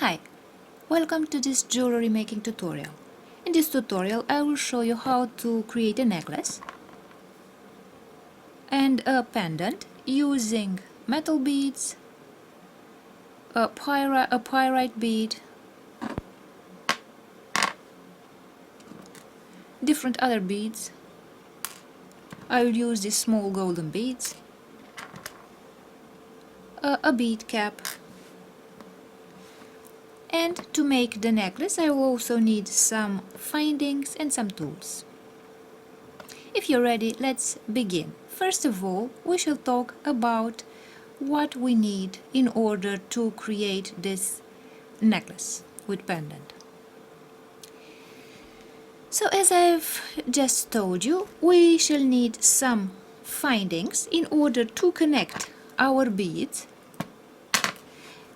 Hi, welcome to this jewelry making tutorial. In this tutorial I will show you how to create a necklace and a pendant using metal beads, a pyrite bead, different other beads. I will use these small golden beads, a bead cap. And to make the necklace I will also need some findings and some tools. If you're ready, let's begin. First of all, we shall talk about what we need in order to create this necklace with pendant. So as I've just told you, we shall need some findings in order to connect our beads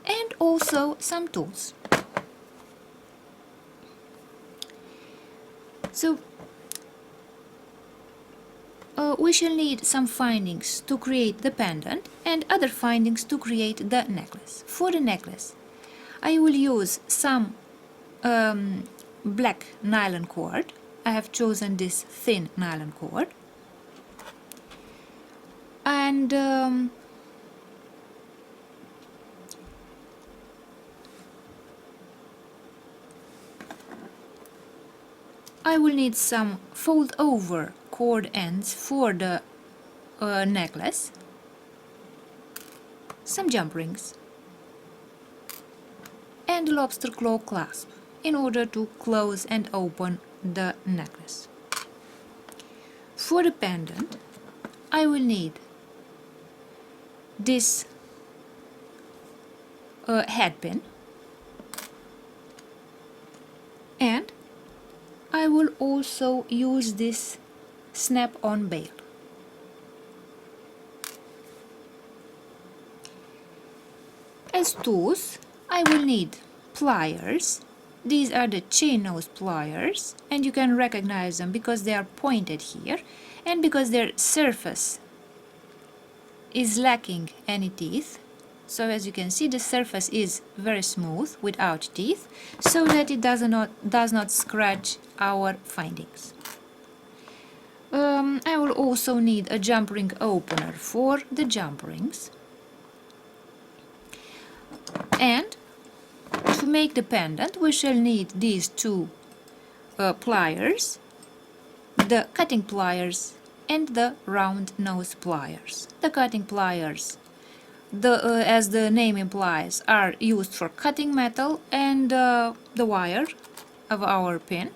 and also some tools. So we shall need some findings to create the pendant and other findings to create the necklace. For the necklace, I will use some black nylon cord. I have chosen this thin nylon cord. And I will need some fold-over cord ends for the necklace, some jump rings, and lobster claw clasp in order to close and open the necklace. For the pendant, I will need this head pin, and I will also use this snap-on bail. As tools, I will need pliers. These are the chain nose pliers, and you can recognize them because they are pointed here and because their surface is lacking any teeth. So as you can see, the surface is very smooth without teeth, so that it does not scratch our findings. I will also need a jump ring opener for the jump rings. And to make the pendant, we shall need these two pliers, the cutting pliers and the round nose pliers. The cutting pliers, as the name implies, are used for cutting metal and the wire of our pin.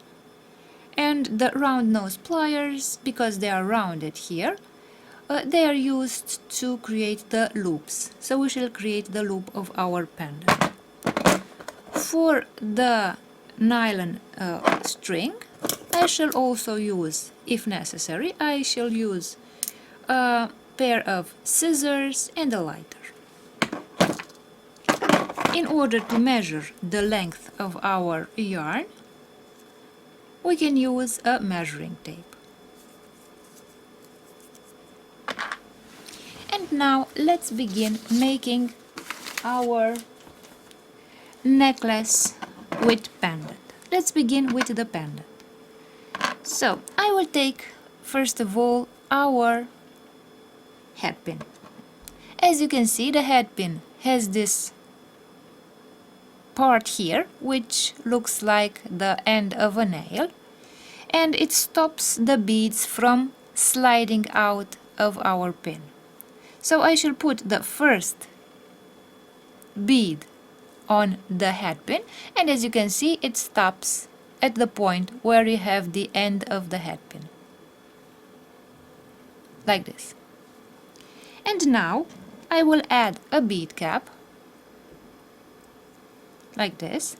And the round nose pliers, because they are rounded here, they are used to create the loops. So we shall create the loop of our pendant. For the nylon string, I shall also use, if necessary, I shall use a pair of scissors and a lighter. In order to measure the length of our yarn, we can use a measuring tape. And now let's begin making our necklace with pendant. Let's begin with the pendant. So I will take first of all our head pin. As you can see, the head pin has this part here which looks like the end of a nail, and it stops the beads from sliding out of our pin. So I shall put the first bead on the head pin, and as you can see, it stops at the point where you have the end of the head pin, like this. And now I will add a bead cap, like this.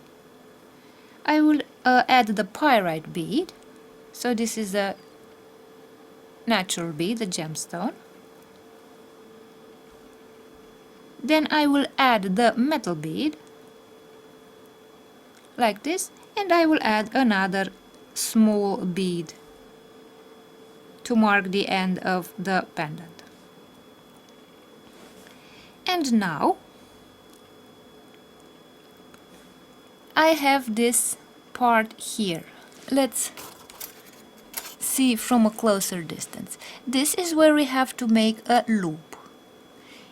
I will add the pyrite bead. So this is a natural bead, a gemstone. Then I will add the metal bead, like this, and I will add another small bead to mark the end of the pendant. And now I have this part here. Let's see from a closer distance. This is where we have to make a loop.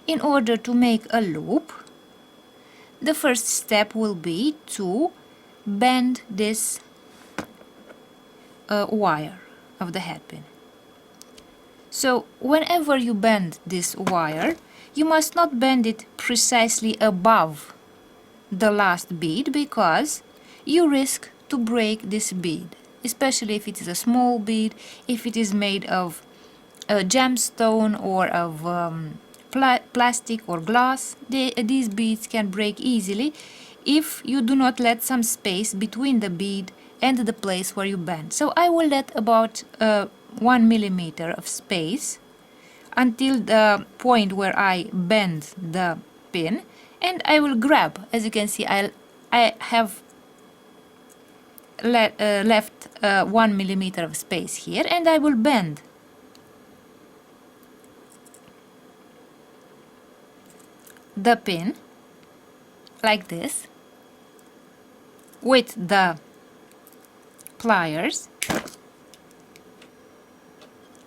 In order to make a loop, the first step will be to bend this wire of the head pin. So whenever you bend this wire, you must not bend it precisely above the last bead, because you risk to break this bead, especially if it is a small bead, if it is made of a gemstone or of plastic or glass. These beads can break easily if you do not let some space between the bead and the place where you bend. So I will let about 1 millimeter of space until the point where I bend the pin, and I will grab. As you can see, I have left 1 millimeter of space here, and I will bend the pin like this with the pliers,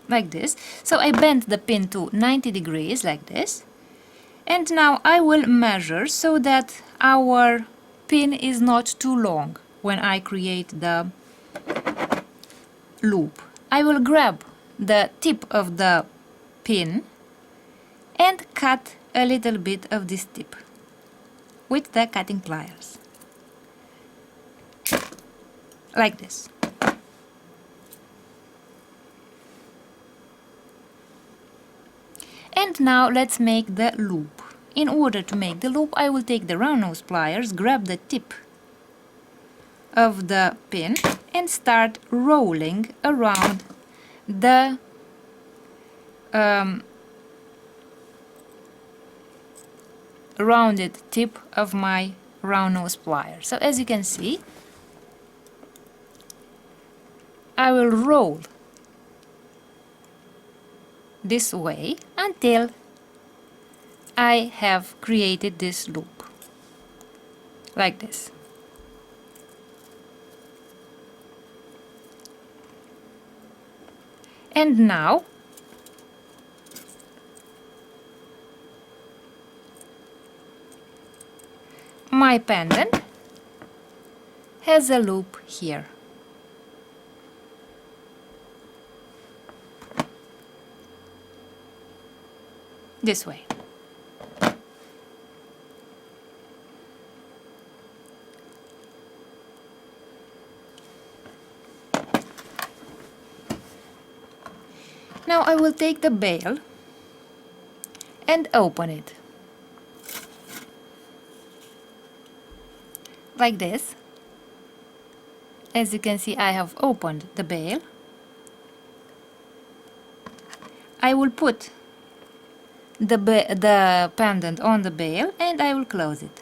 like this. So I bend the pin to 90 degrees like this, and now I will measure so that our pin is not too long when I create the loop. I will grab the tip of the pin and cut a little bit of this tip with the cutting pliers, like this. And now let's make the loop. In order to make the loop, I will take the round nose pliers, grab the tip of the pin and start rolling around the rounded tip of my round nose plier. So as you can see, I will roll this way until I have created this loop, like this. And now my pendant has a loop here. This way. Now I will take the bail and open it like this. As you can see, I have opened the bail. I will put the pendant on the bail and I will close it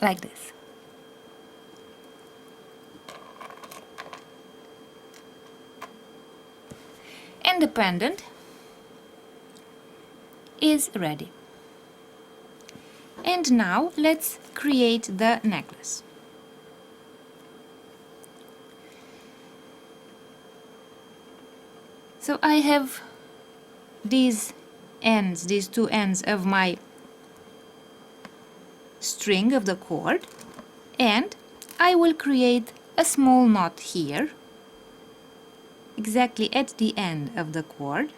like this. And the pendant is ready. And now let's create the necklace. So I have these two ends of my string of the cord, and I will create a small knot here, exactly at the end of the cord.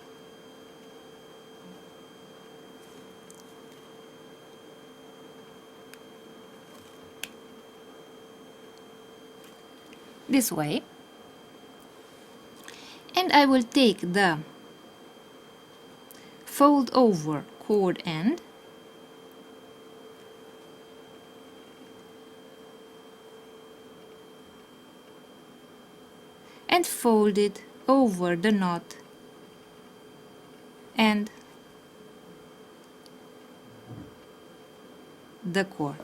This way. And I will take the fold over cord end and fold it over the knot and the cord.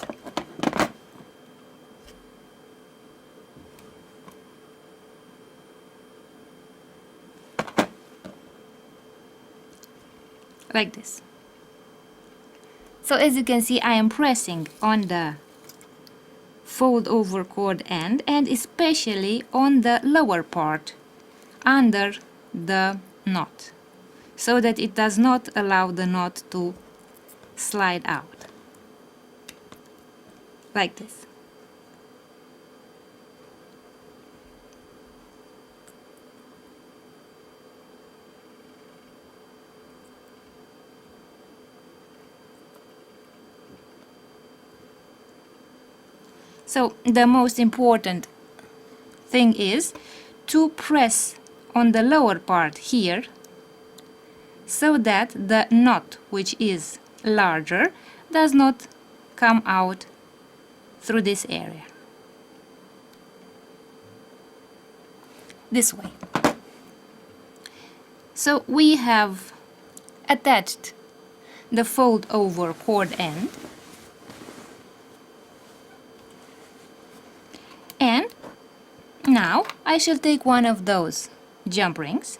Like this. So as you can see, I am pressing on the fold over cord end, and especially on the lower part under the knot, so that it does not allow the knot to slide out like this. So the most important thing is to press on the lower part here, so that the knot, which is larger, does not come out through this area. This way. So we have attached the fold over cord end, and now I shall take one of those jump rings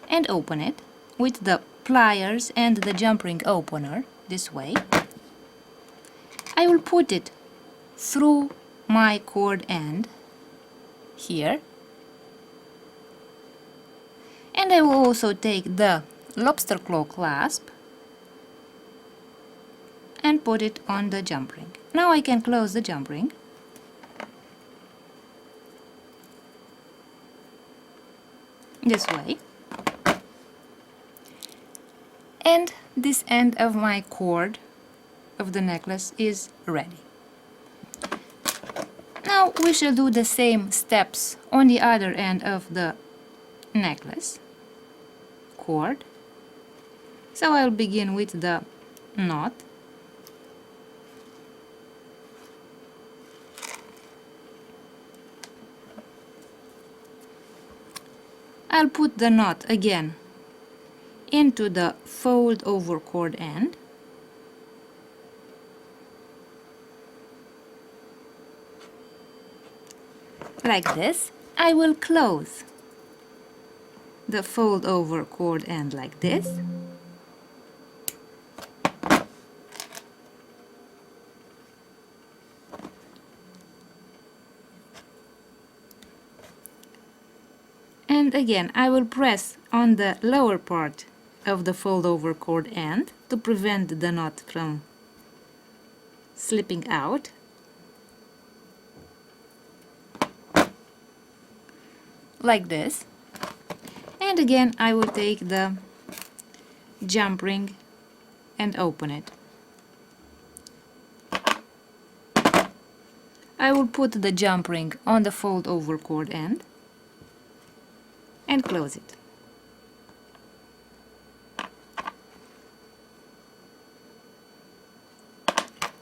and open it with the pliers and the jump ring opener this way. I will put it through my cord end here, and I will also take the lobster claw clasp and put it on the jump ring. Now I can close the jump ring. This way. And this end of my cord of the necklace is ready. Now we shall do the same steps on the other end of the necklace cord. So I'll begin with the knot. I'll put the knot again into the fold over cord end, like this. I will close the fold over cord end like this, and again I will press on the lower part of the fold over cord end to prevent the knot from slipping out, like this. And again I will take the jump ring and open it. I will put the jump ring on the fold over cord end and close it.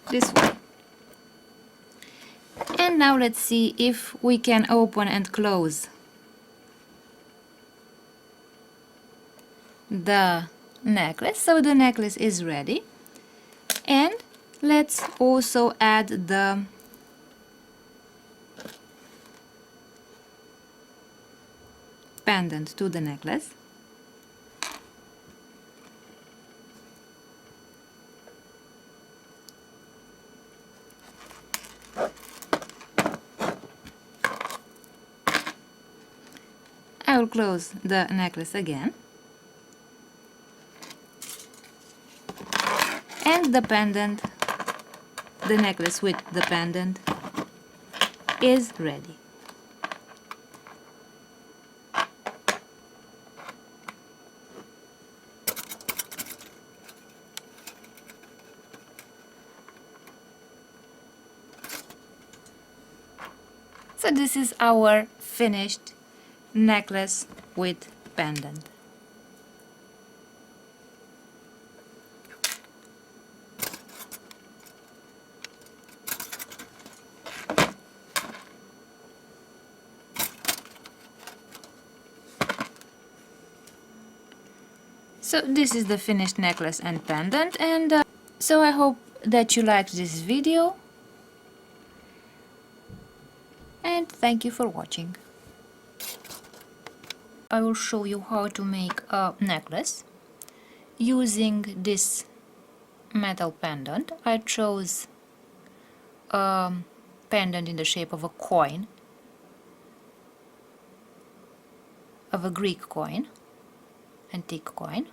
This way. And now let's see if we can open and close the necklace. So the necklace is ready, and let's also add the pendant to the necklace. I will close the necklace again, and the pendant, the necklace with the pendant, is ready. So this is our finished necklace with pendant. So this is the finished necklace and pendant, and so I hope that you liked this video, and thank you for watching. I will show you how to make a necklace using this metal pendant. I chose a pendant in the shape of a coin, of a Greek coin, antique coin.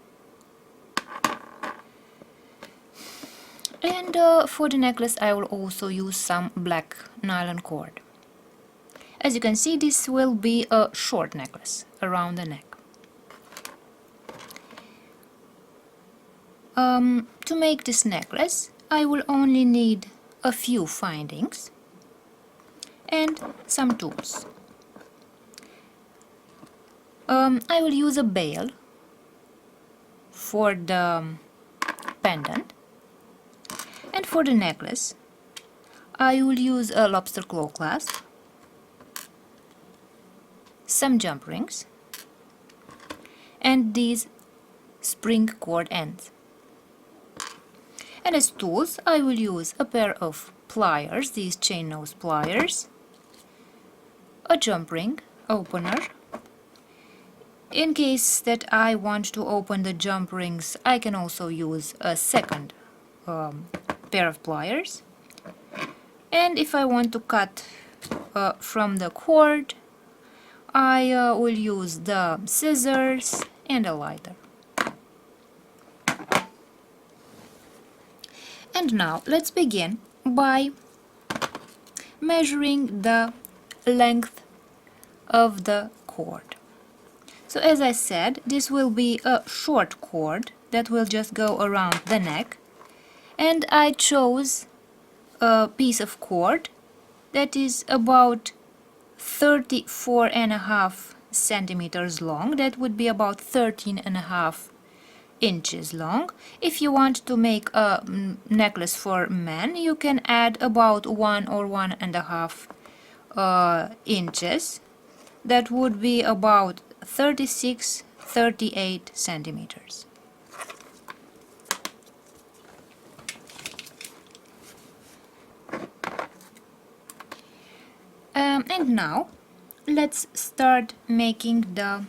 And for the necklace I will also use some black nylon cord. As you can see, this will be a short necklace around the neck. To make this necklace I will only need a few findings and some tools. I will use a bail for the pendant, and for the necklace I will use a lobster claw clasp, some jump rings, and these spring cord ends. And as tools I will use a pair of pliers, these chain nose pliers, a jump ring opener. In case that I want to open the jump rings, I can also use a second pair of pliers. And if I want to cut from the cord, I will use the scissors and a lighter. And now let's begin by measuring the length of the cord. So as I said, this will be a short cord that will just go around the neck, and I chose a piece of cord that is about 34.5 centimeters long. That would be about 13.5 inches long. If you want to make a necklace for men, you can add about 1 or 1.5 inches. That would be about 38 centimeters. And now let's start making the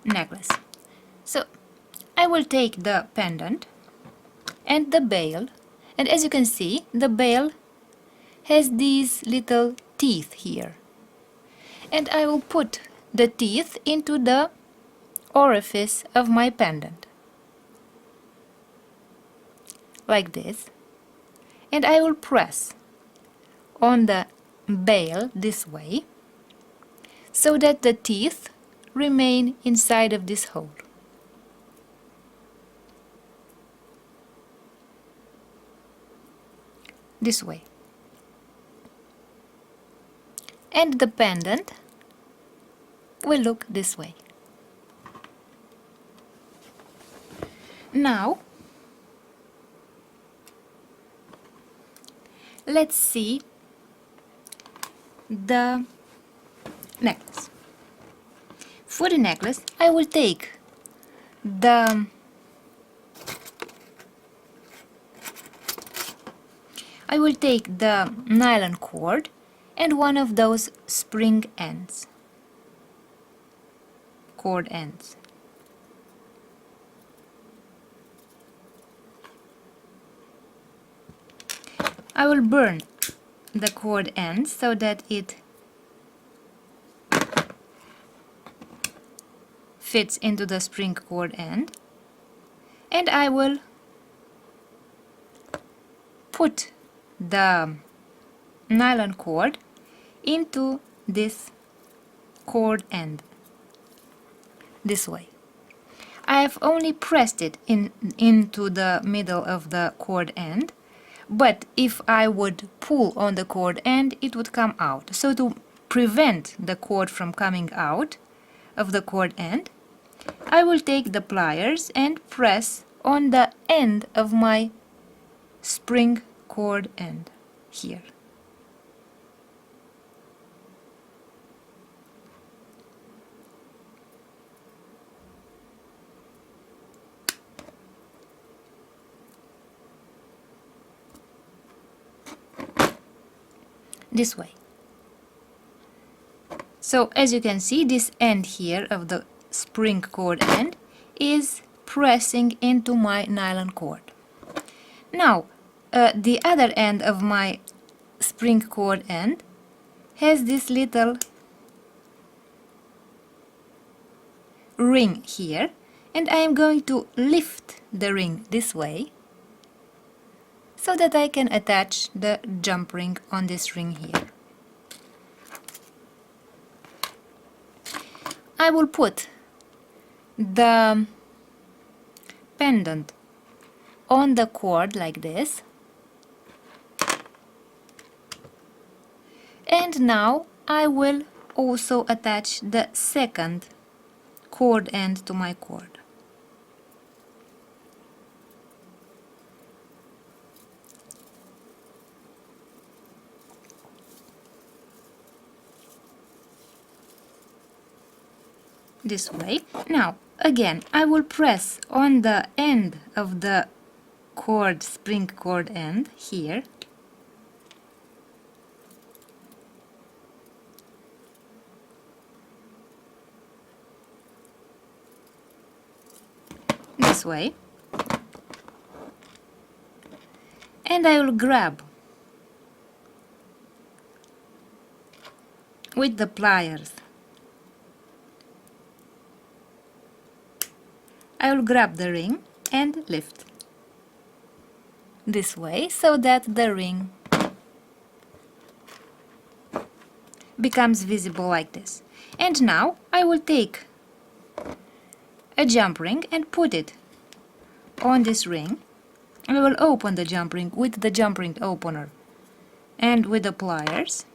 necklace. So I will take the pendant and the bail, and as you can see, the bail has these little teeth here, and I will put the teeth into the orifice of my pendant like this, and I will press on the bail this way so that the teeth remain inside of this hole. This way. And the pendant will look this way. Now let's see the necklace. For the necklace I will take the nylon cord and one of those spring ends, cord ends. I will burn the cord end so that it fits into the spring cord end, and I will put the nylon cord into this cord end this way. I have only pressed it into the middle of the cord end, but if I would pull on the cord end, it would come out. So to prevent the cord from coming out of the cord end, I will take the pliers and press on the end of my spring cord end here. This way. So as you can see, this end here of the spring cord end is pressing into my nylon cord. Now the other end of my spring cord end has this little ring here, and I am going to lift the ring this way so that I can attach the jump ring on this ring here. I will put the pendant on the cord like this, and now I will also attach the second cord end to my cord. This way. Now again I will press on the end of the cord, spring cord end here, this way, and I will grab with the pliers. I will grab the ring and lift this way so that the ring becomes visible like this. And now I will take a jump ring and put it on this ring. I will open the jump ring with the jump ring opener and with the pliers.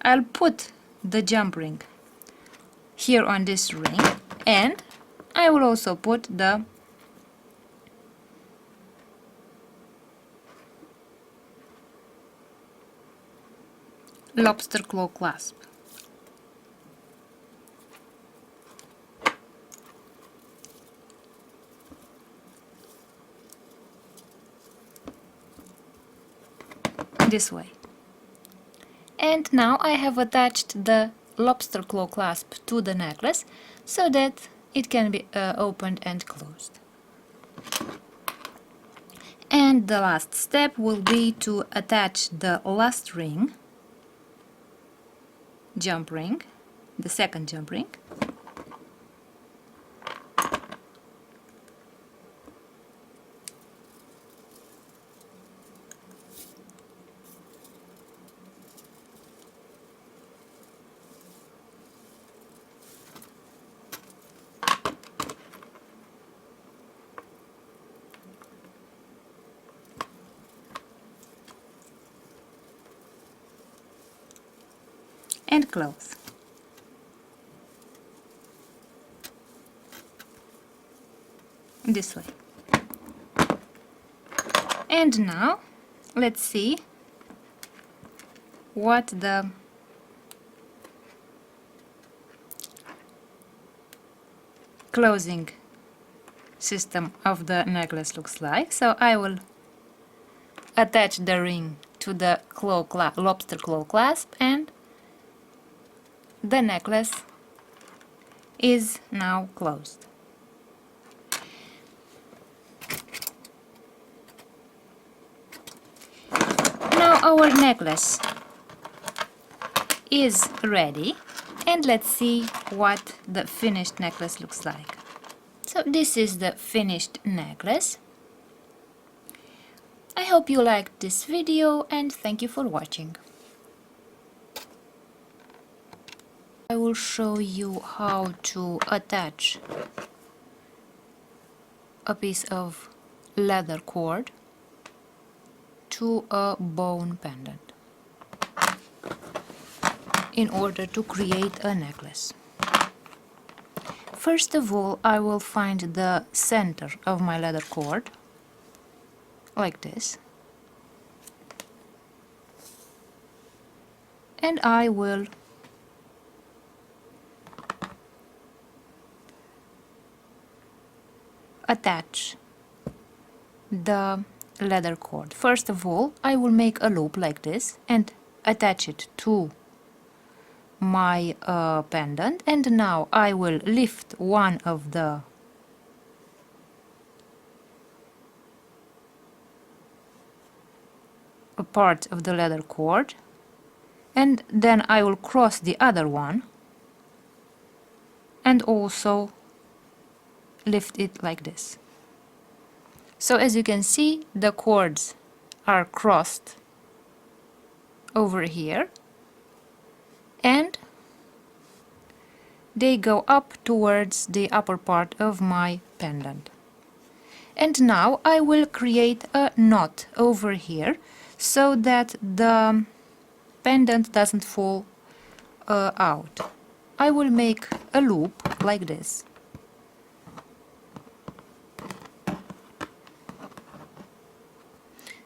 I'll put the jump ring here on this ring, and I will also put the lobster claw clasp. This way. And now I have attached the lobster claw clasp to the necklace so that it can be opened and closed. And the last step will be to attach the last ring, jump ring, the second jump ring, and close. This way. And now let's see what the closing system of the necklace looks like. So I will attach the ring to the lobster claw clasp, and the necklace is now closed. Now our necklace is ready, and let's see what the finished necklace looks like. So this is the finished necklace. I hope you liked this video, and thank you for watching. I will show you how to attach a piece of leather cord to a bone pendant in order to create a necklace. First of all, I will find the center of my leather cord, like this, and I will attach the leather cord. First of all, I will make a loop like this and attach it to my pendant, and now I will lift one of the a part of the leather cord, and then I will cross the other one and also lift it like this. So as you can see, the cords are crossed over here and they go up towards the upper part of my pendant. And now I will create a knot over here so that the pendant doesn't fall out. I will make a loop like this.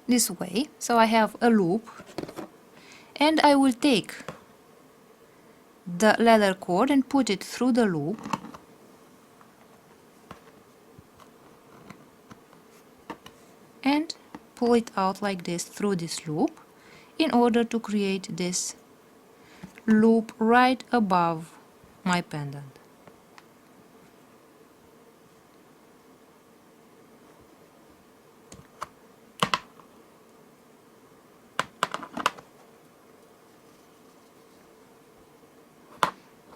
This way, so I have a loop, and I will take the leather cord and put it through the loop and pull it out like this through this loop in order to create this loop right above my pendant.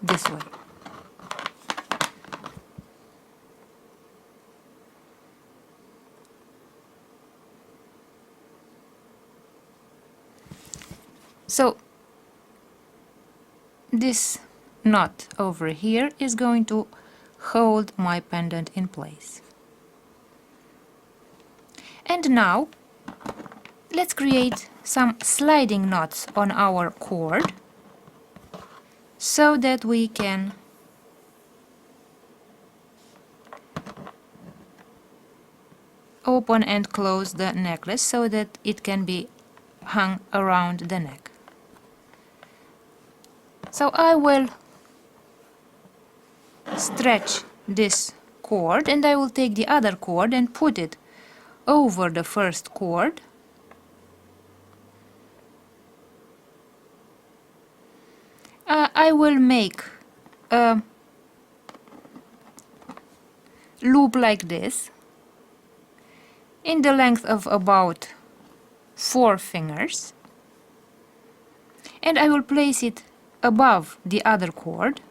This way. So this knot over here is going to hold my pendant in place. And now let's create some sliding knots on our cord so that we can open and close the necklace so that it can be hung around the neck. So I will stretch this cord and I will take the other cord and put it over the first cord. I will make a loop like this in the length of about 4 fingers, and I will place it above the other cord.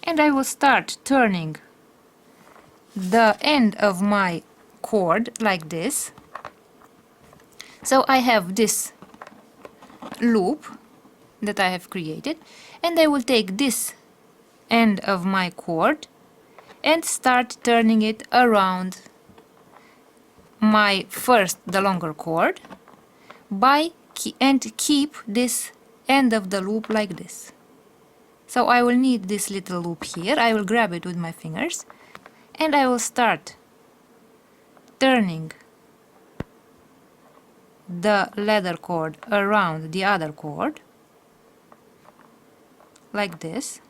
And I will start turning the end of my cord like this. So I have this loop that I have created, and I will take this end of my cord and start turning it around the longer cord and keep this end of the loop like this. So I will need this little loop here. I will grab it with my fingers and I will start turning the leather cord around the other cord like this.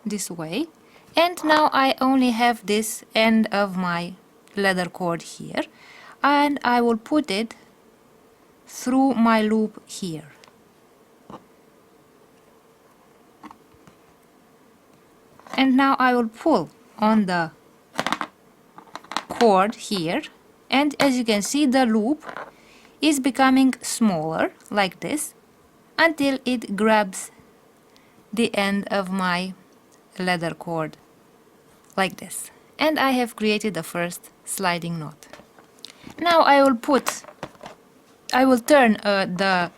This way. And now I only have this end of my leather cord here, and I will put it through my loop here. And now I will pull on the cord here, and as you can see, the loop is becoming smaller like this until it grabs the end of my leather cord like this. And I have created the first sliding knot. Now I will turn the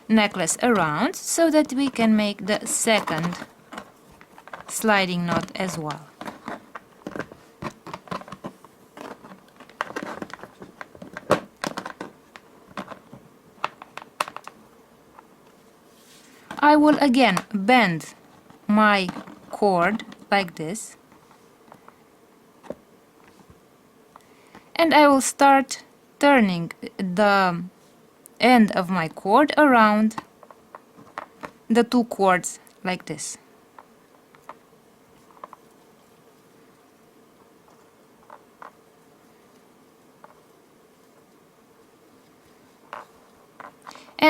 necklace around so that we can make the second sliding knot as well. I will again bend my cord like this, and I will start turning the end of my cord around the two cords like this.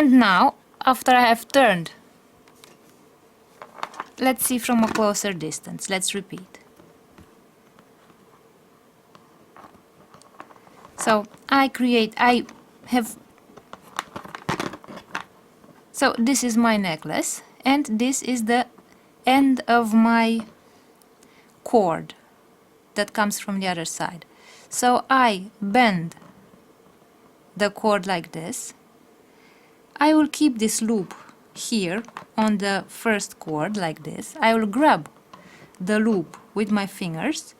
And now, after I have turned, let's see from a closer distance. Let's repeat. So so this is my necklace, and this is the end of my cord that comes from the other side. So I bend the cord like this. I will keep this loop here on the first cord like this. I will grab the loop with my fingers,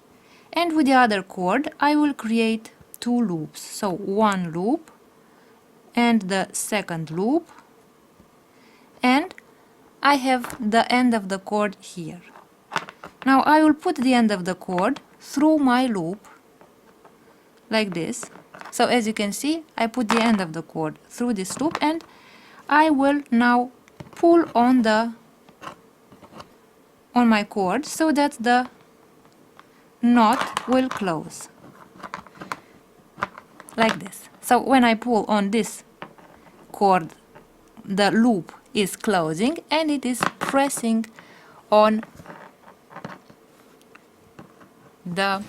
and with the other cord I will create 2 loops. So one loop and the second loop, and I have the end of the cord here. Now I will put the end of the cord through my loop like this. So as you can see, I put the end of the cord through this loop, and I will now pull on my cord so that the knot will close like this. So when I pull on this cord, the loop is closing and it is pressing on the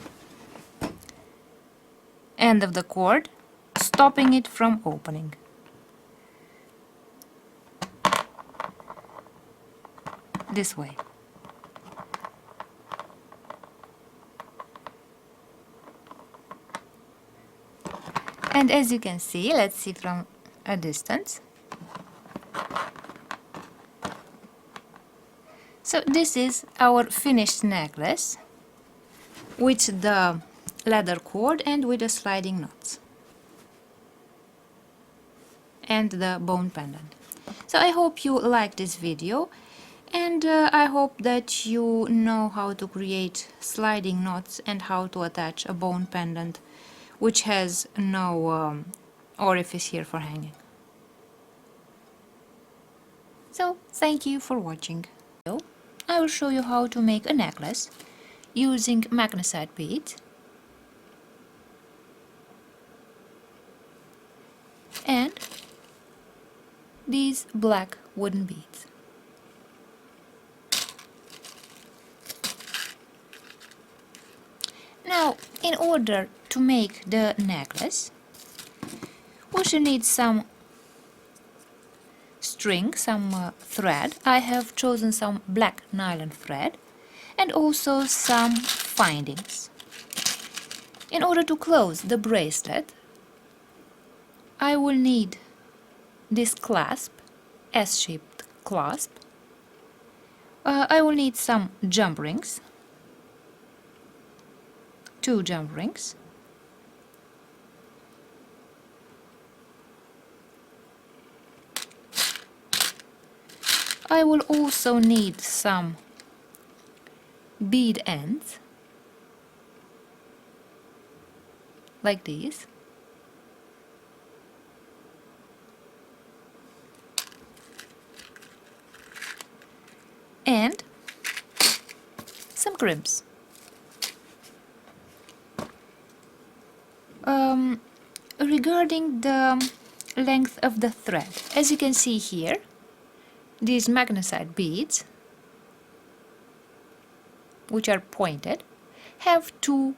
end of the cord, stopping it from opening. This way. And as you can see, let's see from a distance. So this is our finished necklace with the leather cord and with the sliding knots and the bone pendant. So I hope you liked this video, and I hope that you know how to create sliding knots and how to attach a bone pendant which has no orifice here for hanging. So thank you for watching. I will show you how to make a necklace using magnesite beads and these black wooden beads. Now, in order to make the necklace, we should need some string, some thread. I have chosen some black nylon thread and also some findings. In order to close the bracelet, I will need this clasp, S-shaped clasp. I will need some jump rings, 2 jump rings, I will also need some bead ends, like these, and some crimps. Regarding the length of the thread, as you can see here, these magnesite beads, which are pointed, have 2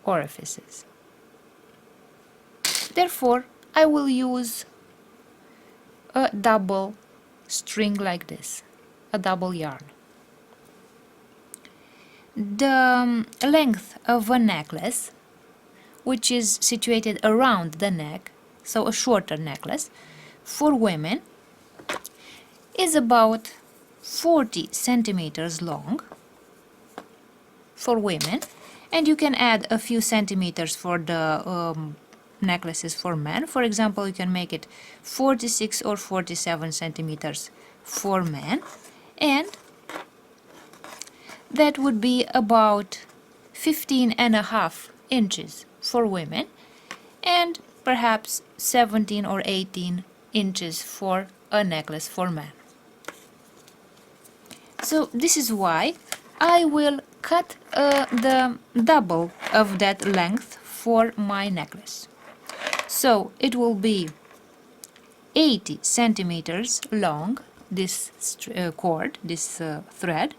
orifices. Therefore, I will use a double string like this, a double yarn. The length of a necklace, which is situated around the neck, so a shorter necklace, for women is about 40 centimeters long for women, and you can add a few centimeters for the necklaces for men. For example, you can make it 46 or 47 centimeters for men, and that would be about 15.5 inches for women, and perhaps 17 or 18 inches for a necklace for men. So this is why I will cut the double of that length for my necklace. So it will be 80 centimeters long, this cord, this thread,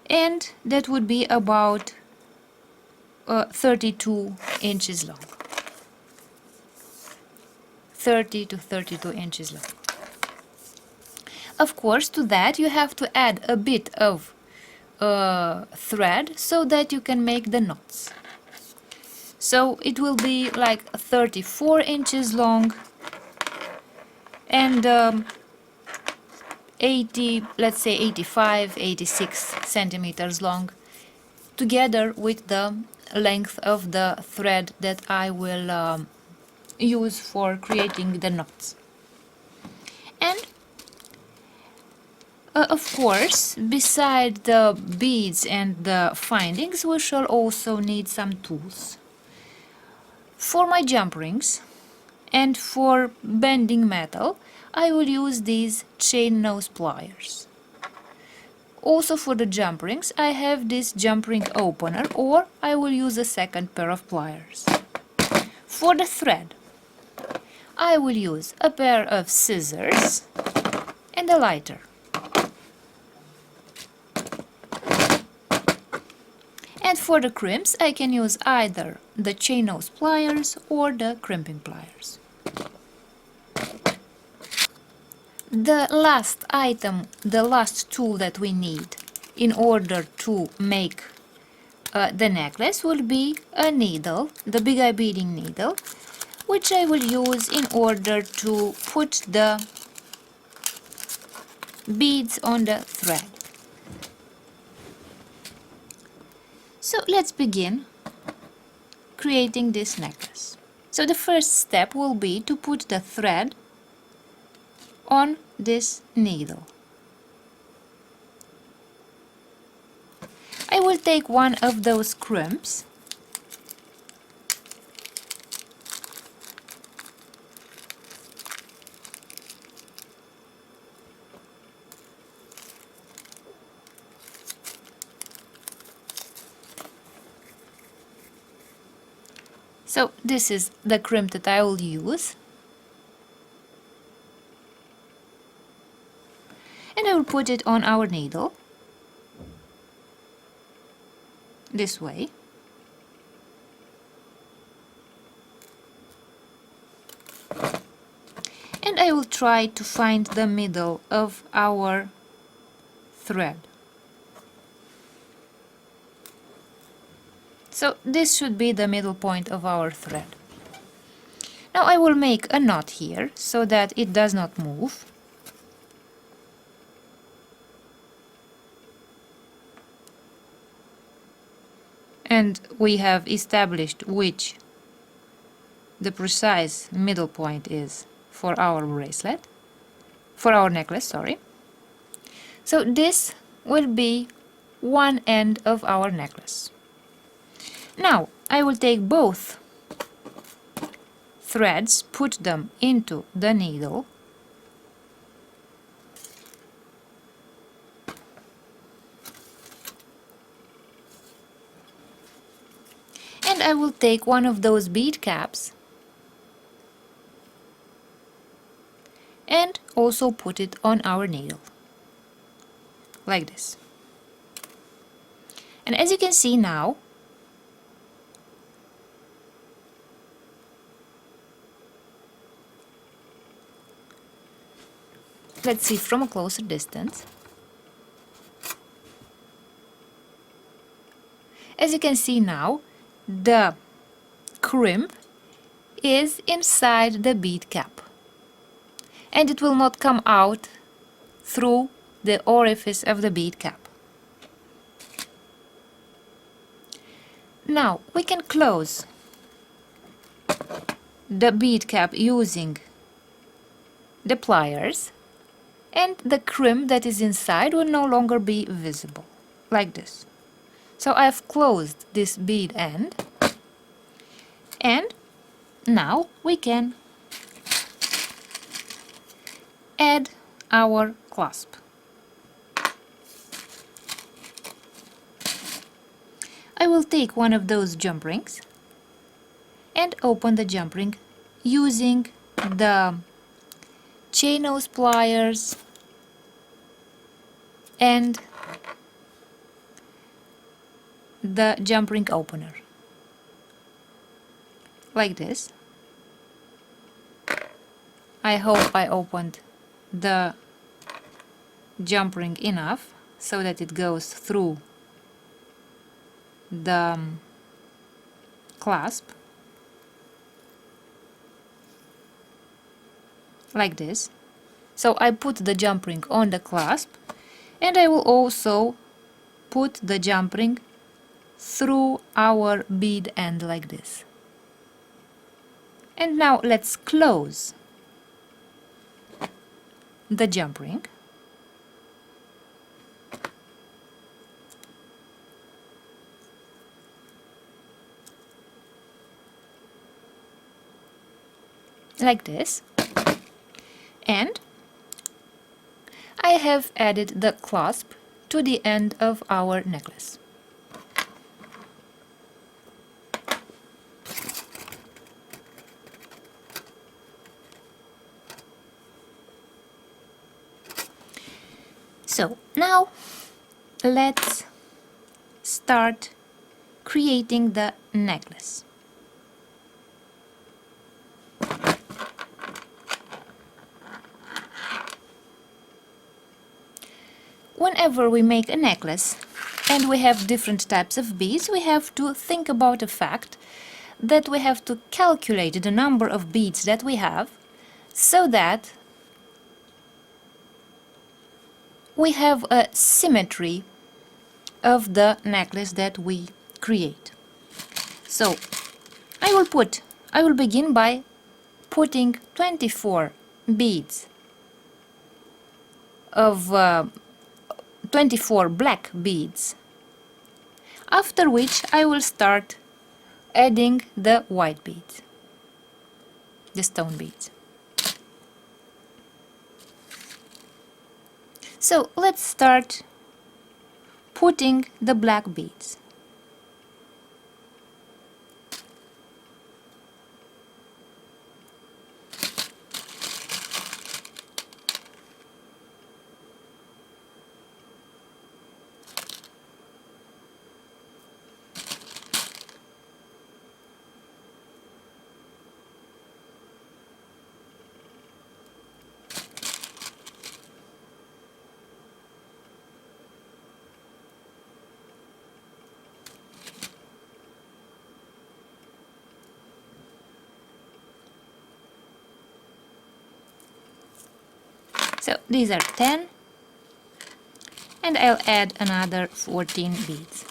and that would be about 32 inches long. 30 to 32 inches long. Of course, to that you have to add a bit of thread so that you can make the knots. So it will be like 34 inches long and 80, let's say 85, 86 centimeters long, together with the length of the thread that I will use for creating the knots. And of course, beside the beads and the findings, we shall also need some tools. For my jump rings and for bending metal, I will use these chain nose pliers. Also for the jump rings, I have this jump ring opener, or I will use a second pair of pliers. For the thread, I will use a pair of scissors and a lighter. And for the crimps, I can use either the chain nose pliers or the crimping pliers. The last item, the last tool that we need in order to make the necklace will be a needle, the big eye beading needle, which I will use in order to put the beads on the thread. So let's begin creating this necklace. So the first step will be to put the thread on this needle. I will take one of those crimps So this is the crimp that I will use. And I will put it on our needle, this way. And I will try to find the middle of our thread. So this should be the middle point of our thread. Now I will make a knot here so that it does not move. And we have established which the precise middle point is for our bracelet, for our necklace, sorry. So this will be one end of our necklace. Now I will take both threads, put them into the needle, and I will take one of those bead caps and also put it on our needle, like this. And as you can see now, let's see from a closer distance. As you can see now, the crimp is inside the bead cap, and it will not come out through the orifice of the bead cap. Now we can close the bead cap using the pliers, and the crimp that is inside will no longer be visible, like this. So I've closed this bead end, and now we can add our clasp. I will take one of those jump rings and open the jump ring using the chain nose pliers and the jump ring opener, like this. I hope I opened the jump ring enough so that it goes through the clasp, like this. So I put the jump ring on the clasp, and I will also put the jump ring through our bead end, like this. And now let's close the jump ring. Like this. And I have added the clasp to the end of our necklace. So now let's start creating the necklace. Whenever we make a necklace and we have different types of beads, we have to think about the fact that we have to calculate the number of beads that we have so that we have a symmetry of the necklace that we create. So I will begin by putting 24 beads of 24 black beads, after which I will start adding the white beads, the stone beads. So let's start putting the black beads. So these are 10, and I'll add another 14 beads.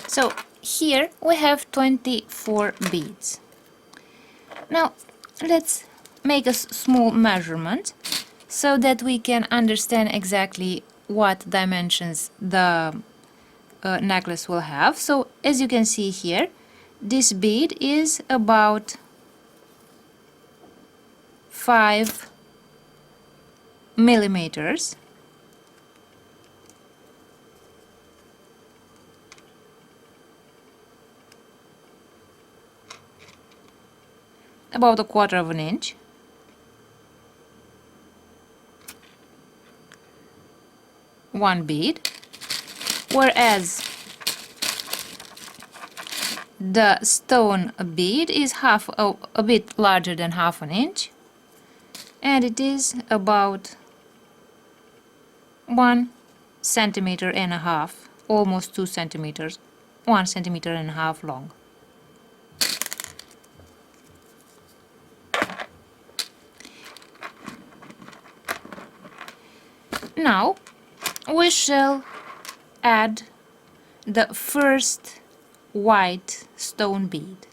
So here we have 24 beads. Now let's make a small measurement so that we can understand exactly what dimensions the necklace will have. So as you can see here, this bead is about 5 millimeters. About a quarter of an inch. One bead, whereas the stone bead is a bit larger than half an inch, and it is about 1.5 centimeters, almost 2 centimeters, 1.5 cm long. Now we shall add the first white stone bead.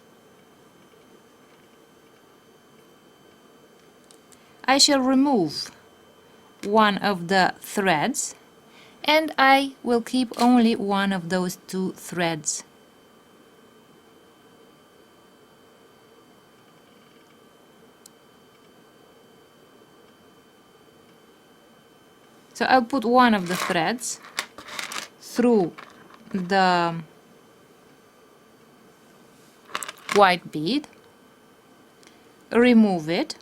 I shall remove one of the threads and I will keep only one of those two threads. So I'll put one of the threads through the white bead, remove it,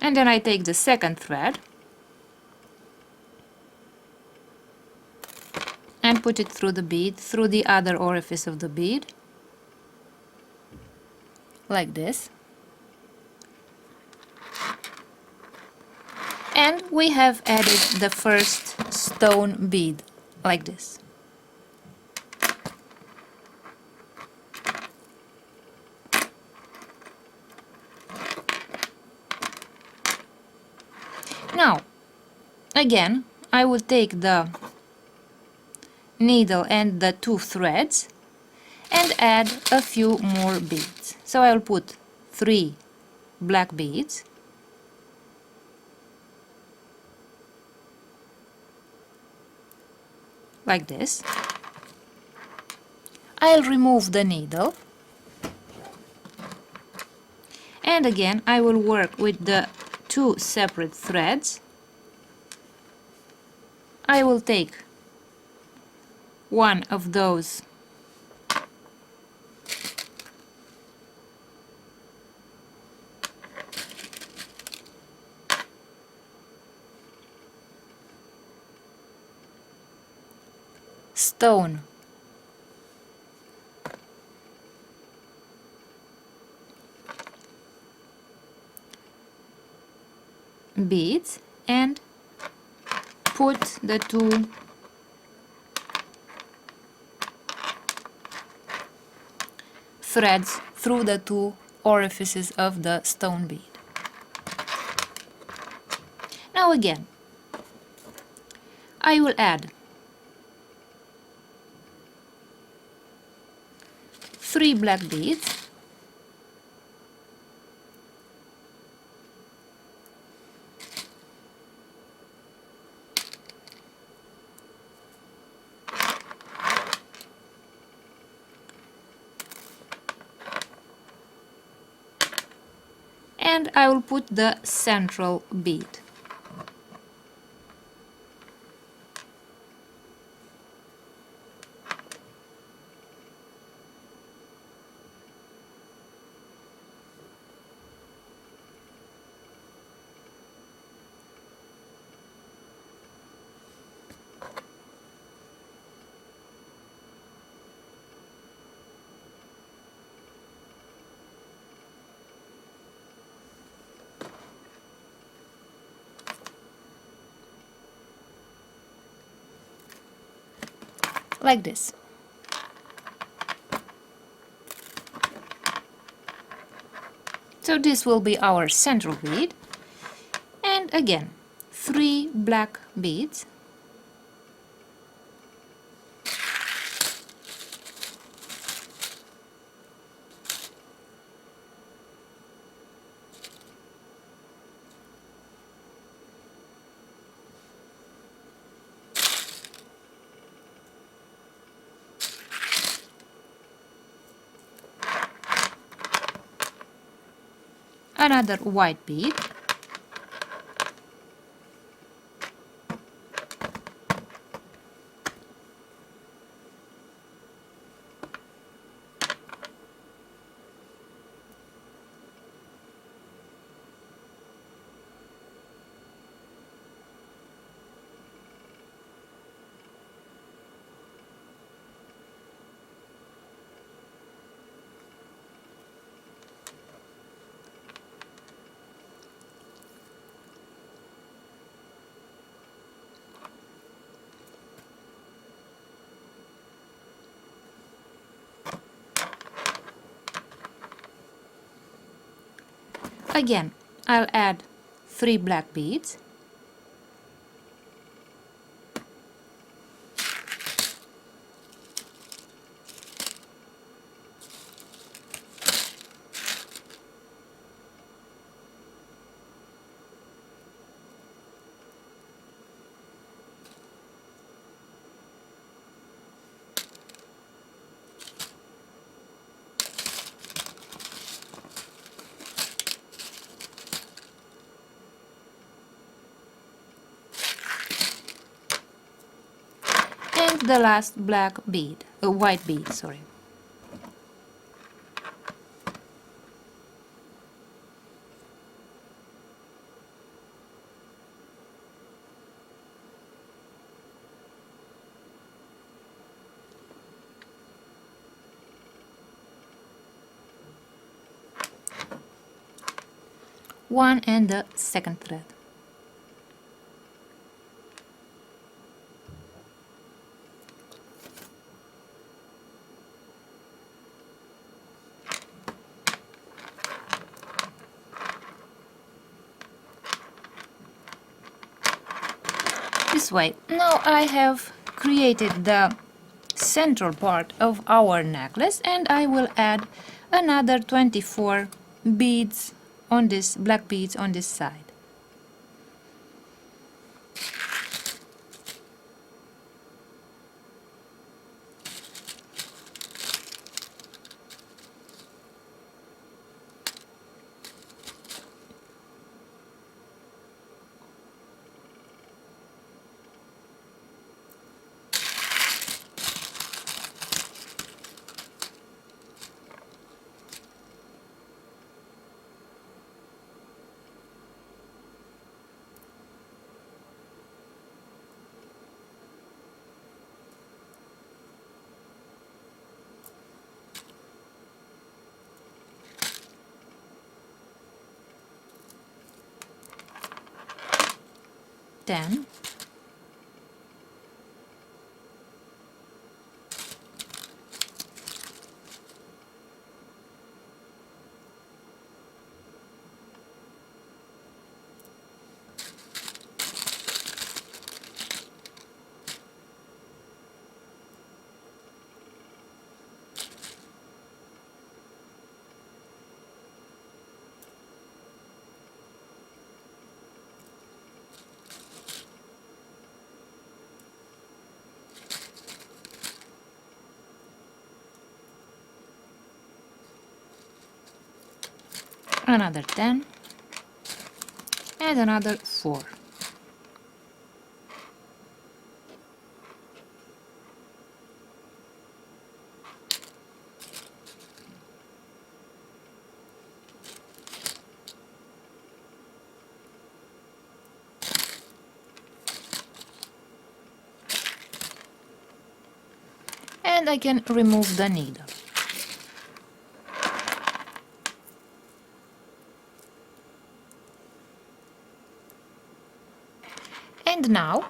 and then I take the second thread and put it through the bead, through the other orifice of the bead, like this. And we have added the first stone bead, like this. Now, again, I will take the needle and the two threads and add a few more beads. So I will put 3 black beads, like this. I'll remove the needle, and again I will work with the 2 separate threads. I will take one of those stone beads and put the 2 threads through the 2 orifices of the stone bead. Now again, I will add 3 black beads, and I will put the central bead. Like this. So this will be our central bead, and again 3 black beads, another white bead, Again, I'll add 3 black beads. And the last black bead, white bead, sorry. One and the second thread. This way. Now I have created the central part of our necklace, and I will add another 24 beads on this, black beads on this side. Then another 10 and another 4. And I can remove the needle. And now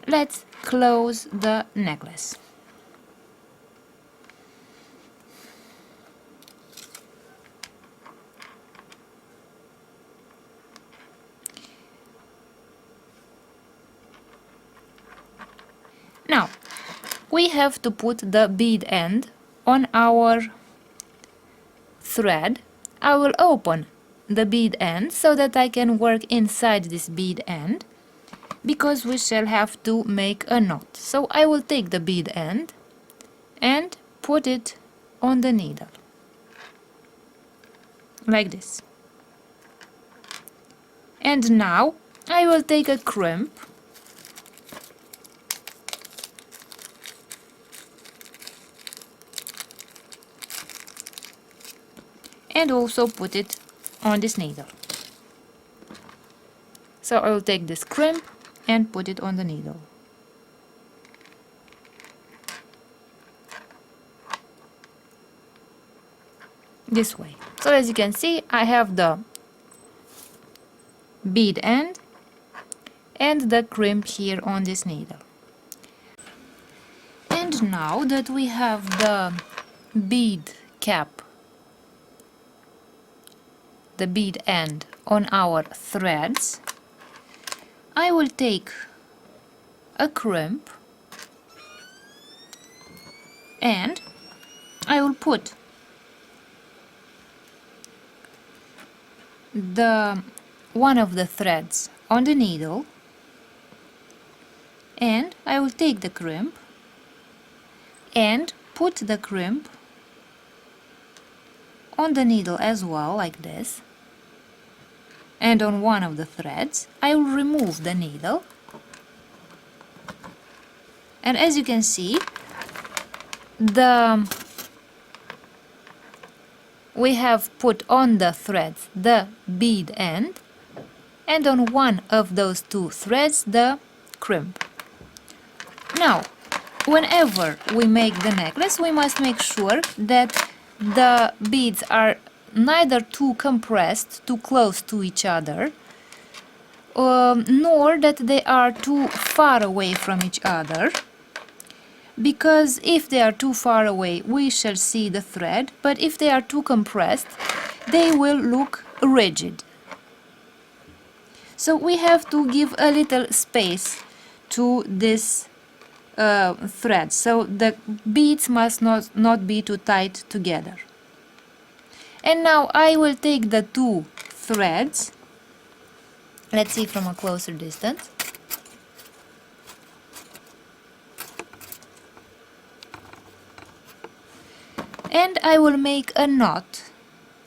let's close the necklace. Now we have to put the bead end on our thread. I will open the bead end so that I can work inside this bead end, because we shall have to make a knot. So I will take the bead end and put it on the needle, like this. And now I will take a crimp and also put it on this needle. So I will take this crimp and put it on the needle. This way. So as you can see, I have the bead end and the crimp here on this needle. And now that we have the bead cap the bead end on our threads, I will take a crimp and I will put one of the threads on the needle, and I will take the crimp and put the crimp on the needle as well, like this, and on one of the threads I will remove the needle, and as you can see, we have put on the threads the bead end, and on one of those two threads the crimp. Now, whenever we make the necklace, we must make sure that the beads are neither too compressed, too close to each other, nor that they are too far away from each other, because if they are too far away we shall see the thread, but if they are too compressed they will look rigid. So we have to give a little space to this thread, so the beads must not be too tight together. And now I will take the two threads, let's see from a closer distance, and I will make a knot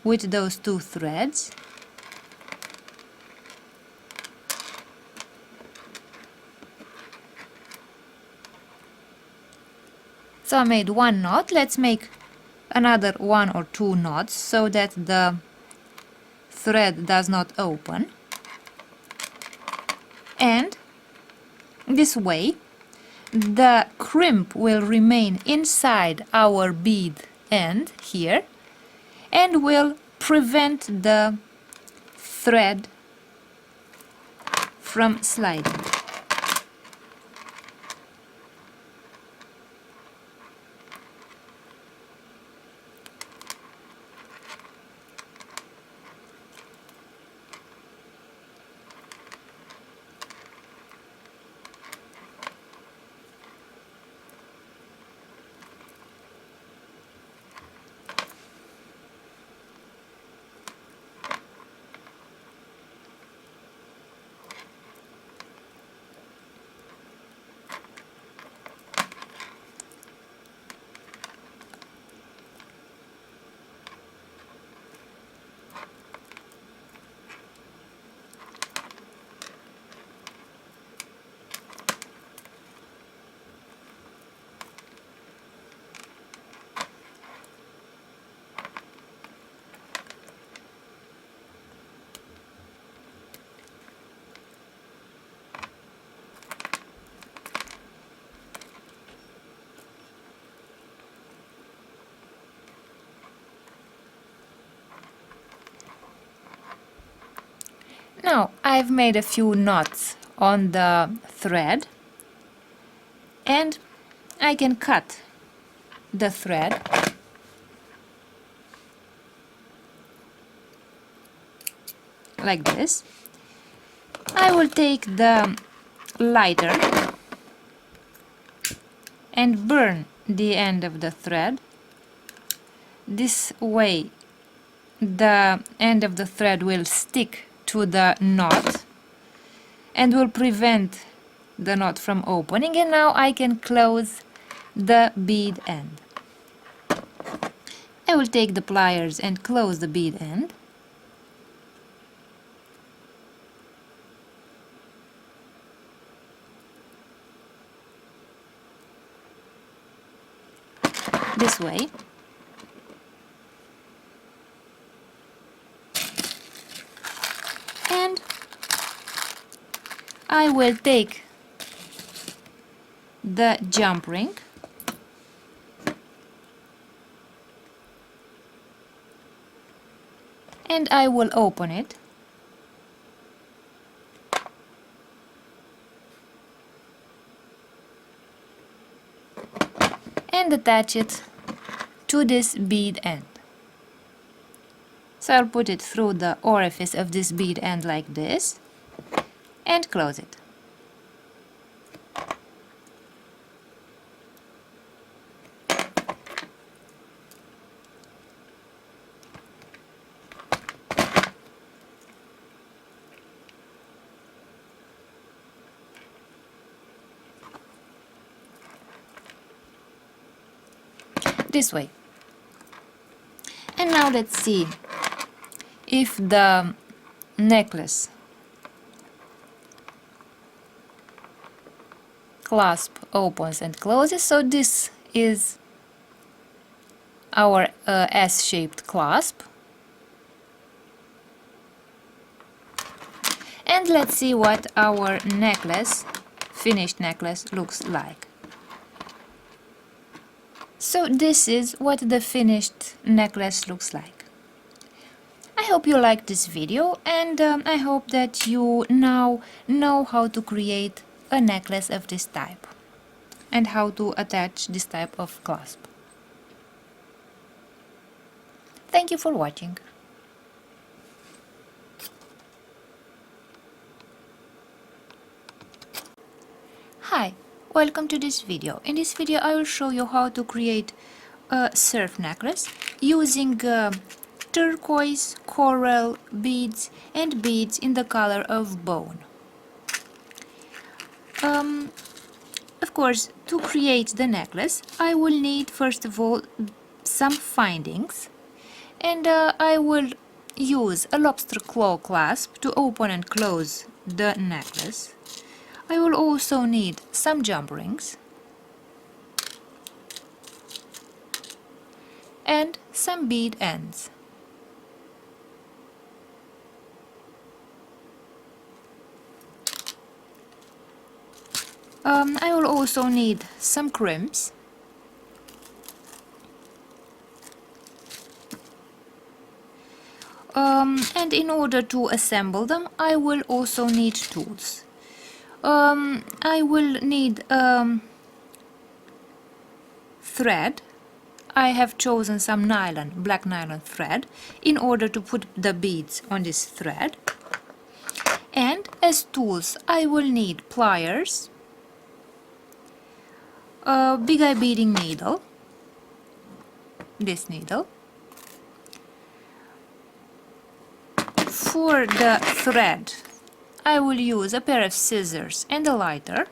with those two threads. So I made one knot. Let's make another one or two knots so that the thread does not open. And this way the crimp will remain inside our bead end here and will prevent the thread from sliding. Now I've made a few knots on the thread and I can cut the thread like this. I will take the lighter and burn the end of the thread. This way the end of the thread will stick to the knot and will prevent the knot from opening, and now I can close the bead end. I will take the pliers and close the bead end. This way. And I will take the jump ring and I will open it and attach it to this bead end. So I'll put it through the orifice of this bead end like this and close it. This way. And now let's see if the necklace clasp opens and closes. So this is our S-shaped clasp. And let's see what our necklace, finished necklace, looks like. So this is what the finished necklace looks like. I hope you liked this video, and I hope that you now know how to create a necklace of this type and how to attach this type of clasp. Thank you for watching. Hi, welcome to this video. In this video I will show you how to create a surf necklace using turquoise, coral beads and beads in the color of bone. Of course, to create the necklace I will need first of all some findings, and I will use a lobster claw clasp to open and close the necklace. I will also need some jump rings and some bead ends. I will also need some crimps and in order to assemble them I will also need tools. I will need thread. I have chosen some nylon, black nylon thread, in order to put the beads on this thread. And as tools I will need pliers, a big eye beading needle, this needle. For the thread I will use a pair of scissors and a lighter.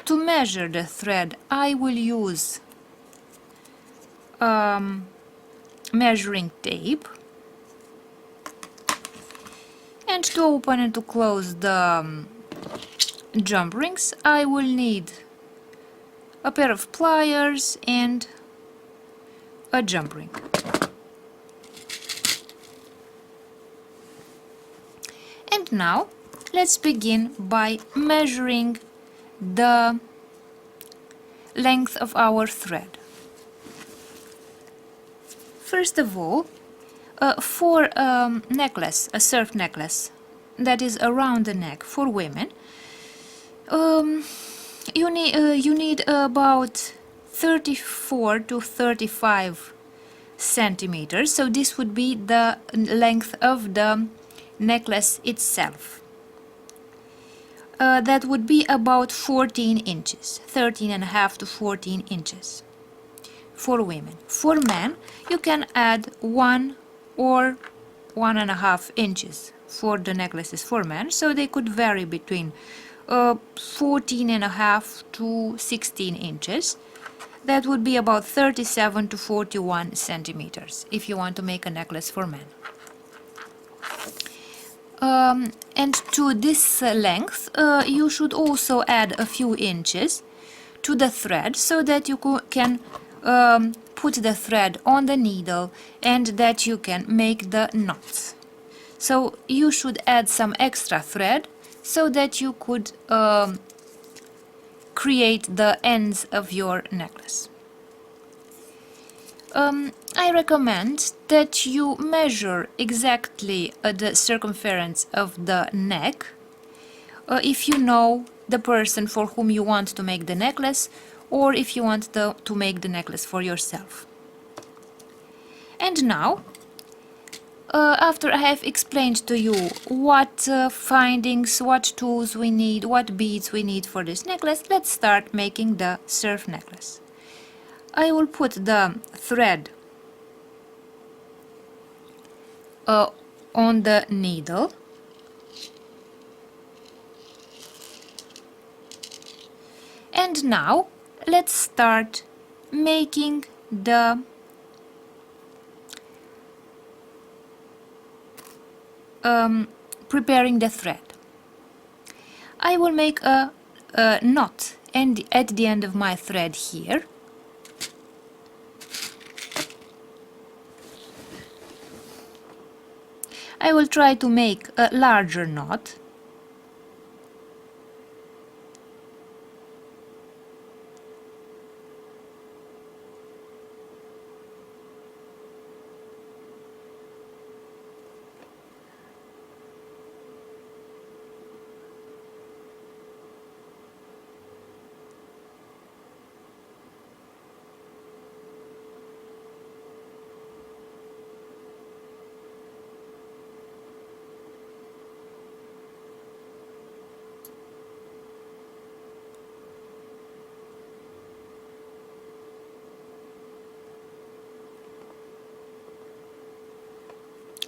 To measure the thread I will use measuring tape, and to open and to close the jump rings I will need a pair of pliers and a jump ring. And now let's begin by measuring the length of our thread. First of all, for a necklace, a surf necklace that is around the neck for women, you need about 34 to 35 centimeters. So this would be the length of the necklace itself. That would be about 14 inches, 13.5 to 14 inches for women. For men, you can add 1 or 1.5 inches for the necklaces for men, so they could vary between 14.5 to 16 inches. That would be about 37 to 41 centimeters if you want to make a necklace for men. And to this length you should also add a few inches to the thread so that you can put the thread on the needle and that you can make the knots. So you should add some extra thread so that you could create the ends of your necklace. I recommend that you measure exactly the circumference of the neck if you know the person for whom you want to make the necklace, or if you want to make the necklace for yourself. And now, after I have explained to you what findings, what tools we need, what beads we need for this necklace, let's start making the surf necklace. I will put the thread on the needle, and now let's start making the preparing the thread. I will make a knot at the end of my thread here. I will try to make a larger knot.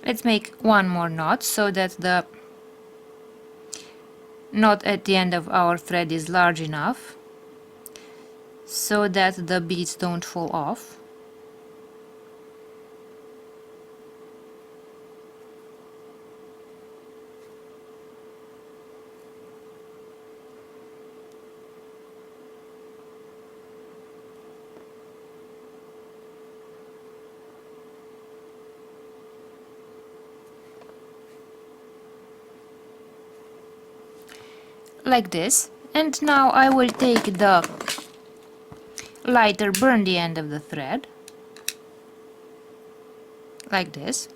Let's make one more knot so that the knot at the end of our thread is large enough so that the beads don't fall off. Like this. And now I will take the lighter, burn the end of the thread like this,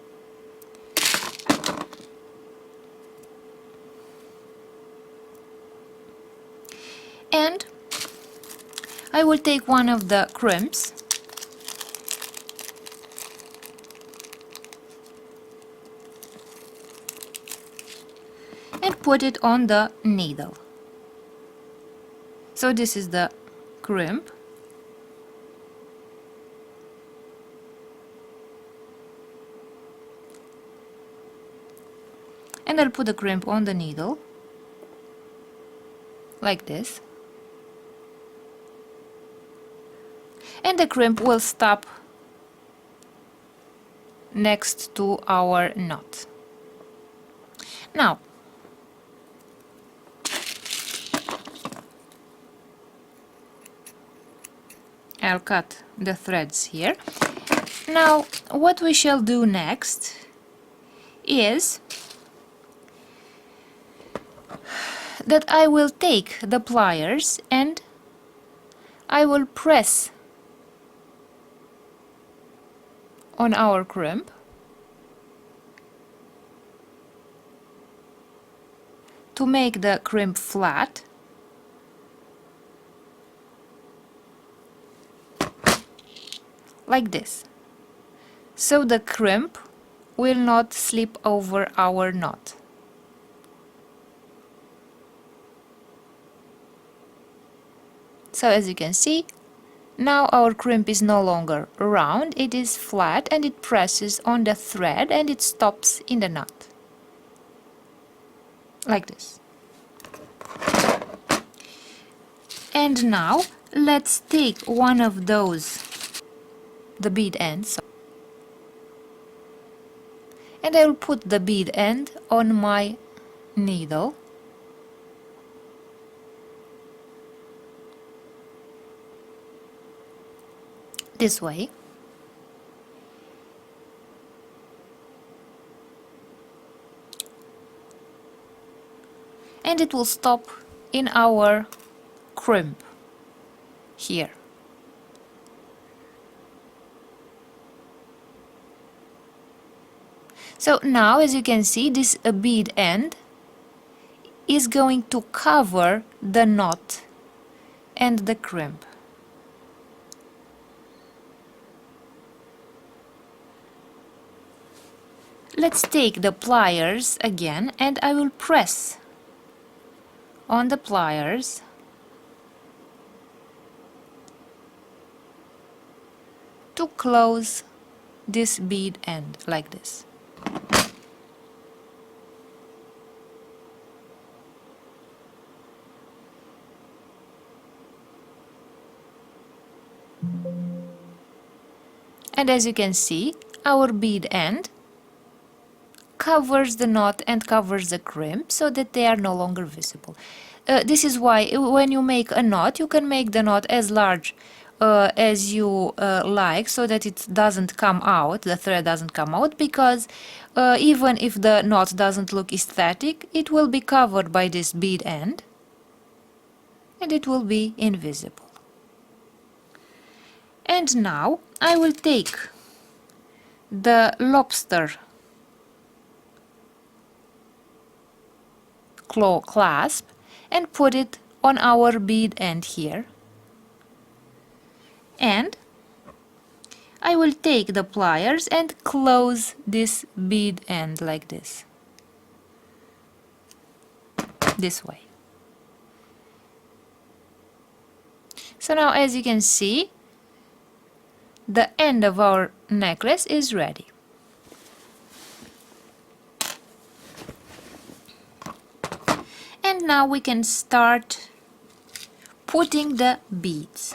and I will take one of the crimps and put it on the needle. So this is the crimp. And I'll put the crimp on the needle like this. And the crimp will stop next to our knot. Now, I'll cut the threads here. Now, what we shall do next is that I will take the pliers and I will press on our crimp to make the crimp flat. Like this, so the crimp will not slip over our knot. So as you can see, now our crimp is no longer round, it is flat and it presses on the thread and it stops in the knot. Like this. And now let's take one of those, the bead ends, and I will put the bead end on my needle. This way. And it will stop in our crimp here. So now, as you can see, this bead end is going to cover the knot and the crimp. let's take the pliers again, and I will press on the pliers to close this bead end like this. And as you can see, our bead end covers the knot and covers the crimp so that they are no longer visible. This is why when you make a knot, you can make the knot as large as you like, so that it doesn't come out, the thread doesn't come out, because even if the knot doesn't look aesthetic, it will be covered by this bead end and it will be invisible. And now I will take the lobster claw clasp and put it on our bead end here. And I will take the pliers and close this bead end like this way. So now, as you can see, the end of our necklace is ready. And now we can start putting the beads.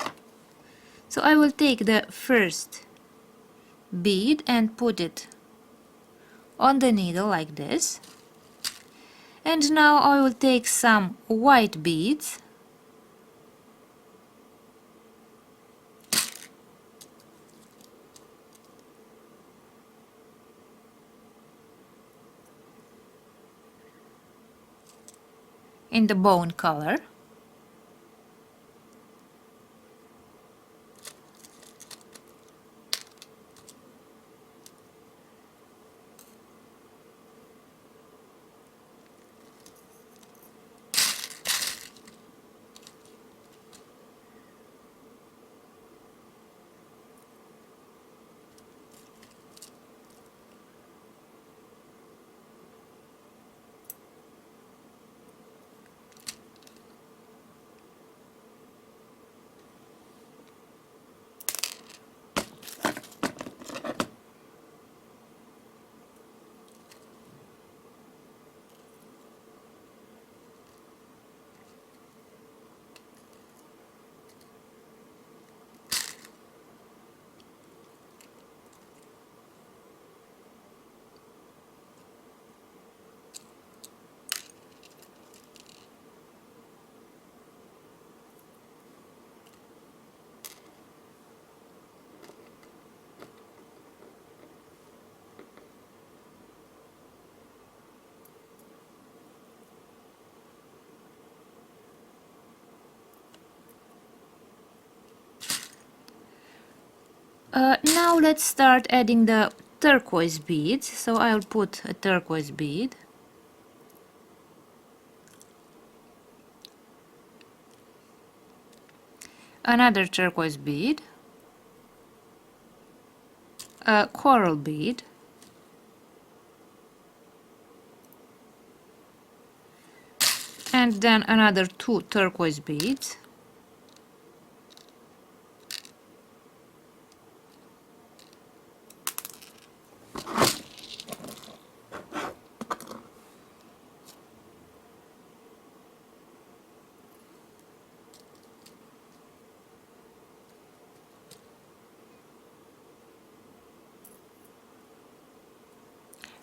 So I will take the first bead and put it on the needle like this. And now I will take some white beads in the bone color. Now let's start adding the turquoise beads. So I'll put a turquoise bead, another turquoise bead, a coral bead, and then another 2 turquoise beads,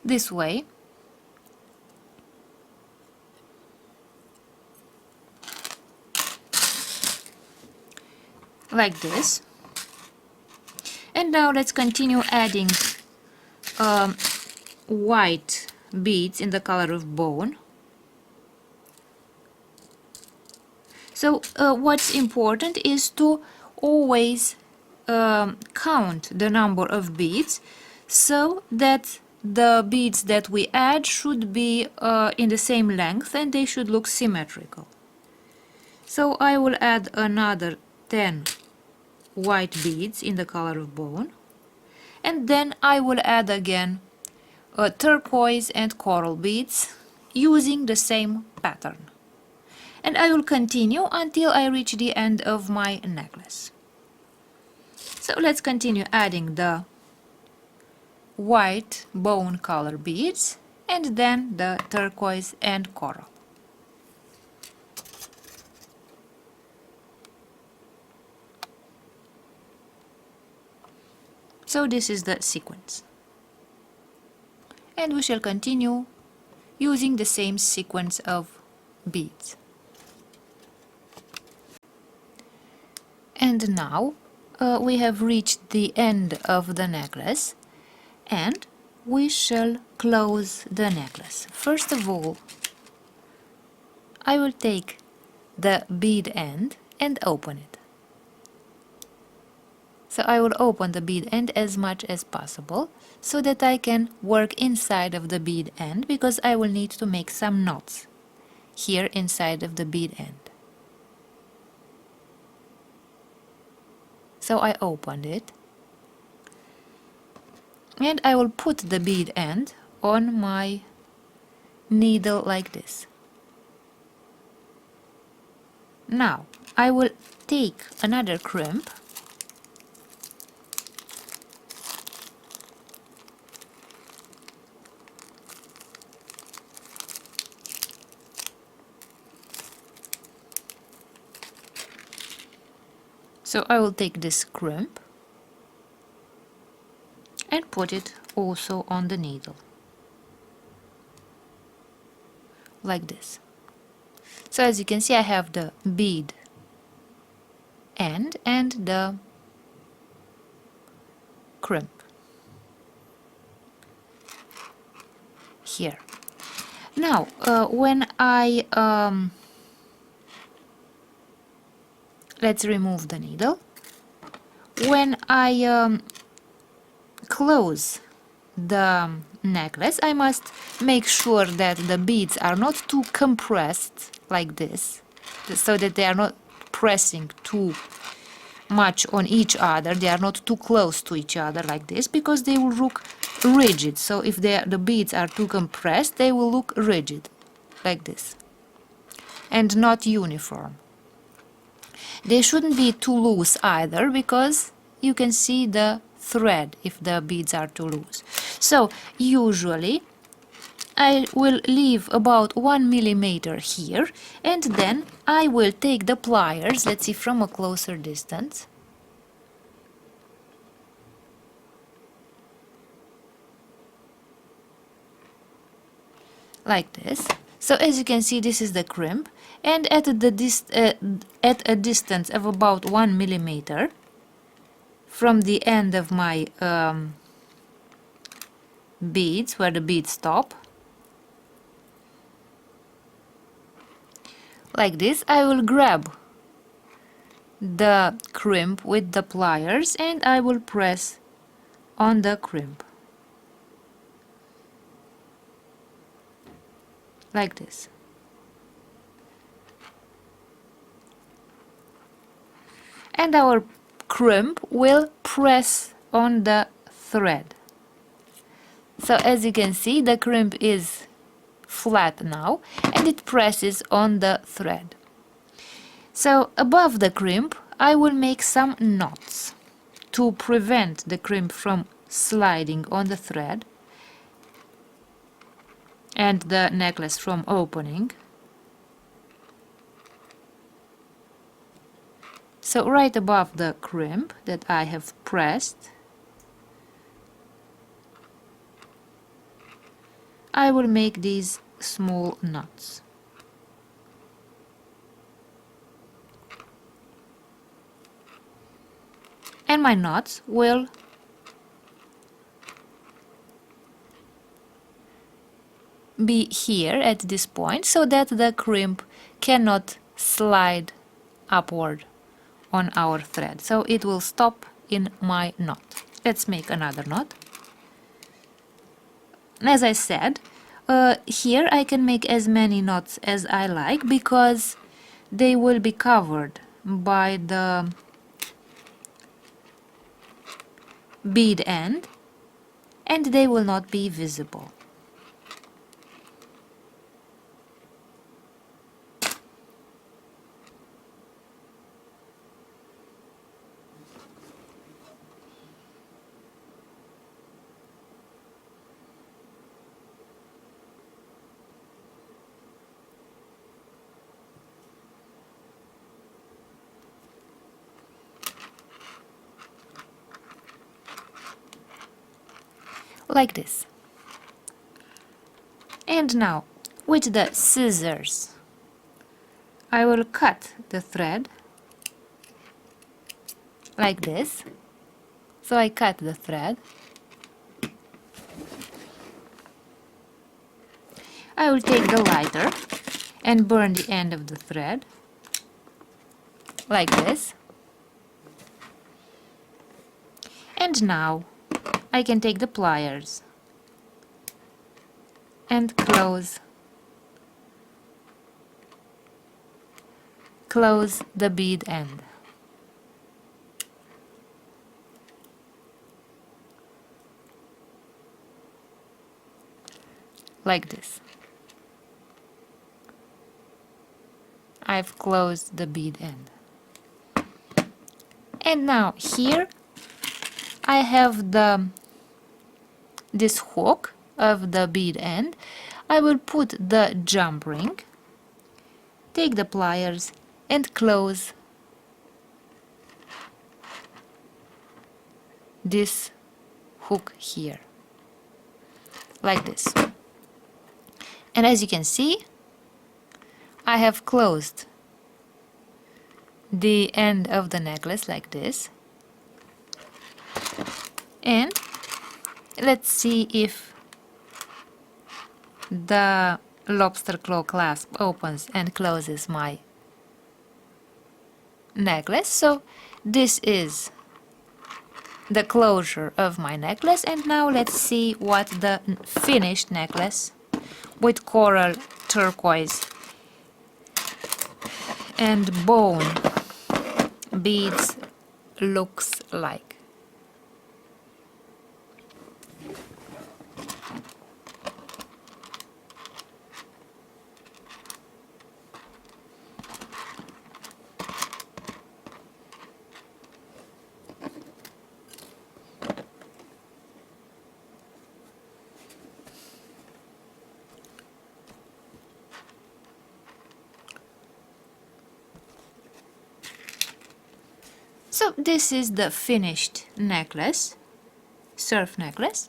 this way. Like this. And now let's continue adding white beads in the color of bone. So what's important is to always count the number of beads, so that the beads that we add should be in the same length and they should look symmetrical. So I will add another 10 white beads in the color of bone, and then I will add again turquoise and coral beads using the same pattern. And I will continue until I reach the end of my necklace. So let's continue adding the white bone color beads and then the turquoise and coral. So this is the sequence. And we shall continue using the same sequence of beads. And now we have reached the end of the necklace and we shall close the necklace. First of all, I will take the bead end and open it. So I will open the bead end as much as possible so that I can work inside of the bead end, because I will need to make some knots here inside of the bead end. So I opened it and I will put the bead end on my needle like this. Now I will take another crimp So I will take this crimp and put it also on the needle, like this. So as you can see, I have the bead end and the crimp here. Now when I let's remove the needle. When I close the necklace, I must make sure that the beads are not too compressed like this, so that they are not pressing too much on each other. They are not too close to each other like this, because they will look rigid. So if the beads are too compressed, they will look rigid like this and not uniform. They shouldn't be too loose either, because you can see the thread if the beads are too loose. So usually I will leave about 1 millimeter here, and then I will take the pliers, let's see from a closer distance, like this. So as you can see, this is the crimp, and at a distance of about 1 millimeter from the end of my beads, where the beads stop, like this, I will grab the crimp with the pliers and I will press on the crimp like this. And our crimp will press on the thread. So as you can see, the crimp is flat now and it presses on the thread. So above the crimp I will make some knots to prevent the crimp from sliding on the thread and the necklace from opening. So right above the crimp that I have pressed, I will make these small knots. And my knots will be here at this point, so that the crimp cannot slide upward on our thread. So it will stop in my knot. Let's make another knot. As I said, here I can make as many knots as I like, because they will be covered by the bead end, and they will not be visible. Like this. And now, with the scissors, I will cut the thread like this. So I cut the thread. I will take the lighter and burn the end of the thread like this. And now I can take the pliers and close the bead end. Like this. I've closed the bead end. And now here I have this hook of the bead end. I will put the jump ring, take the pliers and close this hook here, like this. And as you can see, I have closed the end of the necklace like this. And let's see if the lobster claw clasp opens and closes my necklace. So this is the closure of my necklace, and now let's see what the finished necklace with coral, turquoise and bone beads looks like. So this is the finished necklace, surf necklace,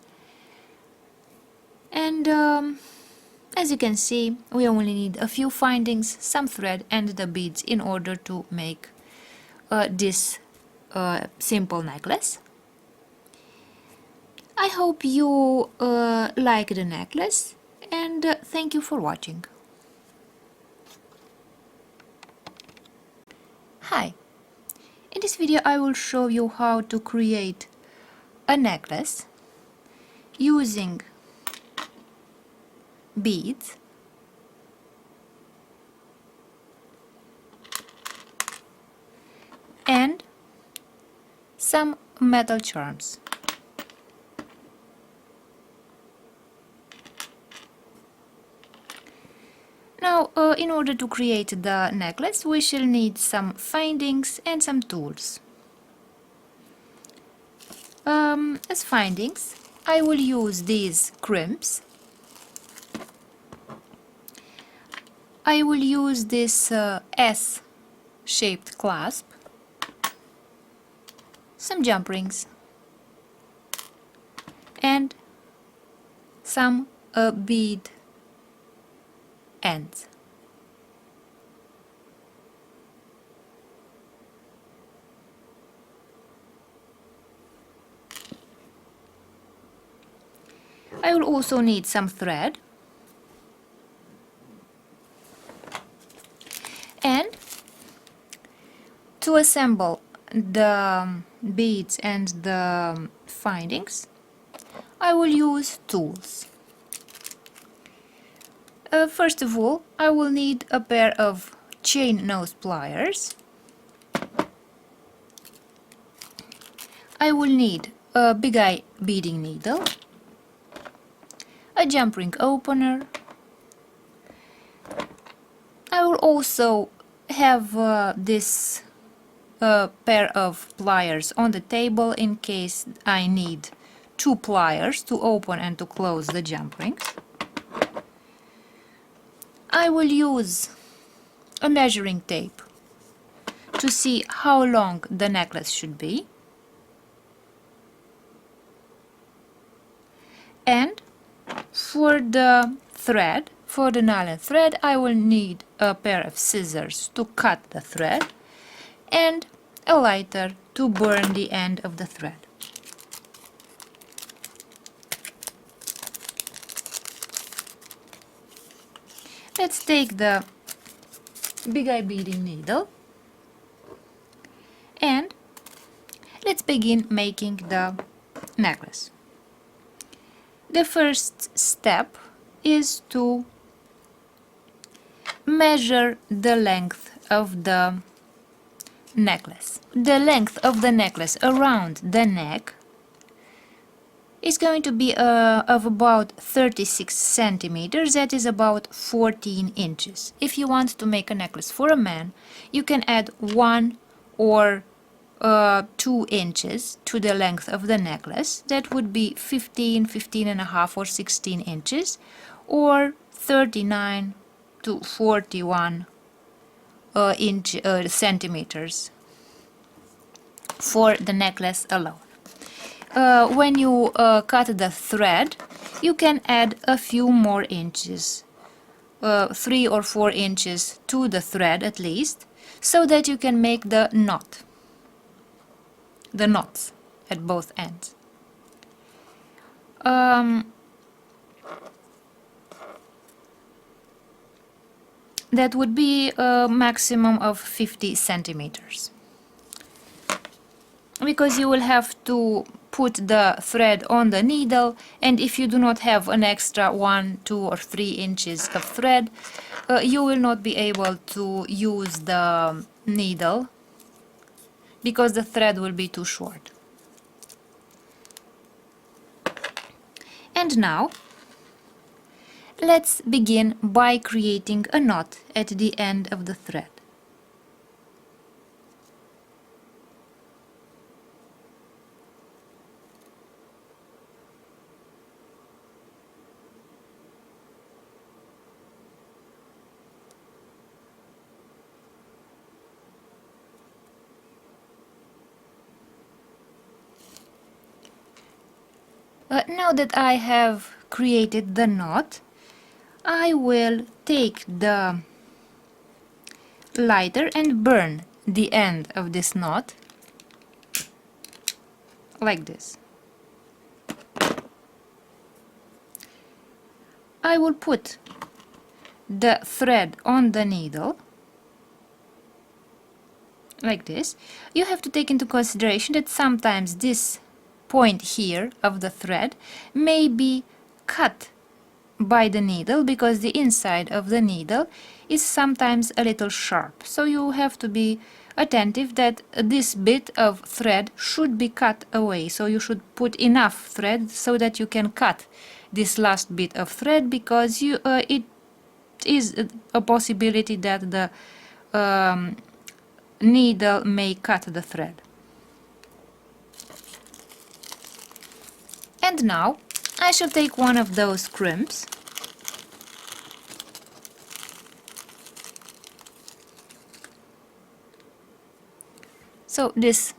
and as you can see, we only need a few findings, some thread and the beads in order to make this simple necklace. I hope you like the necklace, and thank you for watching. Hi! In this video I will show you how to create a necklace using beads and some metal charms. Now, in order to create the necklace, we shall need some findings and some tools. As findings, I will use these crimps. I will use this S-shaped clasp, some jump rings, and some bead ends. I will also need some thread and to assemble the beads and the findings I will use tools. First of all, I will need a pair of chain nose pliers. I will need a big eye beading needle a jump ring opener. I will also have this pair of pliers on the table in case I need 2 pliers to open and to close the jump rings. I will use a measuring tape to see how long the necklace should be. And for the thread, for the nylon thread, I will need a pair of scissors to cut the thread and a lighter to burn the end of the thread. Let's take the big eye beading needle and let's begin making the necklace. The first step is to measure the length of the necklace. The length of the necklace around the neck is going to be of about 36 centimeters, that is about 14 inches. If you want to make a necklace for a man, you can add 1 or 2 inches to the length of the necklace. That would be 15, 15 and a half or 16 inches, or 39 to 41 centimeters for the necklace alone. When you cut the thread, you can add a few more inches, 3 or 4 inches to the thread at least, so that you can make the knot, the knots at both ends. That would be a maximum of 50 centimeters. Because you will have to put the thread on the needle, and if you do not have an extra 1, 2 or 3 inches of thread, you will not be able to use the needle because the thread will be too short. And now let's begin by creating a knot at the end of the thread. Now that I have created the knot, I will take the lighter and burn the end of this knot like this. I will put the thread on the needle like this. You have to take into consideration that sometimes this point here of the thread may be cut by the needle because the inside of the needle is sometimes a little sharp. So you have to be attentive that this bit of thread should be cut away. So you should put enough thread so that you can cut this last bit of thread, because it is a possibility that the needle may cut the thread. And now I shall take one of those crimps so this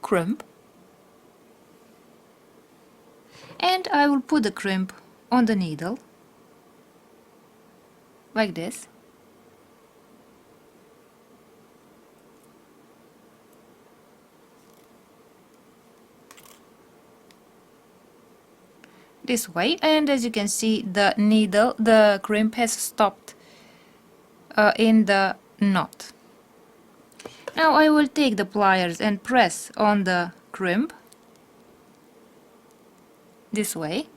crimp, and I will put the crimp on the needle like this. This way, and as you can see, the crimp has stopped in the knot. Now I will take the pliers and press on the crimp this way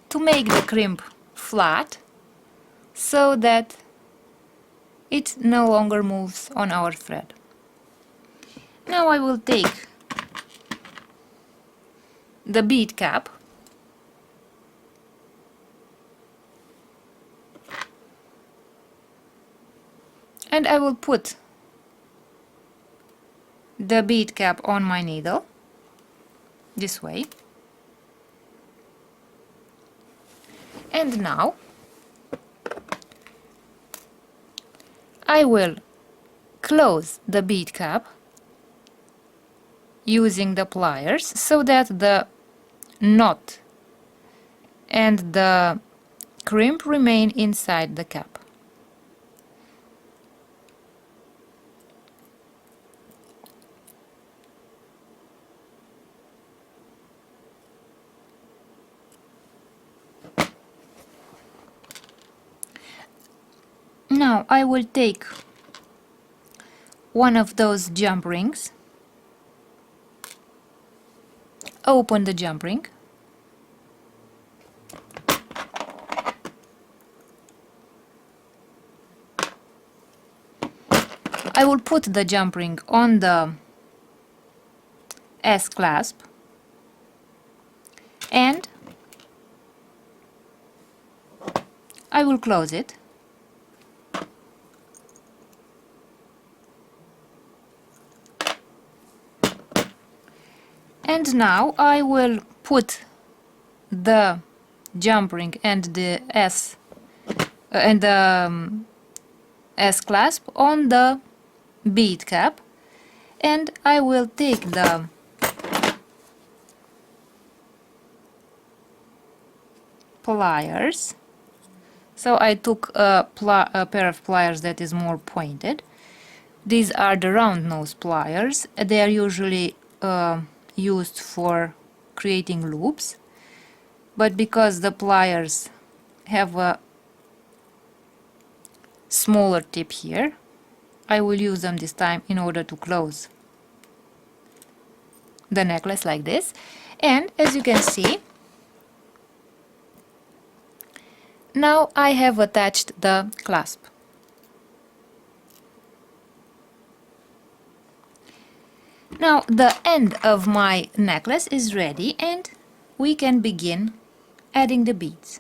to make the crimp flat so that it no longer moves on our thread. Now I will take the bead cap, and I will put the bead cap on my needle this way. And now I will close the bead cap using the pliers so that the knot and the crimp remain inside the cap. Now I will take one of those jump rings, open the jump ring, I will put the jump ring on the S clasp and I will close it. And now I will put the jump ring and the S S clasp on the bead cap, and I will take the pliers. So I took a pair of pliers that is more pointed. These are the round nose pliers. They are usually used for creating loops, but because the pliers have a smaller tip here, I will use them this time in order to close the necklace like this. And as you can see, now I have attached the clasp. Now the end of my necklace is ready and we can begin adding the beads.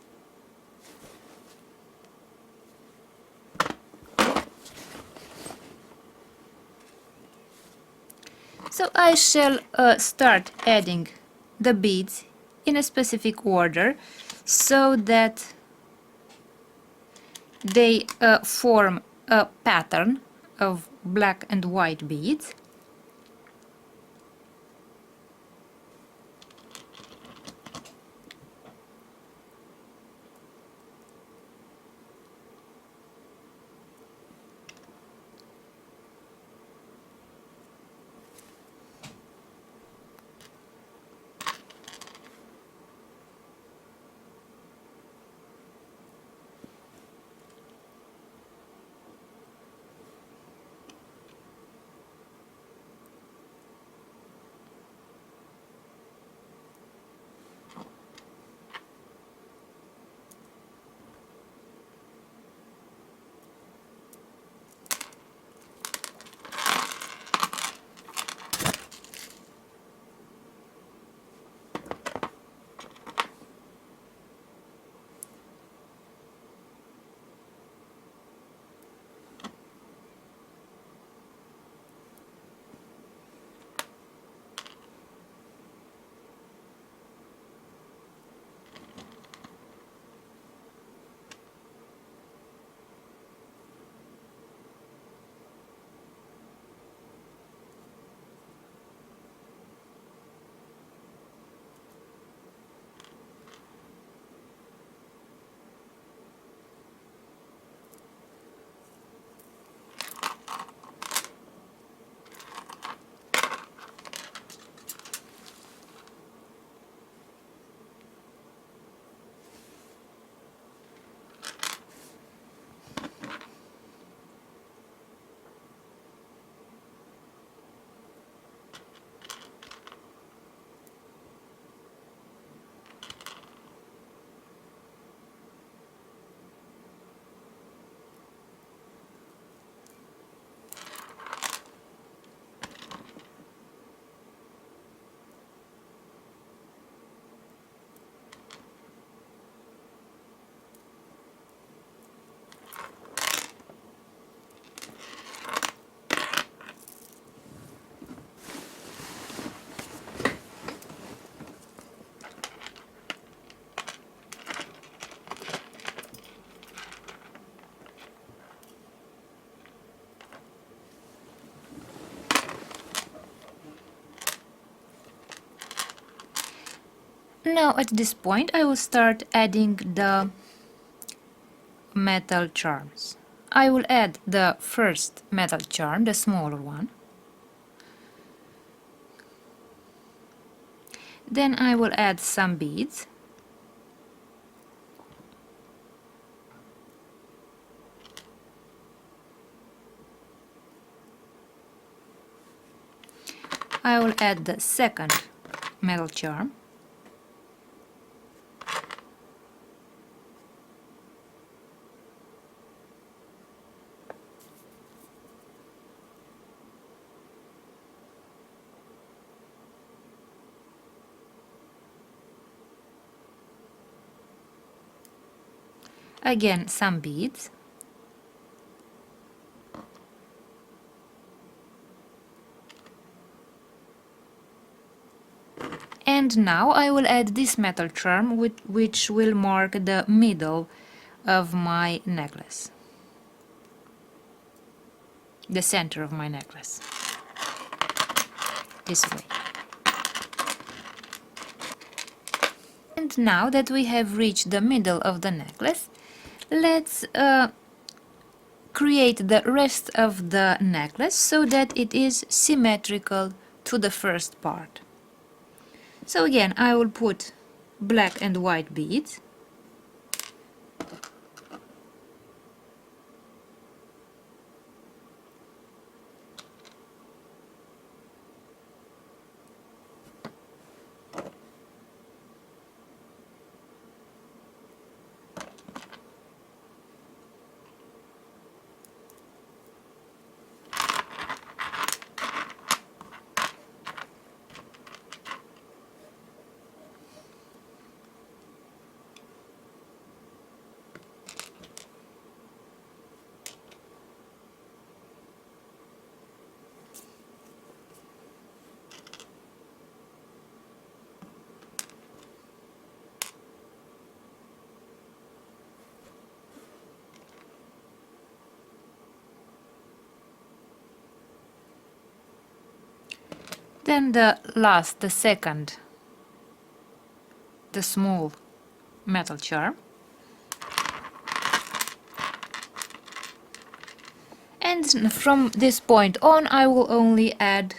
So I shall start adding the beads in a specific order so that they form a pattern of black and white beads. Now at this point I will start adding the metal charms. I will add the first metal charm, the smaller one. Then I will add some beads. I will add the second metal charm. Again, some beads. And now I will add this metal charm which will mark the middle of my necklace, the center of my necklace, this way. And now that we have reached the middle of the necklace, let's create the rest of the necklace so that it is symmetrical to the first part. So again, I will put black and white beads. Then the second, the small metal charm. And from this point on I will only add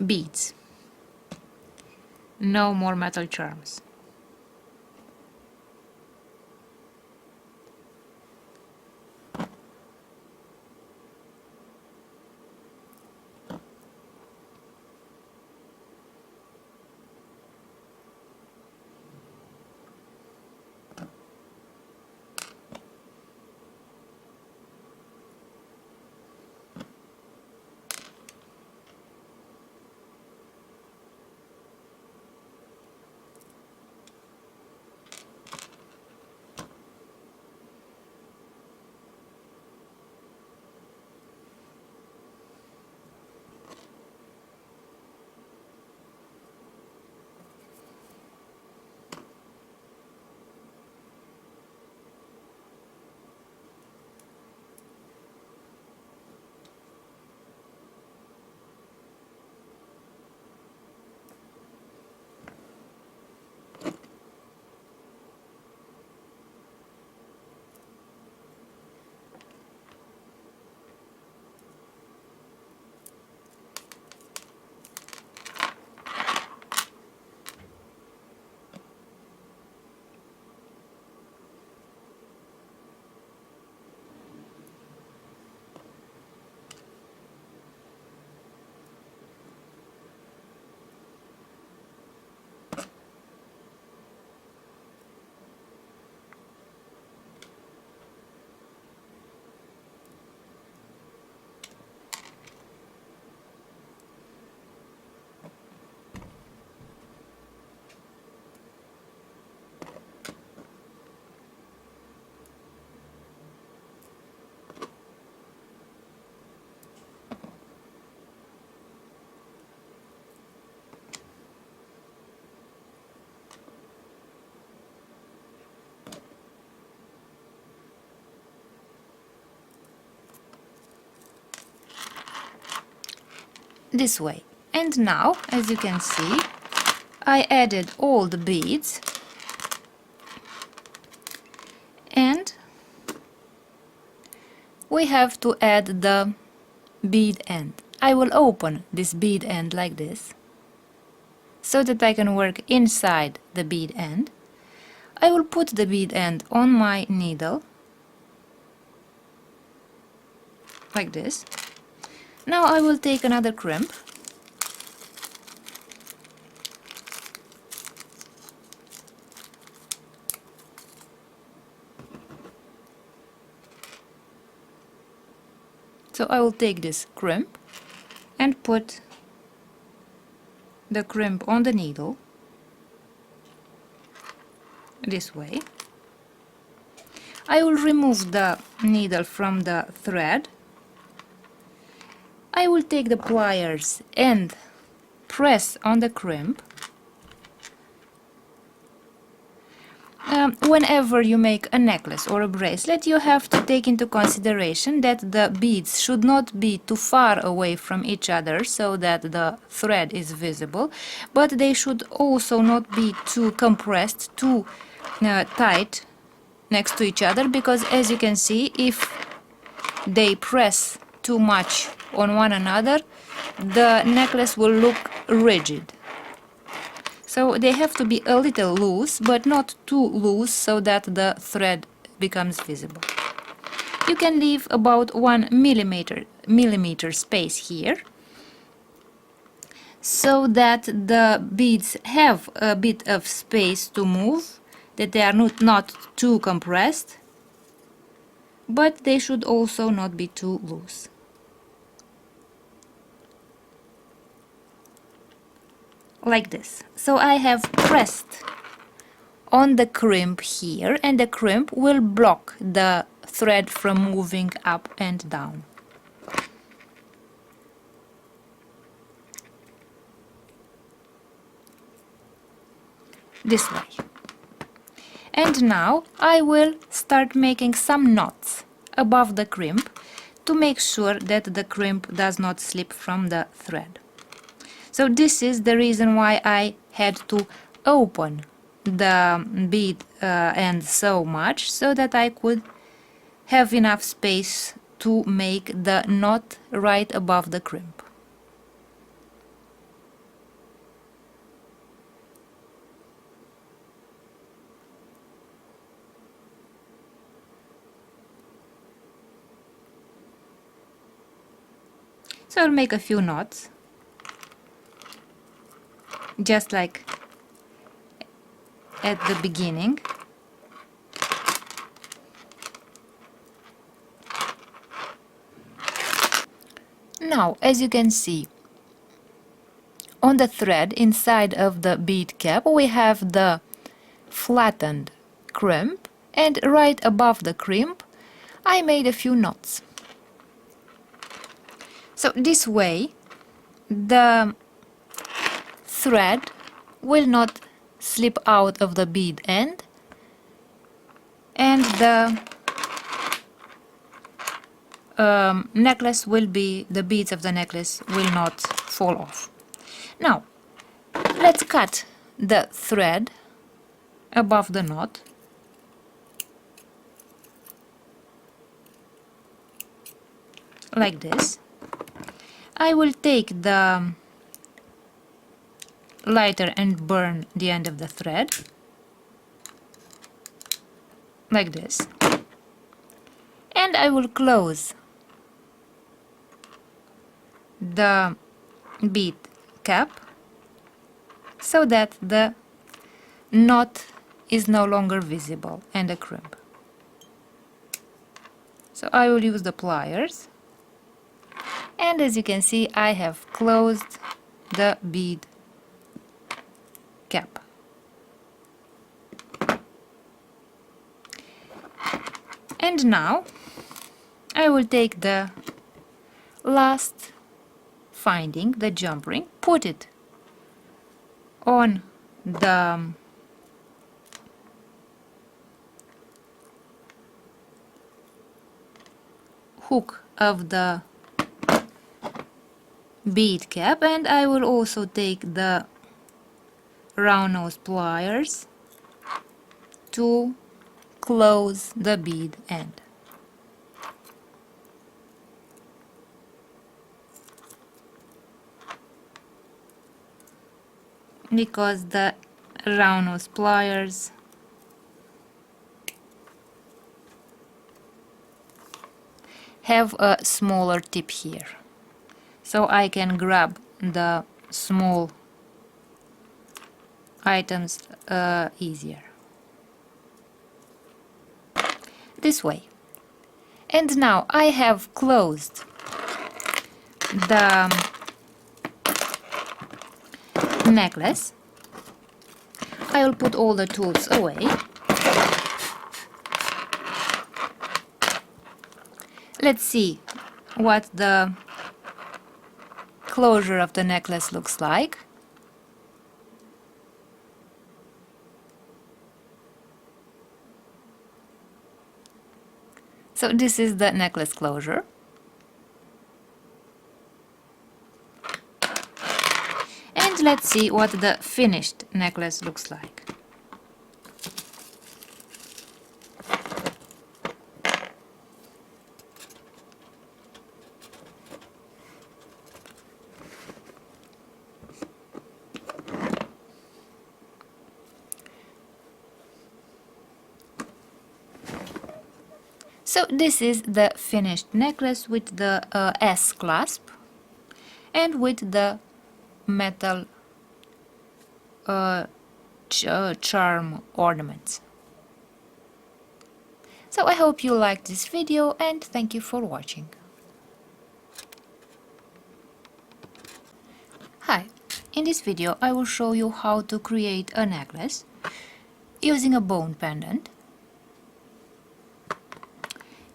beads, no more metal charms. This way. And now, as you can see, I added all the beads, and we have to add the bead end. I will open this bead end like this, so that I can work inside the bead end. I will put the bead end on my needle, like this. Now I will take another crimp, so I will take this crimp and put the crimp on the needle, this way. I will remove the needle from the thread. I will take the pliers and press on the crimp. Whenever you make a necklace or a bracelet, you have to take into consideration that the beads should not be too far away from each other so that the thread is visible, but they should also not be too compressed, too tight next to each other, because as you can see, if they press too much on one another, the necklace will look rigid. So they have to be a little loose, but not too loose so that the thread becomes visible. You can leave about 1 millimeter space here, so that the beads have a bit of space to move, that they are not too compressed, but they should also not be too loose. Like this. So I have pressed on the crimp here, and the crimp will block the thread from moving up and down. This way. And now I will start making some knots above the crimp to make sure that the crimp does not slip from the thread. So this is the reason why I had to open the bead end so much, so that I could have enough space to make the knot right above the crimp. So I'll make a few knots, just like at the beginning. Now, as you can see, on the thread inside of the bead cap we have the flattened crimp, and right above the crimp I made a few knots. So this way the thread will not slip out of the bead end, and the the beads of the necklace will not fall off. Now let's cut the thread above the knot. Like this. I will take the lighter and burn the end of the thread, like this, and I will close the bead cap so that the knot is no longer visible and the crimp. So I will use the pliers, and as you can see I have closed the bead cap. And now I will take the last finding, the jump ring, put it on the hook of the bead cap, and I will also take the round nose pliers to close the bead end. Because the round nose pliers have a smaller tip here, so I can grab the small items easier. This way. And now I have closed the necklace. I will put all the tools away. Let's see what the closure of the necklace looks like. So this is the necklace closure. And let's see what the finished necklace looks like. So this is the finished necklace with the S clasp and with the metal charm ornaments. So I hope you liked this video and thank you for watching. Hi, in this video I will show you how to create a necklace using a bone pendant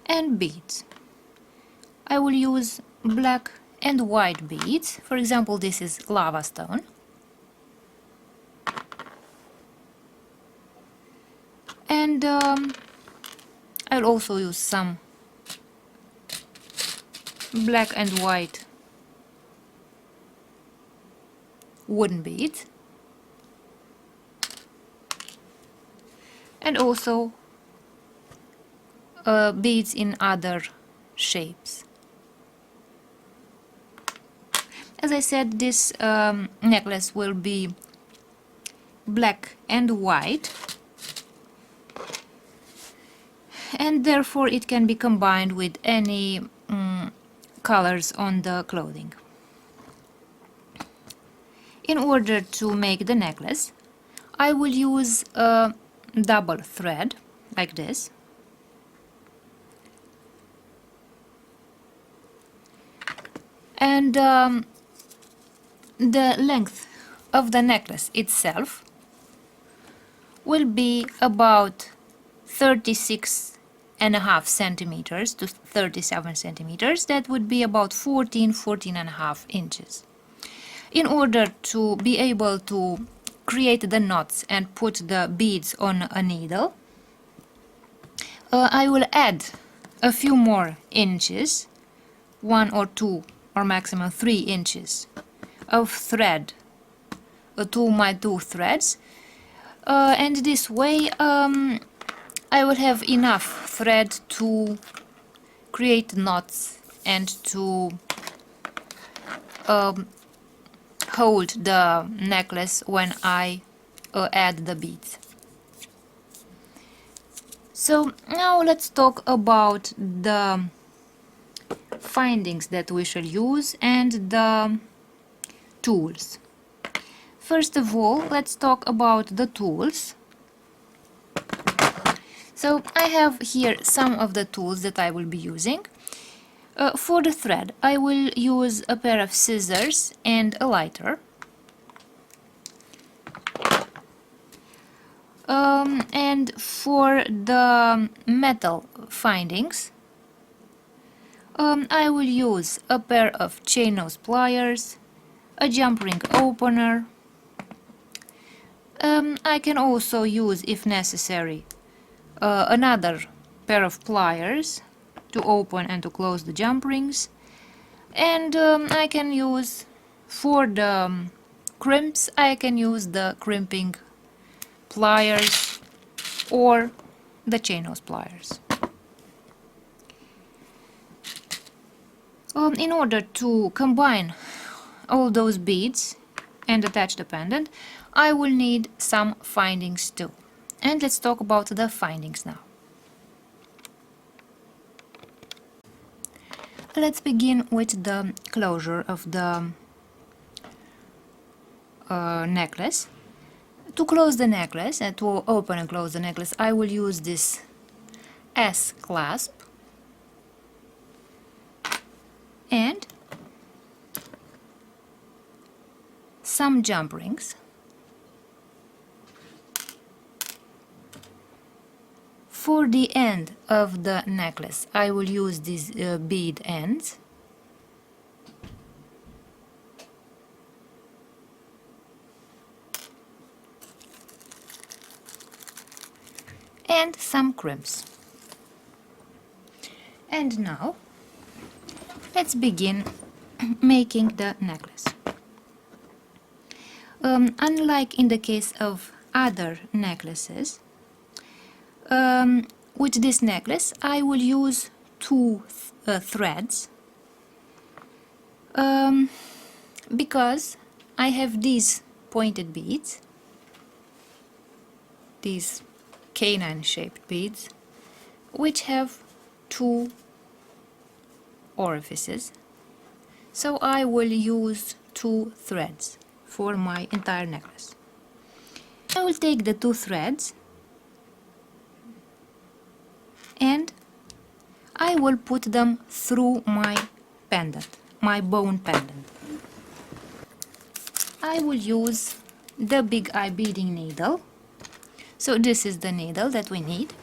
and beads. I will use black and white beads. For example, this is lava stone. And I'll also use some black and white wooden beads. And also beads in other shapes. As I said, this necklace will be black and white, and therefore it can be combined with any colors on the clothing. In order to make the necklace, I will use a double thread like this. And the length of the necklace itself will be about 36.5 centimeters to 37 centimeters. That would be about 14.5 inches. In order to be able to create the knots and put the beads on a needle, I will add a few more inches, 1 or 2 or maximum 3 inches of thread to my 2 threads, and this way I will have enough thread to create knots and to hold the necklace when I add the beads. So now let's talk about the findings that we shall use and the tools. First of all, let's talk about the tools. So I have here some of the tools that I will be using. For the thread, I will use a pair of scissors and a lighter. And for the metal findings, I will use a pair of chain nose pliers, a jump ring opener. I can also use, if necessary, another pair of pliers to open and to close the jump rings. And I can use, for the crimps, I can use the crimping pliers or the chain nose pliers. In order to combine all those beads and attach the pendant, I will need some findings too. And let's talk about the findings now. Let's begin with the closure of the necklace. To close the necklace and to open and close the necklace, I will use this S clasp and some jump rings. For the end of the necklace, I will use these bead ends. And some crimps. And now, let's begin making the necklace. Unlike in the case of other necklaces, with this necklace I will use two threads because I have these pointed beads, these canine shaped beads, which have two orifices, so I will use two threads for my entire necklace. I will take the two threads and I will put them through my pendant, my bone pendant. I will use the big eye beading needle. So this is the needle that we need.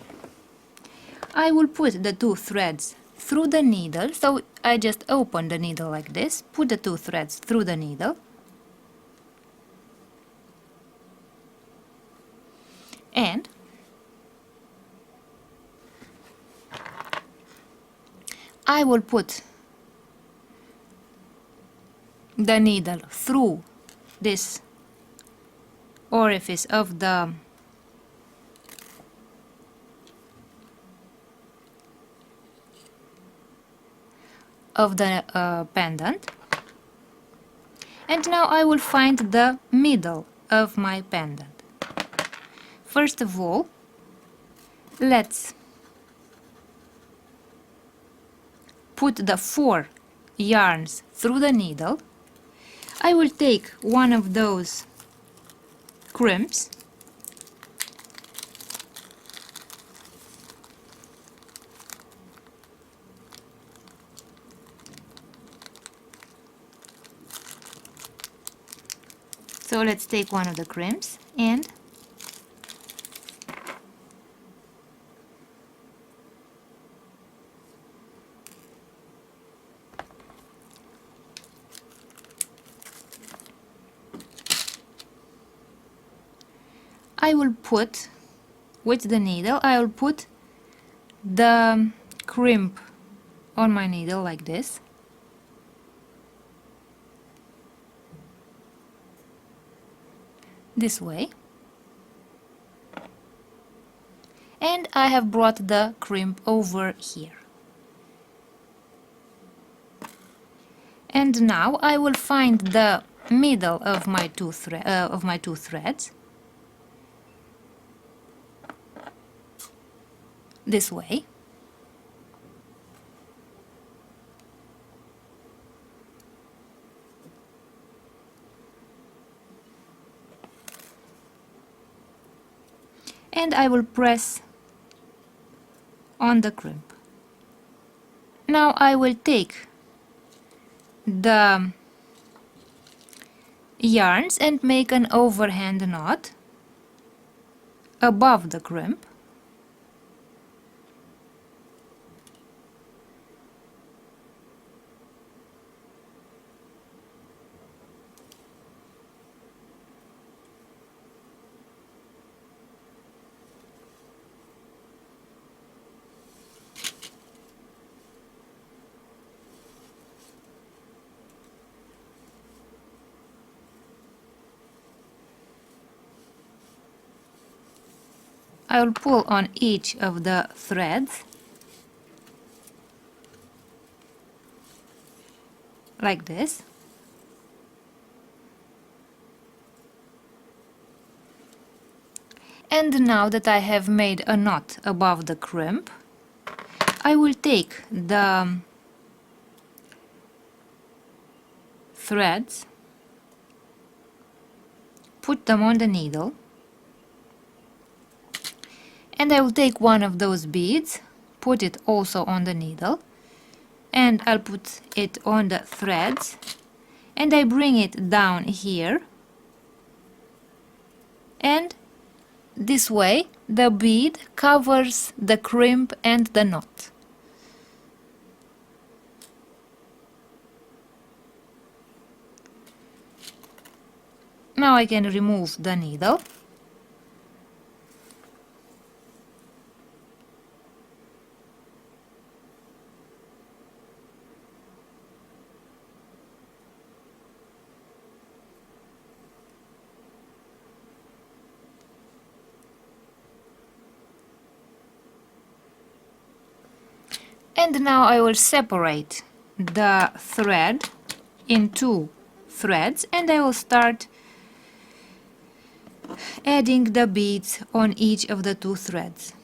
I will put the two threads through the needle, so I just open the needle like this, put the two threads through the needle, and I will put the needle through this orifice of the pendant, and now I will find the middle of my pendant. First of all, let's put the 4 yarns through the needle. I will take one of those crimps so let's take one of the crimps and I will put, with the needle, I will put the crimp on my needle like this. This way. And I have brought the crimp over here. And now I will find the middle of my two threads. This way. And I will press on the crimp. Now I will take the yarns and make an overhand knot above the crimp. I will pull on each of the threads like this. And now that I have made a knot above the crimp, I will take the threads, put them on the needle, and I will take one of those beads, put it also on the needle, and I'll put it on the threads, and I bring it down here, and this way the bead covers the crimp and the knot. Now I can remove the needle. And now I will separate the thread in two threads, and I will start adding the beads on each of the two threads.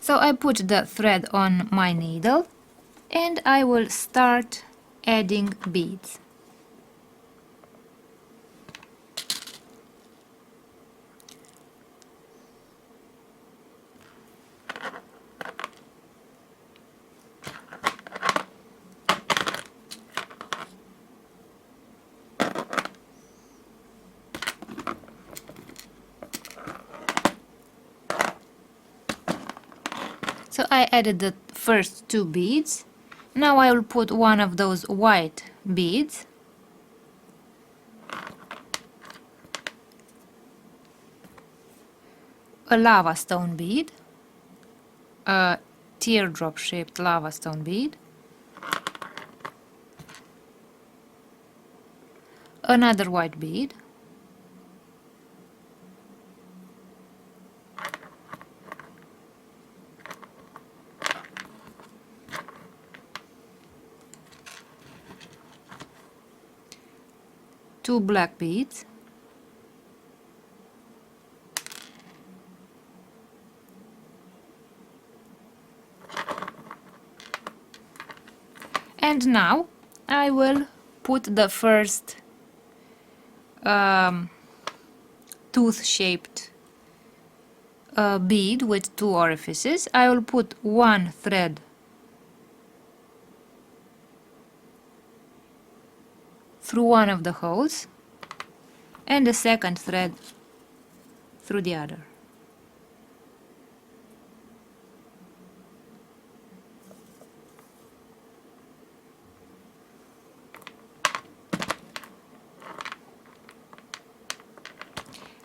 So I put the thread on my needle and I will start adding beads. So I added the first two beads. Now I will put one of those white beads, a lava stone bead, a teardrop shaped lava stone bead, another white bead, two black beads, and now I will put the first tooth-shaped bead with two orifices. I will put one thread through one of the holes and the second thread through the other.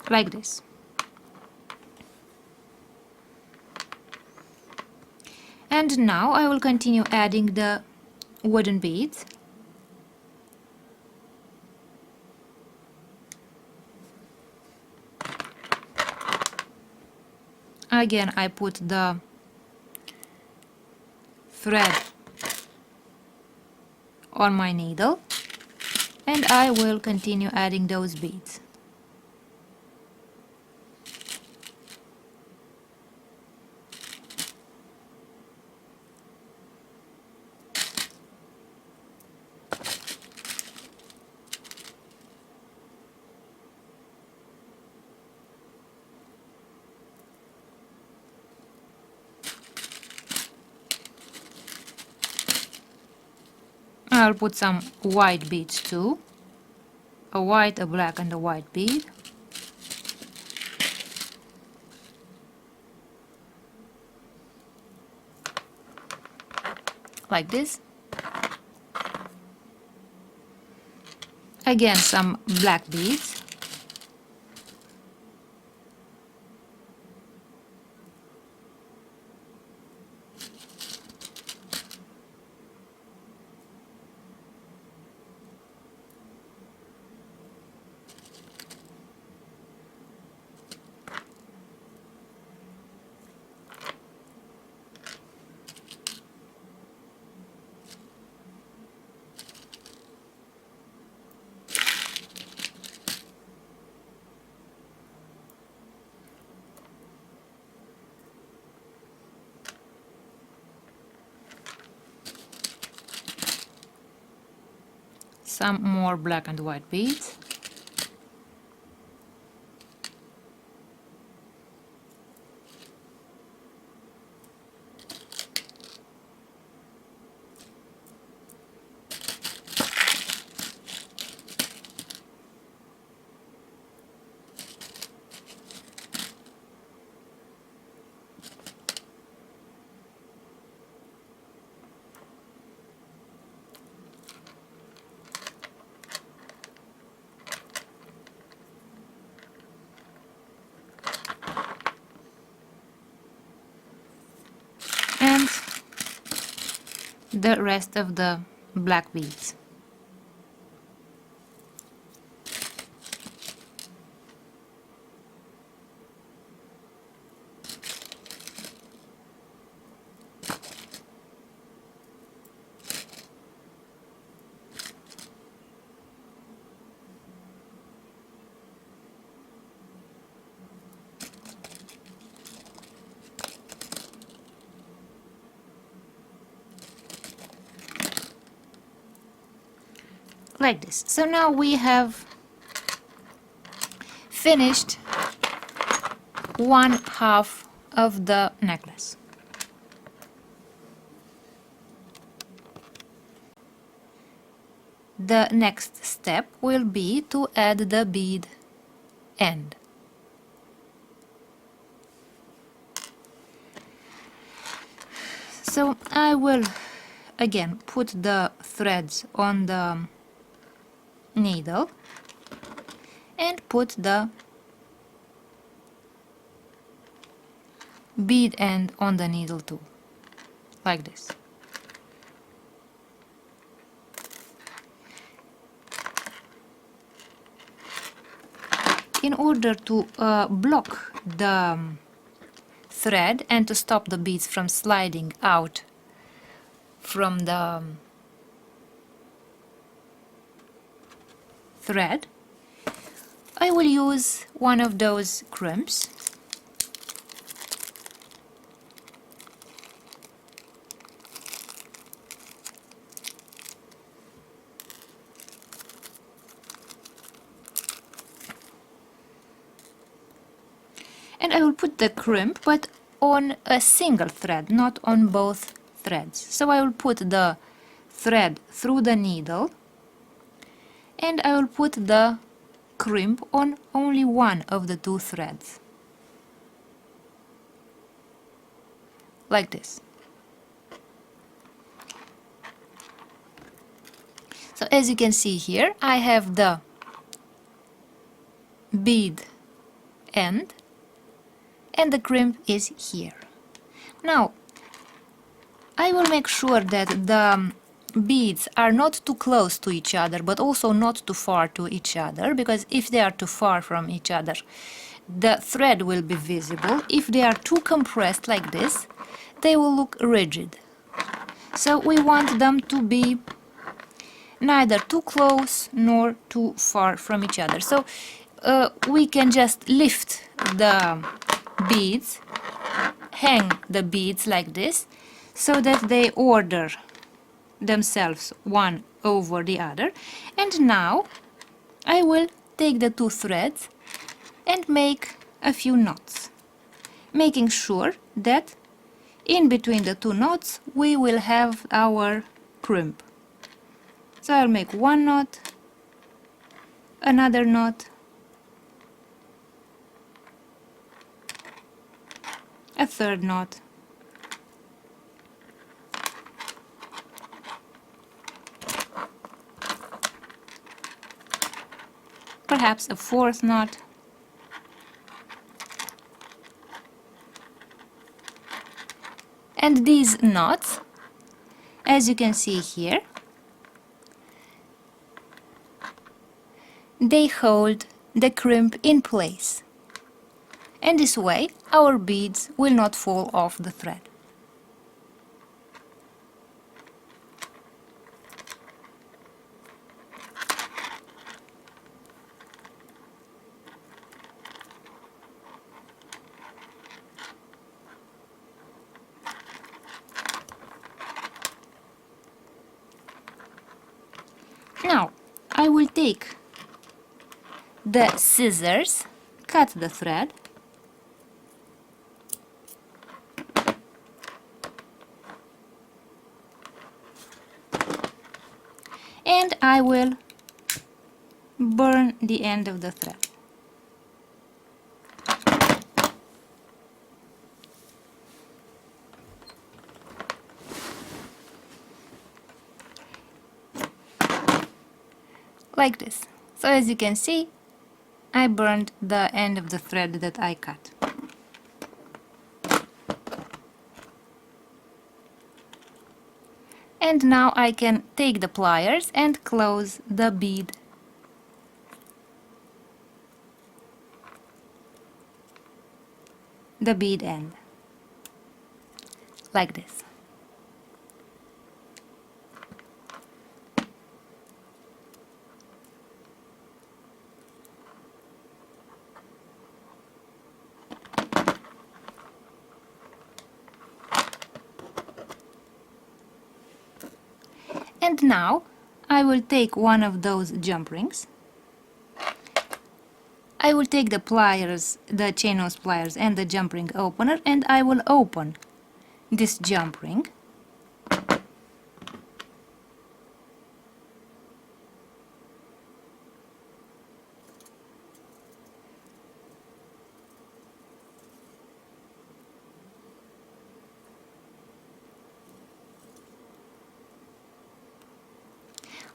Like this. And now I will continue adding the wooden beads. Again, I put the thread on my needle and I will continue adding those beads. I'll put some white beads too, a white, a black and a white bead. Like this. Again some black beads. some more black and white beads. And the rest of the black beads. Like this. So now we have finished one half of the necklace. The next step will be to add the bead end. So I will again put the threads on the needle and put the bead end on the needle too, like this. In order to block the thread and to stop the beads from sliding out from the thread, I will use one of those crimps and I will put the crimp but on a single thread, not on both threads. So I will put the thread through the needle and I will put the crimp on only one of the two threads, like this. So as you can see here, I have the bead end and the crimp is here. Now I will make sure that the beads are not too close to each other but also not too far to each other, because if they are too far from each other the thread will be visible. If they are too compressed like this, they will look rigid. So we want them to be neither too close nor too far from each other. So we can just lift the beads, hang the beads like this, so that they order themselves one over the other. And now I will take the two threads and make a few knots, making sure that in between the two knots we will have our crimp. So I'll make one knot, another knot, a third knot, perhaps a fourth knot, and these knots, as you can see here, they hold the crimp in place, and this way our beads will not fall off the thread. Now, I will take the scissors, cut the thread, and I will burn the end of the thread. Like this. So as you can see, I burned the end of the thread that I cut. And now I can take the pliers and close the bead. The bead end. Like this. And now I will take one of those jump rings. I will take the pliers, the chain nose pliers and the jump ring opener, and I will open this jump ring.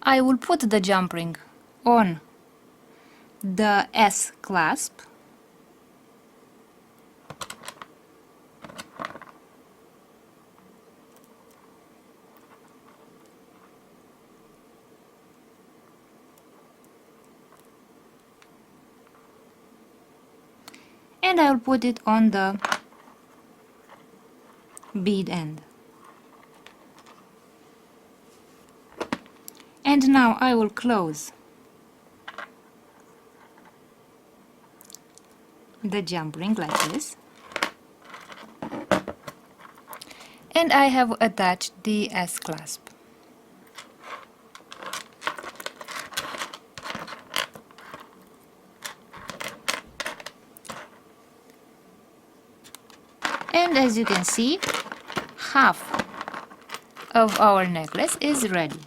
I will put the jump ring on the S clasp, and I will put it on the bead end. And now I will close the jump ring like this. And I have attached the S clasp. And as you can see, half of our necklace is ready.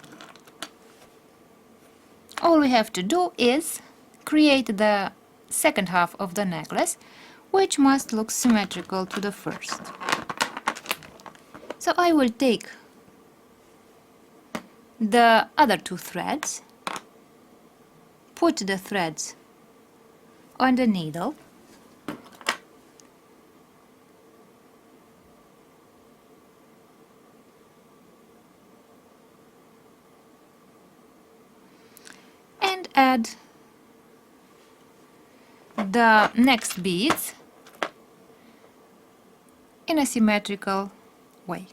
All we have to do is create the second half of the necklace, which must look symmetrical to the first. So I will take the other two threads, put the threads on the needle, and add the next beads in a symmetrical way.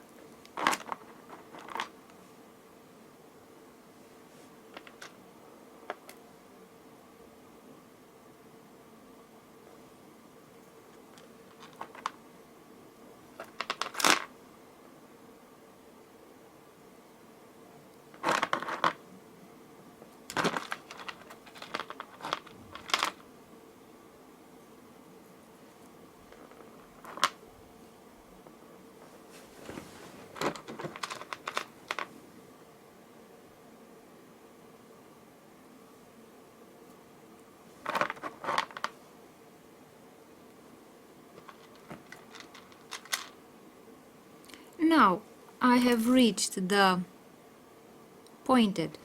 Now I have reached the pointed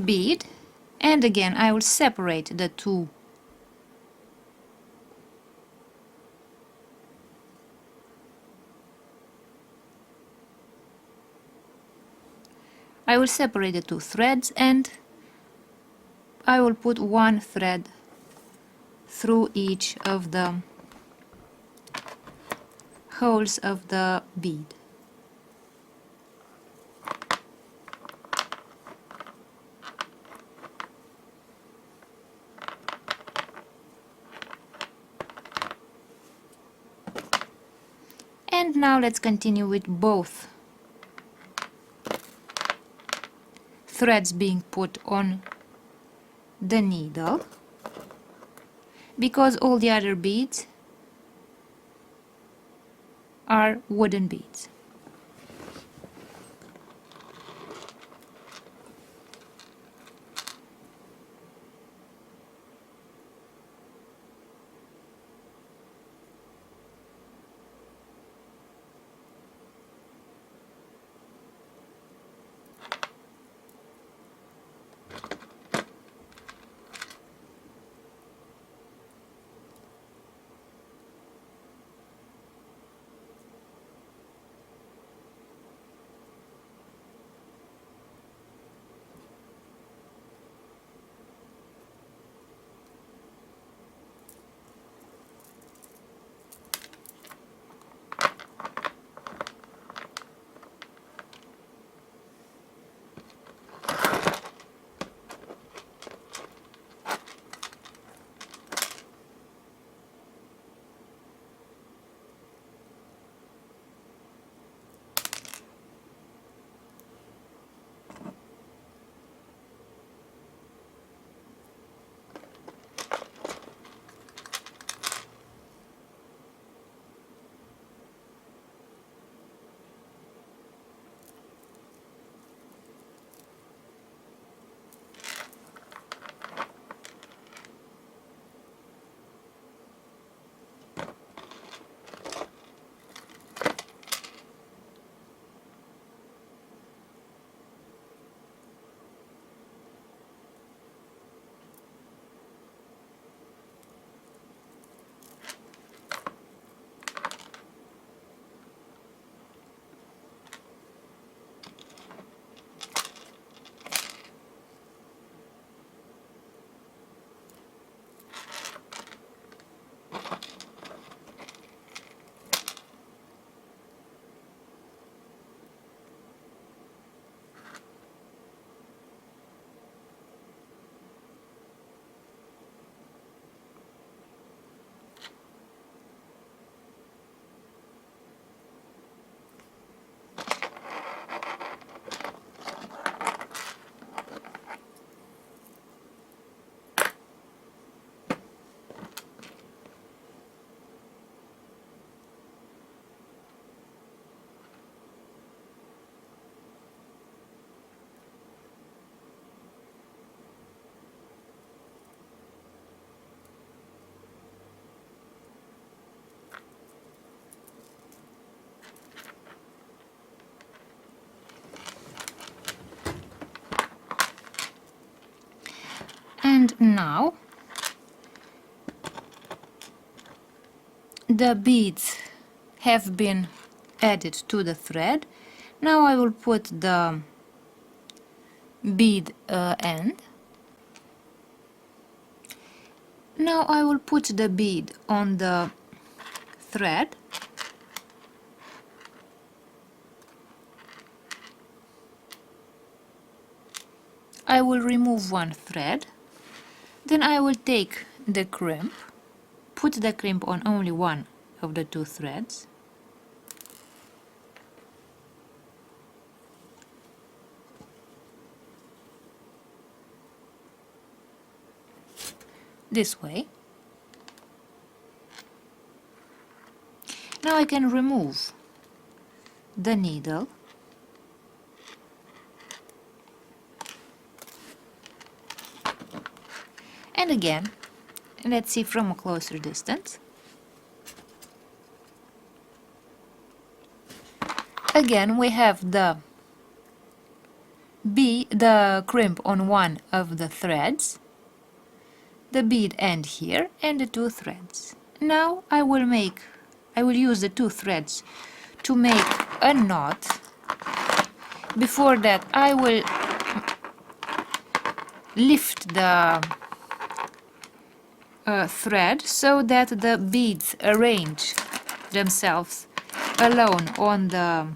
bead, and again I will separate the two threads, and I will put one thread through each of the holes of the bead. And now let's continue with both threads being put on the needle, because all the other beads are wooden beads. And now the beads have been added to the thread. Now I will put the bead end. Now I will put the bead on the thread. I will remove one thread. Then I will take the crimp, put the crimp on only one of the two threads. This way. Now I can remove the needle. And again, let's see from a closer distance. Again, we have the crimp on one of the threads, the bead end here, and the two threads. Now I will use the two threads to make a knot. Before that, I will lift the thread so that the beads arrange themselves alone on the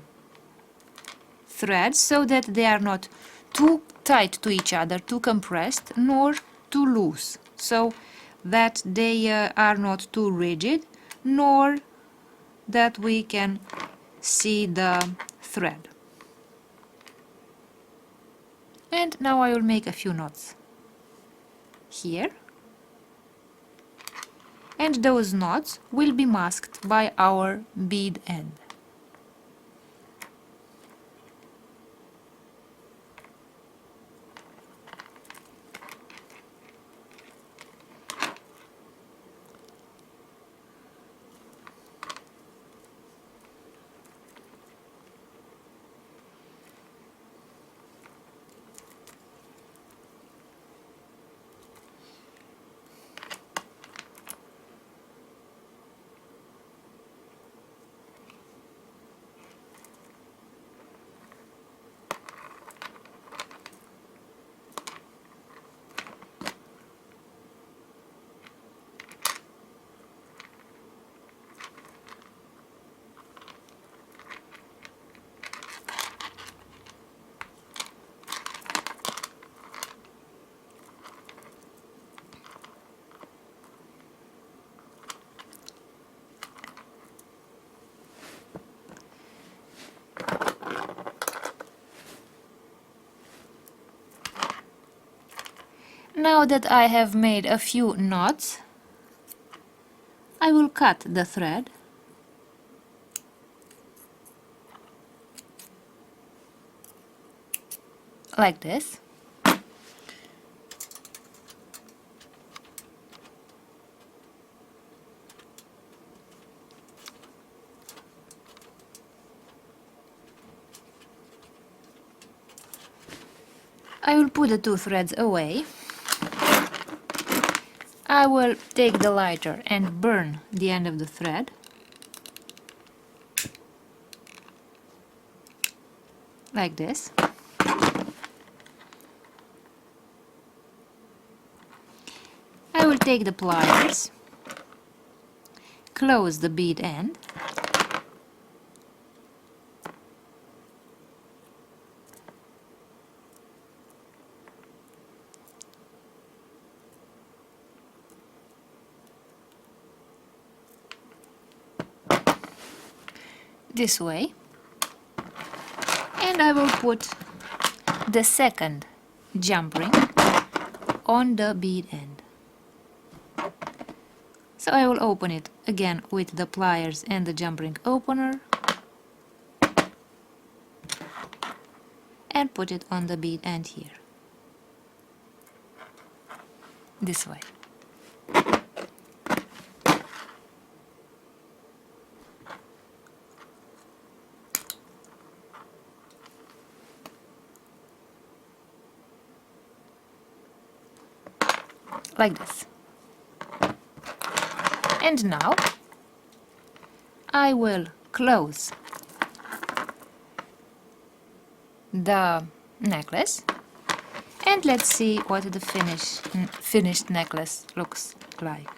thread, so that they are not too tight to each other, too compressed, nor too loose, so that they are not too rigid, nor that we can see the thread. And now I will make a few knots here, and those knots will be masked by our bead end. Now that I have made a few knots, I will cut the thread like this. I will put the two threads away. I will take the lighter and burn the end of the thread. Like this. I will take the pliers, close the bead end, this way, and I will put the second jump ring on the bead end. So I will open it again with the pliers and the jump ring opener and put it on the bead end here, this way. Like this. And now I will close the necklace, and let's see what the finished necklace looks like.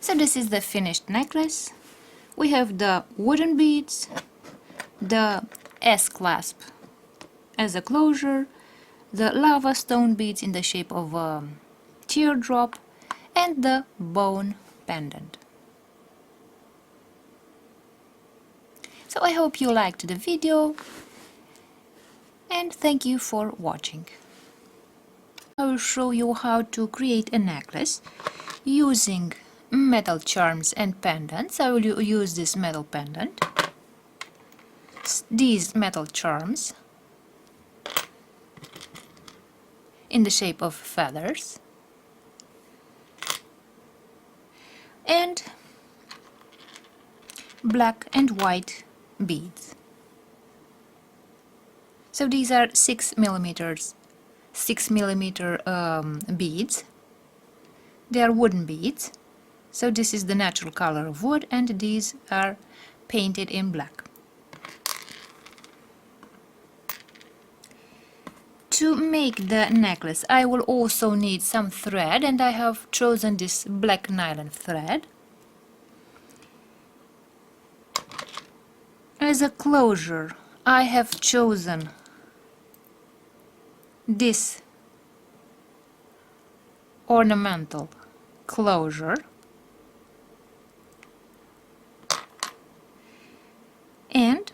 So this is the finished necklace. We have the wooden beads, the S-clasp as a closure, the lava stone beads in the shape of a teardrop, and the bone pendant. So I hope you liked the video, and thank you for watching. I will show you how to create a necklace using metal charms and pendants. I will use this metal pendant, these metal charms in the shape of feathers, and black and white beads. So these are 6mm beads. They are wooden beads. So this is the natural color of wood, and these are painted in black. To make the necklace, I will also need some thread, and I have chosen this black nylon thread. As a closure, I have chosen this ornamental closure, and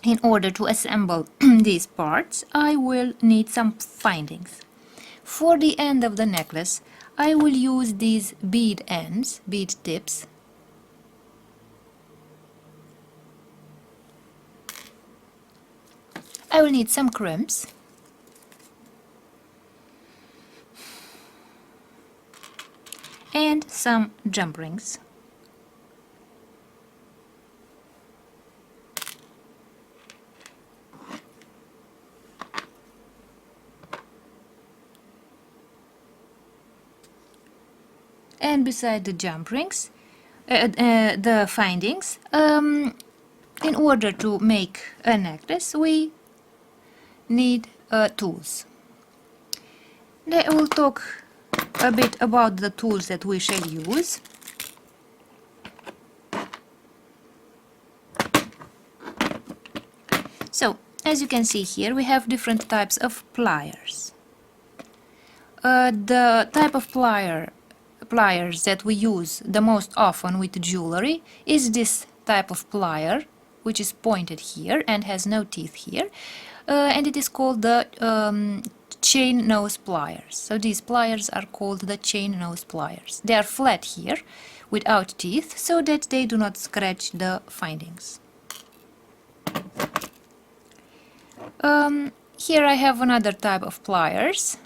in order to assemble these parts, I will need some findings. For the end of the necklace, I will use these bead ends, bead tips. I will need some crimps, and some jump rings. And beside the jump rings, the findings, in order to make a necklace, we need tools. I will talk a bit about the tools that we shall use. So, as you can see here, we have different types of pliers. The type of pliers that we use the most often with jewelry is this type of plier, which is pointed here and has no teeth here, and it is called the chain nose pliers. So these pliers are called the chain nose pliers. They are flat here without teeth so that they do not scratch the findings. Here I have another type of pliers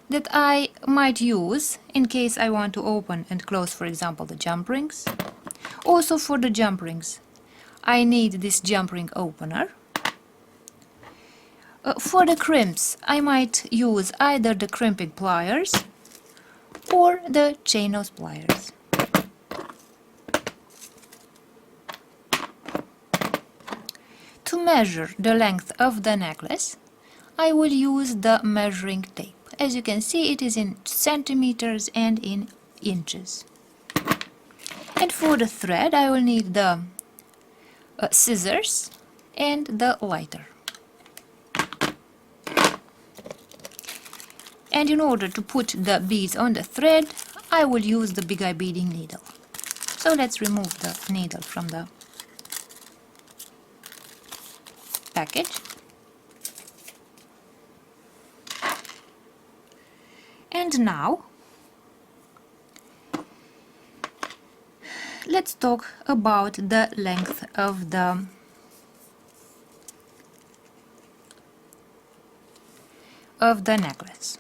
that I might use in case I want to open and close, for example, the jump rings. Also for the jump rings, I need this jump ring opener. For the crimps, I might use either the crimping pliers or the chain nose pliers. To measure the length of the necklace, I will use the measuring tape. As you can see, it is in centimeters and in inches. And for the thread, I will need the scissors and the lighter. And in order to put the beads on the thread, I will use the big eye beading needle. So let's remove the needle from the package. And now, let's talk about the length of the necklace.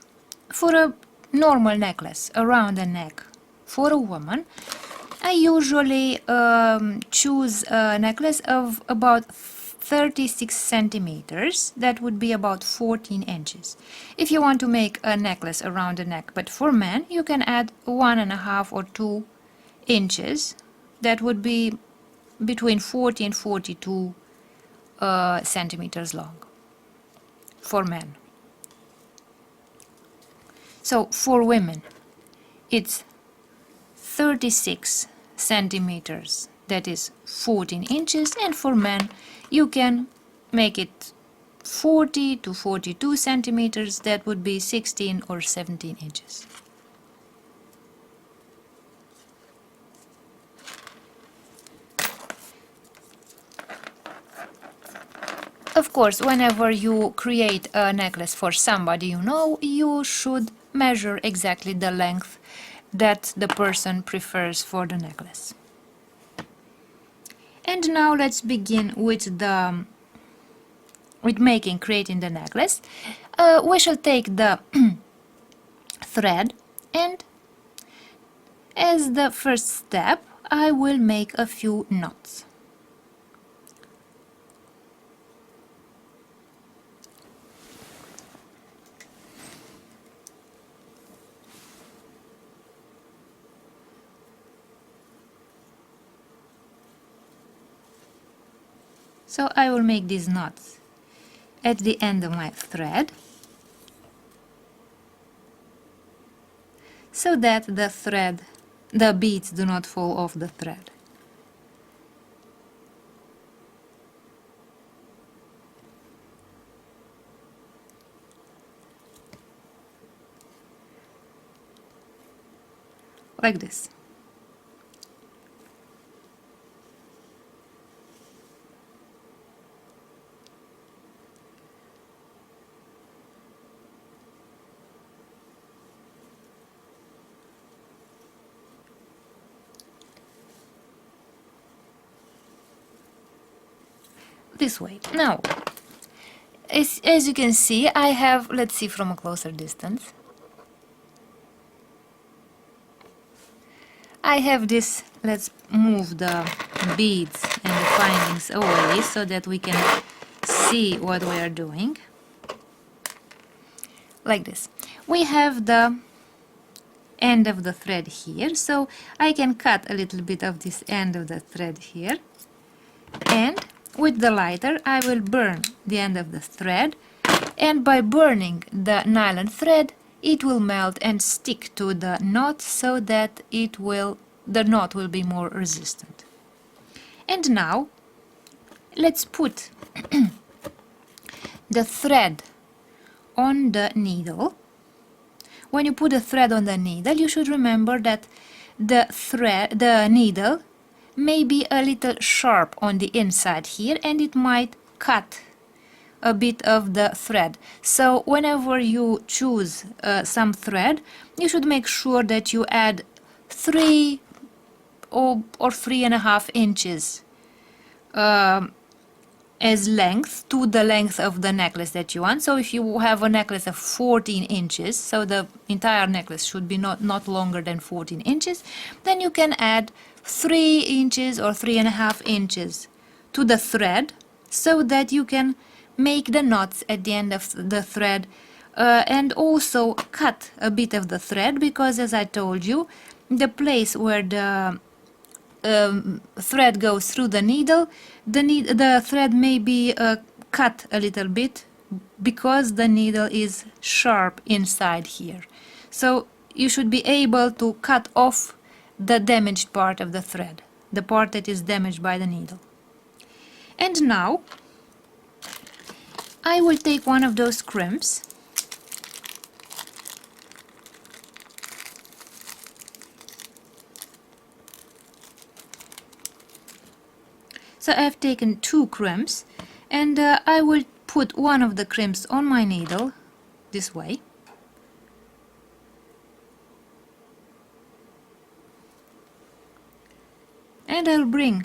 For a normal necklace around the neck for a woman, I usually choose a necklace of about 36 centimeters. That would be about 14 inches. If you want to make a necklace around the neck, but for men, you can add 1.5 or 2 inches. That would be between 40 and 42 centimeters long for men. So for women, it's 36 centimeters, that is 14 inches, and for men, you can make it 40 to 42 centimeters, that would be 16 or 17 inches. Of course, whenever you create a necklace for somebody you know, you should measure exactly the length that the person prefers for the necklace. And now let's begin with creating the necklace. We shall take the thread, and as the first step, I will make a few knots. So I will make these knots at the end of my thread, so that the beads do not fall off the thread. Like this. This way. Now, as you can see, I have, let's see from a closer distance, I have this. Let's move the beads and the findings away so that we can see what we are doing. Like this. We have the end of the thread here, so I can cut a little bit of this end of the thread here, and with the lighter I will burn the end of the thread, and by burning the nylon thread it will melt and stick to the knot so that the knot will be more resistant. And now let's put the thread on the needle. When you put the thread on the needle, you should remember that the needle may be a little sharp on the inside here, and it might cut a bit of the thread. So whenever you choose some thread, you should make sure that you add 3 or 3.5 inches as length to the length of the necklace that you want. So if you have a necklace of 14 inches, so the entire necklace should be not longer than 14 inches, then you can add 3 inches or 3.5 inches to the thread so that you can make the knots at the end of the thread, and also cut a bit of the thread, because as I told you, the place where the thread goes through the needle, the thread may be cut a little bit because the needle is sharp inside here. So you should be able to cut off the damaged part of the thread, the part that is damaged by the needle. And now I will take one of those crimps So I've taken 2 crimps, and I will put one of the crimps on my needle this way. And I'll bring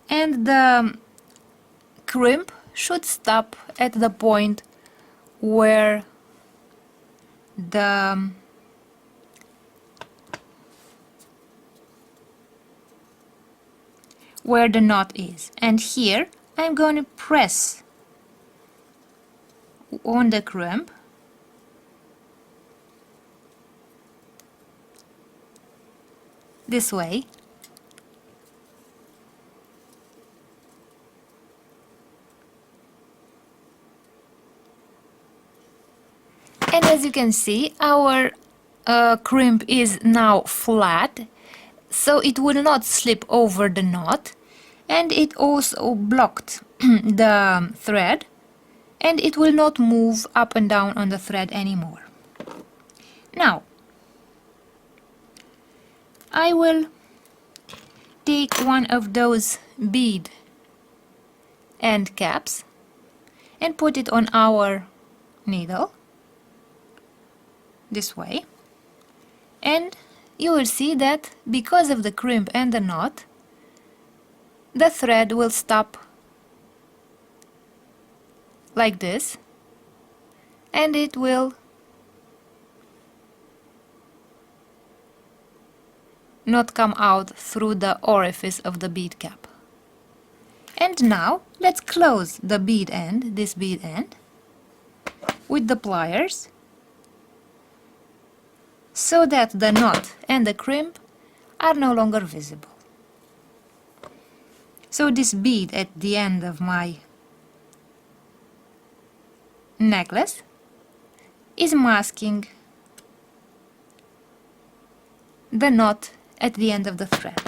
and the crimp should stop at the point where the knot is, and here I'm going to press on the crimp this way, and as you can see, our crimp is now flat, so it will not slip over the knot, and it also blocked the thread, and it will not move up and down on the thread anymore. Now I will take one of those bead end caps and put it on our needle this way, and you will see that because of the crimp and the knot, the thread will stop like this, and it will not come out through the orifice of the bead cap. And now let's close the bead end, this bead end, with the pliers, so that the knot and the crimp are no longer visible. So this bead at the end of my necklace is masking the knot at the end of the thread.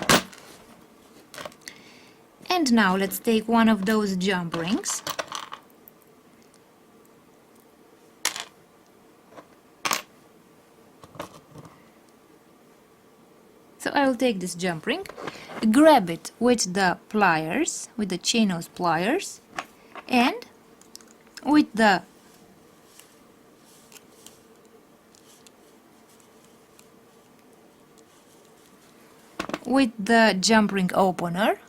And now let's take one of those jump rings So I will take this jump ring, grab it with the pliers, with the chain nose pliers, and with the jump ring opener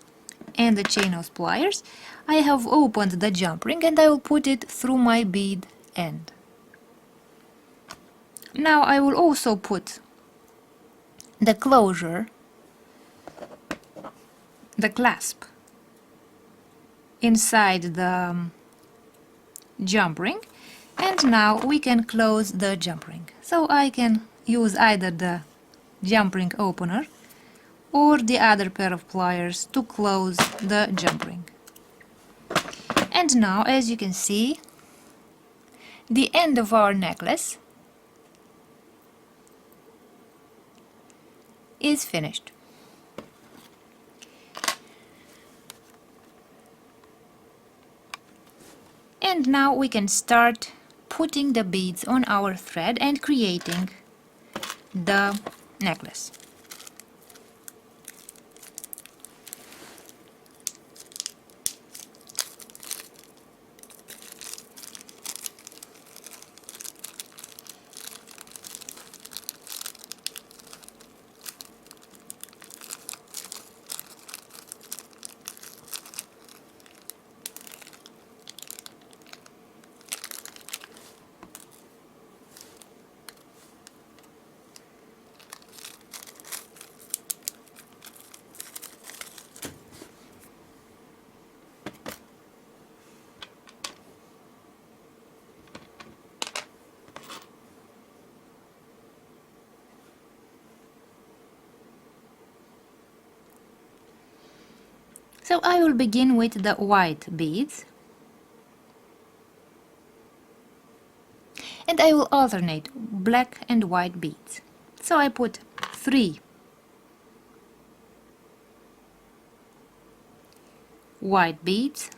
and the chain nose pliers, I have opened the jump ring and I will put it through my bead end. Now I will also put the closure, the clasp, inside the jump ring, and now we can close the jump ring. So I can use either the jump ring opener or the other pair of pliers to close the jump ring. And now, as you can see, the end of our necklace is finished. And now we can start putting the beads on our thread and creating the necklace. So I will begin with the white beads, and I will alternate black and white beads. So I put 3 white beads,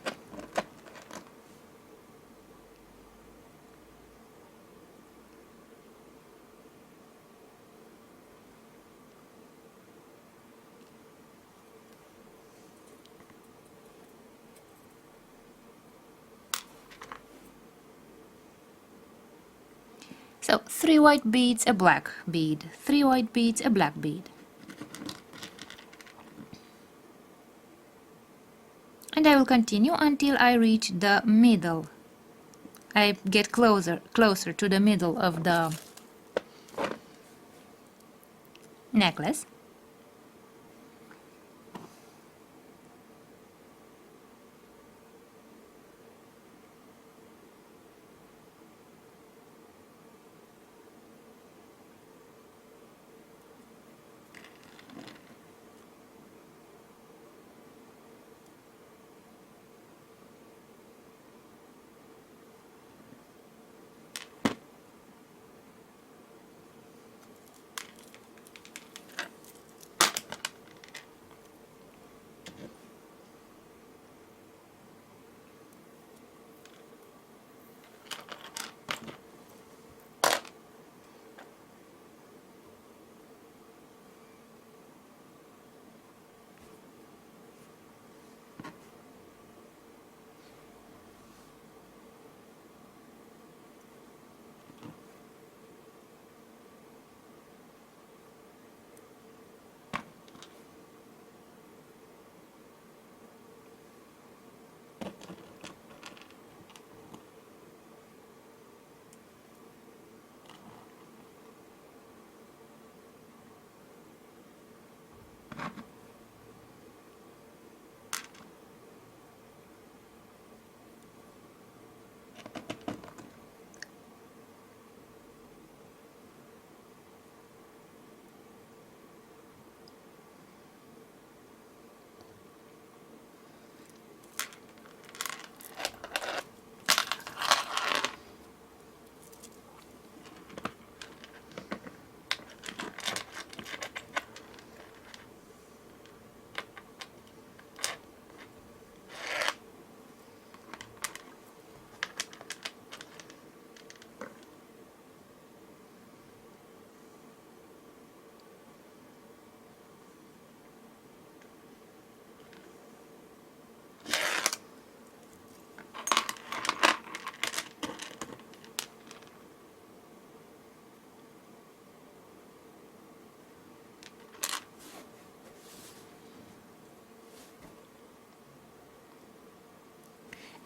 so 3 white beads, a black bead, 3 white beads, a black bead. And I will continue until I reach the middle. I get closer to the middle of the necklace.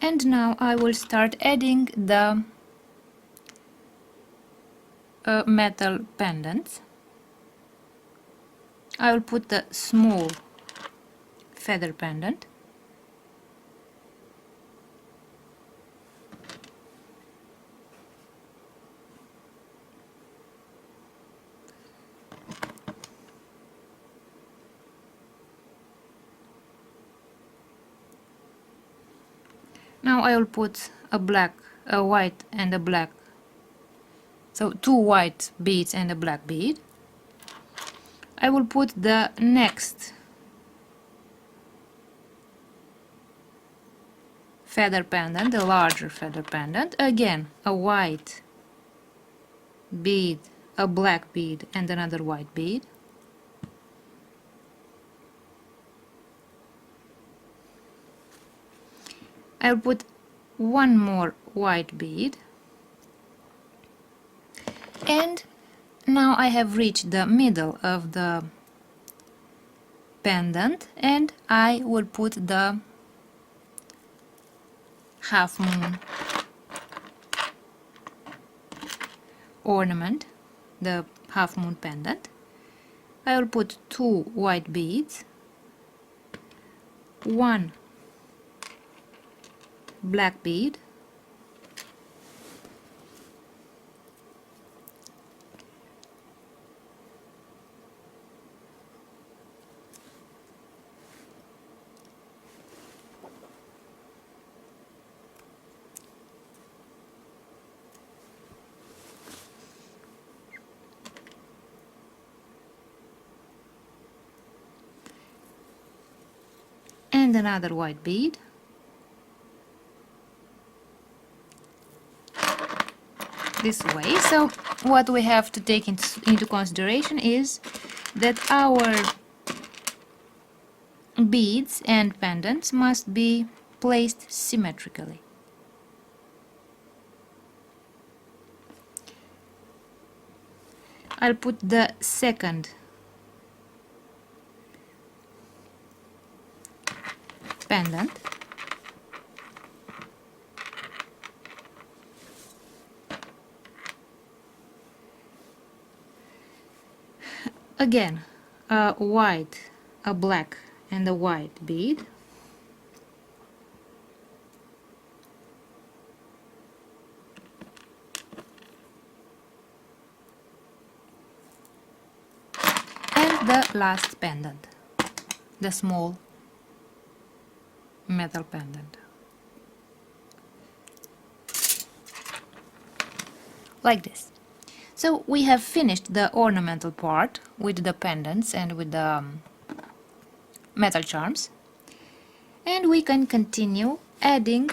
And now I will start adding the metal pendants. I will put the small feather pendant. Now I will put a white and a black, so 2 white beads and a black bead. I will put the next feather pendant, the larger feather pendant, again a white bead, a black bead and another white bead. I'll put one more white bead, and now I have reached the middle of the pendant, and I will put the half moon ornament, the half moon pendant. I will put 2 white beads, 1 black bead, and another white bead, this way. So what we have to take into consideration is that our beads and pendants must be placed symmetrically. I'll put the second pendant, again a white, a black and a white bead, and the last pendant, the small metal pendant, like this. So we have finished the ornamental part with the pendants and with the metal charms, and we can continue adding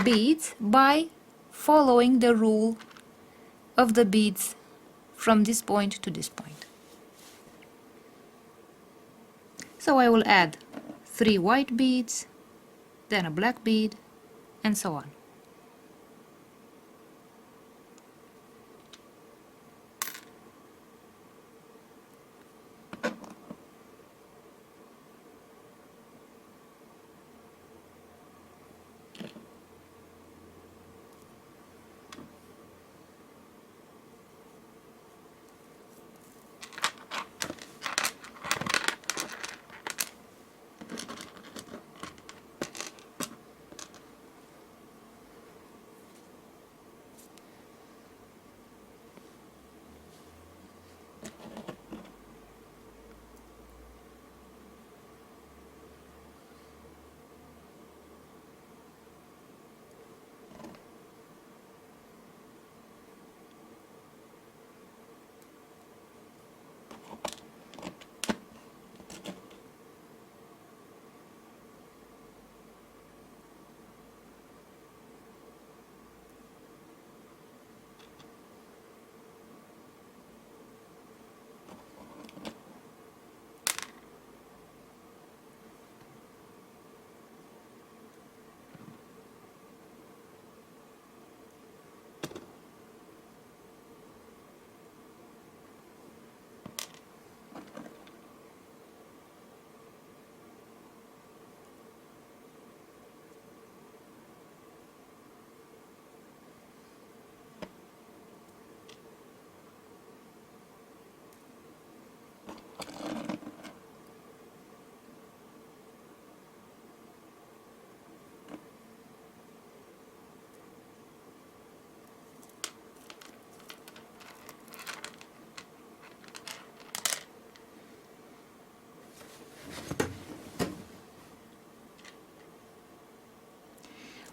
beads by following the rule of the beads from this point to this point. So I will add 3 white beads, then a black bead, and so on.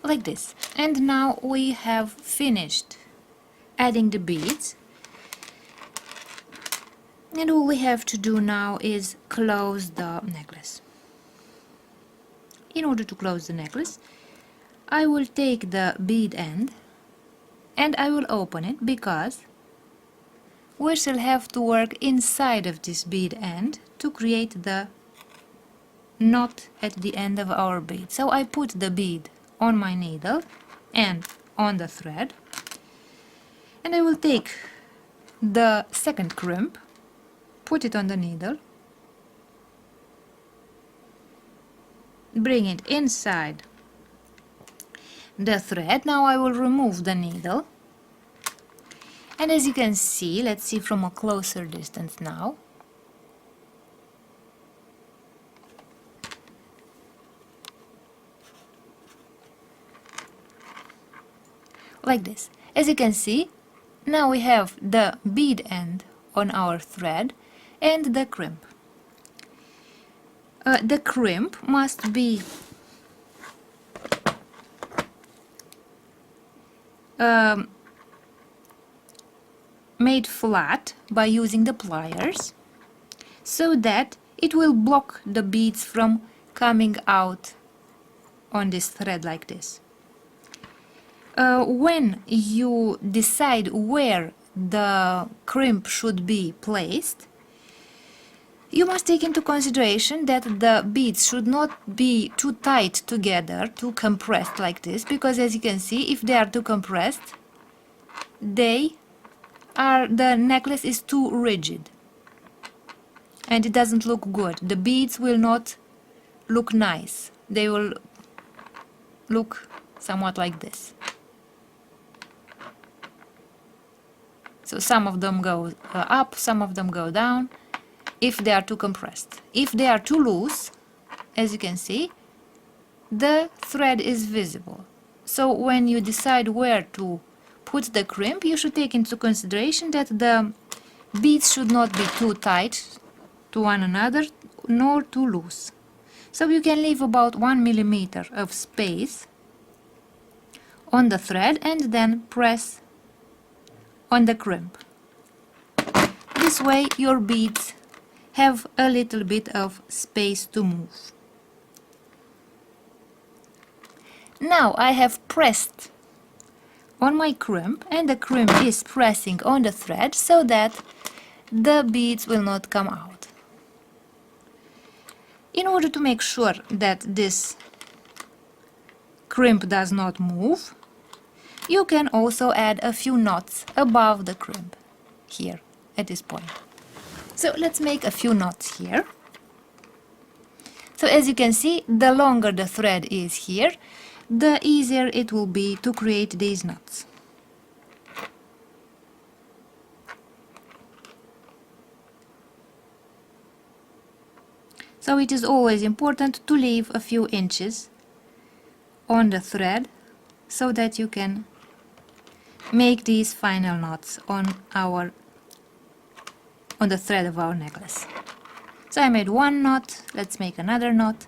like this. And now we have finished adding the beads, and all we have to do now is close the necklace. In order to close the necklace, I will take the bead end and I will open it, because we shall have to work inside of this bead end to create the knot at the end of our bead. So I put the bead on my needle and on the thread, and I will take the second crimp, put it on the needle, bring it inside the thread. Now I will remove the needle, and as you can see, let's see from a closer distance now, like this. As you can see, now we have the bead end on our thread and the crimp. The crimp must be made flat by using the pliers, so that it will block the beads from coming out on this thread like this. When you decide where the crimp should be placed, you must take into consideration that the beads should not be too tight together, too compressed like this, because as you can see, if they are too compressed, the necklace is too rigid and it doesn't look good. The beads will not look nice. They will look somewhat like this. So some of them go up, some of them go down, if they are too compressed. If they are too loose, as you can see, the thread is visible. So when you decide where to put the crimp, you should take into consideration that the beads should not be too tight to one another, nor too loose. So you can leave about 1 millimeter of space on the thread and then press on the crimp. This way your beads have a little bit of space to move. Now I have pressed on my crimp, and the crimp is pressing on the thread so that the beads will not come out. In order to make sure that this crimp does not move, you can also add a few knots above the crimp here at this point. So let's make a few knots here. So as you can see, the longer the thread is here, the easier it will be to create these knots. So it is always important to leave a few inches on the thread so that you can make these final knots on the thread of our necklace. So I made one knot, let's make another knot.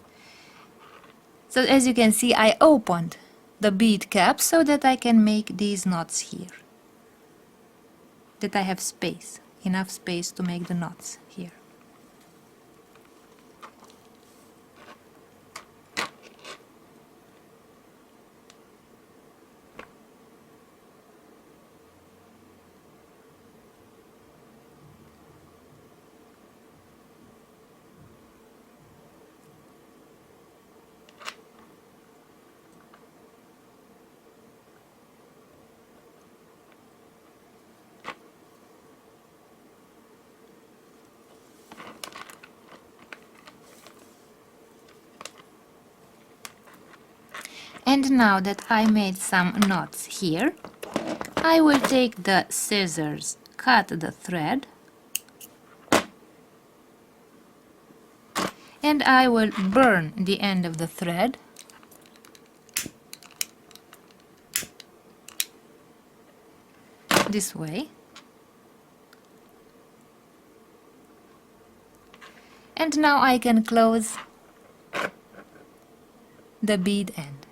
So as you can see, I opened the bead cap so that I can make these knots here, that I have space, enough space to make the knots here. And now that I made some knots here, I will take the scissors, cut the thread, and I will burn the end of the thread this way. And now I can close the bead end.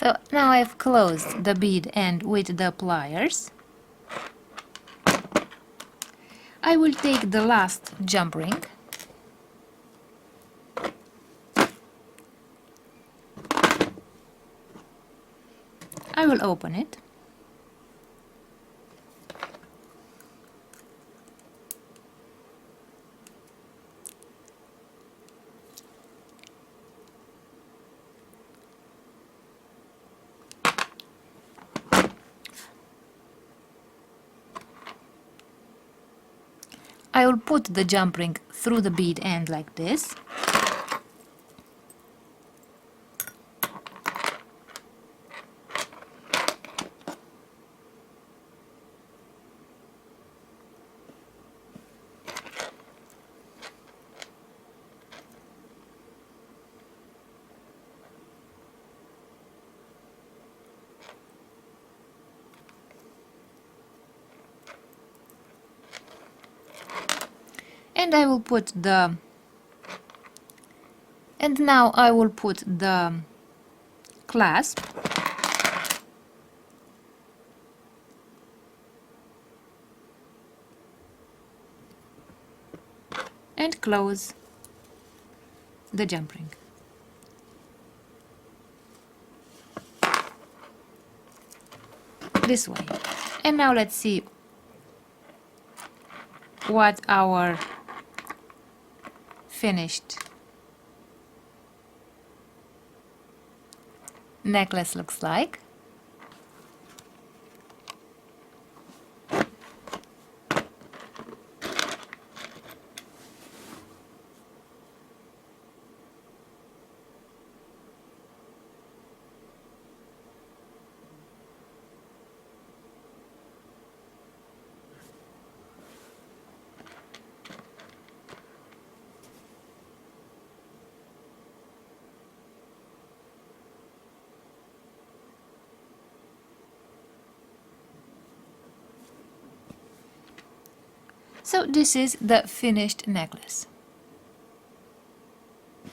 So now I've closed the bead end with the pliers. I will take the last jump ring I will open it. I will put the jump ring through the bead end like this. And I will put the now I will put the clasp and close the jump ring. This way. And now let's see what our finished necklace looks like. So this is the finished necklace.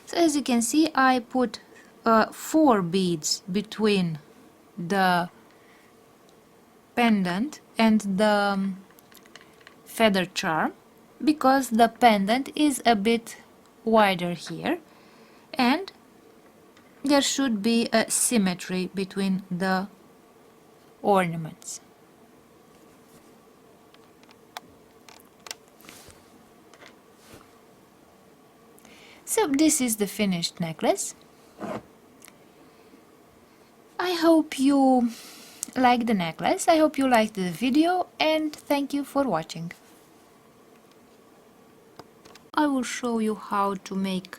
So as you can see, I put 4 beads between the pendant and the feather charm because the pendant is a bit wider here and there should be a symmetry between the ornaments. So this is the finished necklace. I hope you liked the necklace, I hope you liked the video, and thank you for watching. I will show you how to make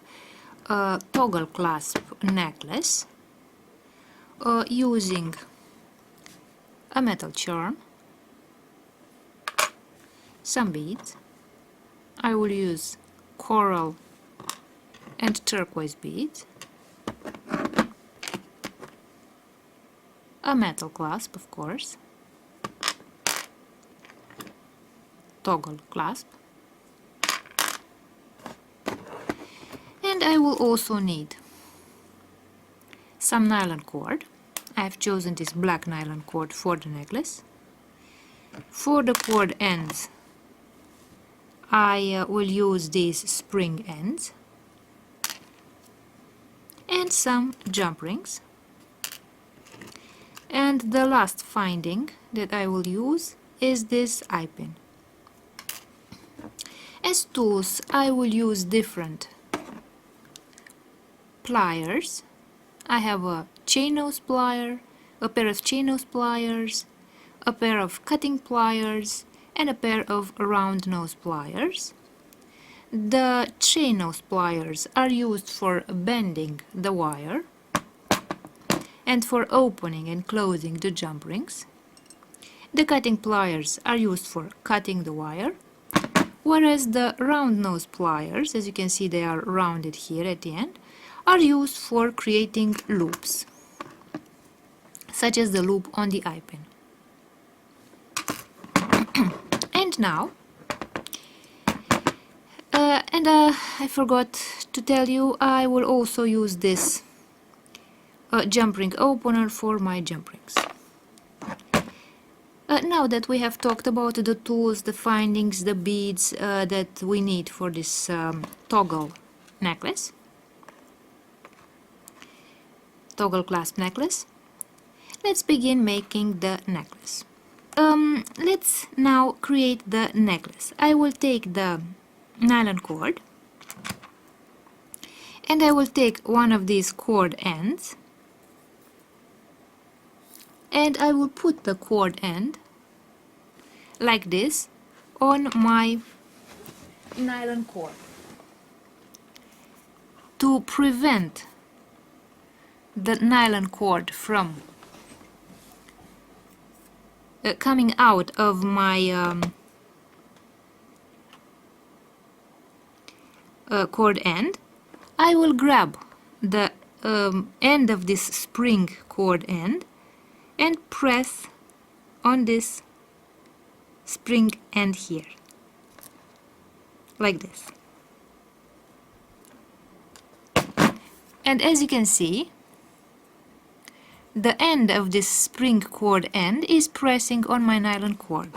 a toggle clasp necklace using a metal charm, some beads. I will use coral and turquoise beads, a metal clasp, of course, toggle clasp, and I will also need some nylon cord. I have chosen this black nylon cord for the necklace. For the cord ends I will use these spring ends and some jump rings. And the last finding that I will use is this eye pin. As tools I will use different pliers. I have a chain nose plier, a pair of chain nose pliers, a pair of cutting pliers, and a pair of round nose pliers. The chain nose pliers are used for bending the wire and for opening and closing the jump rings. The cutting pliers are used for cutting the wire, whereas the round nose pliers, as you can see they are rounded here at the end, are used for creating loops, such as the loop on the eye pin. And now, I forgot to tell you, I will also use this jump ring opener for my jump rings. Now that we have talked about the tools, the findings, the beads that we need for this toggle necklace, toggle clasp necklace, let's begin making the necklace. Let's now create the necklace. I will take the nylon cord and I will take one of these cord ends and I will put the cord end like this on my nylon cord to prevent the nylon cord from coming out of my cord end. I will grab the end of this spring cord end and press on this spring end here, like this. And as you can see, the end of this spring cord end is pressing on my nylon cord.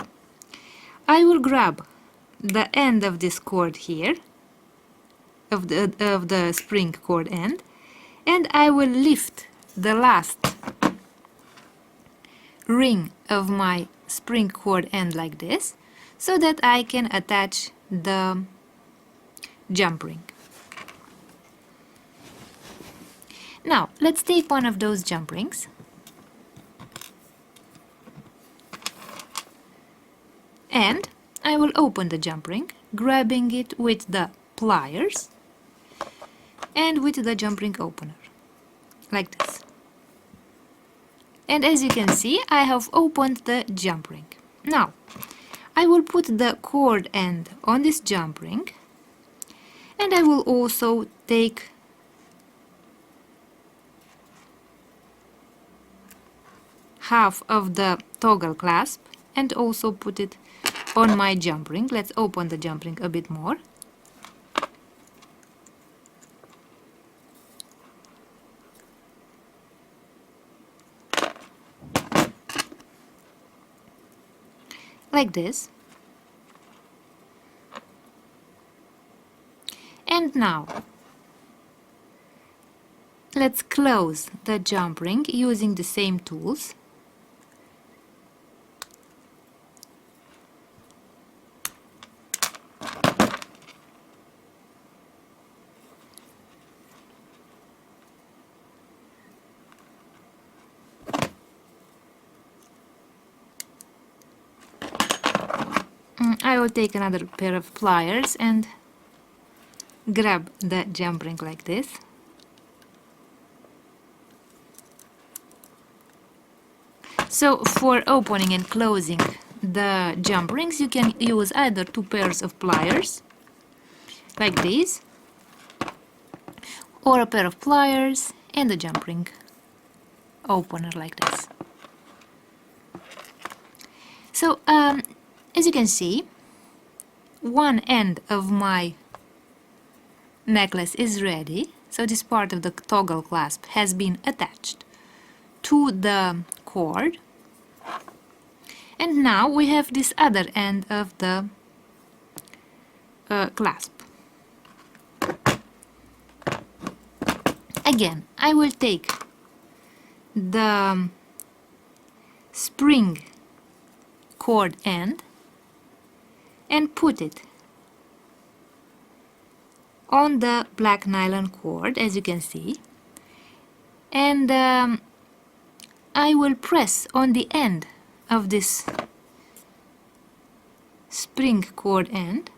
I will grab the end of this cord here, of the spring cord end, and I will lift the last ring of my spring cord end like this, so that I can attach the jump ring. Now let's take one of those jump rings and I will open the jump ring, grabbing it with the pliers and with the jump ring opener, like this. And as you can see, I have opened the jump ring. Now, I will put the cord end on this jump ring, and I will also take half of the toggle clasp and also put it on my jump ring. Let's open the jump ring a bit more. Like this. And now let's close the jump ring using the same tools. I will take another pair of pliers and grab the jump ring like this. So for opening and closing the jump rings, you can use either two pairs of pliers, like these, or a pair of pliers and a jump ring opener like this. So as you can see, one end of my necklace is ready. So this part of the toggle clasp has been attached to the cord. And now we have this other end of the clasp. Again, I will take the spring cord end and put it on the black nylon cord, as you can see, and I will press on the end of this spring cord end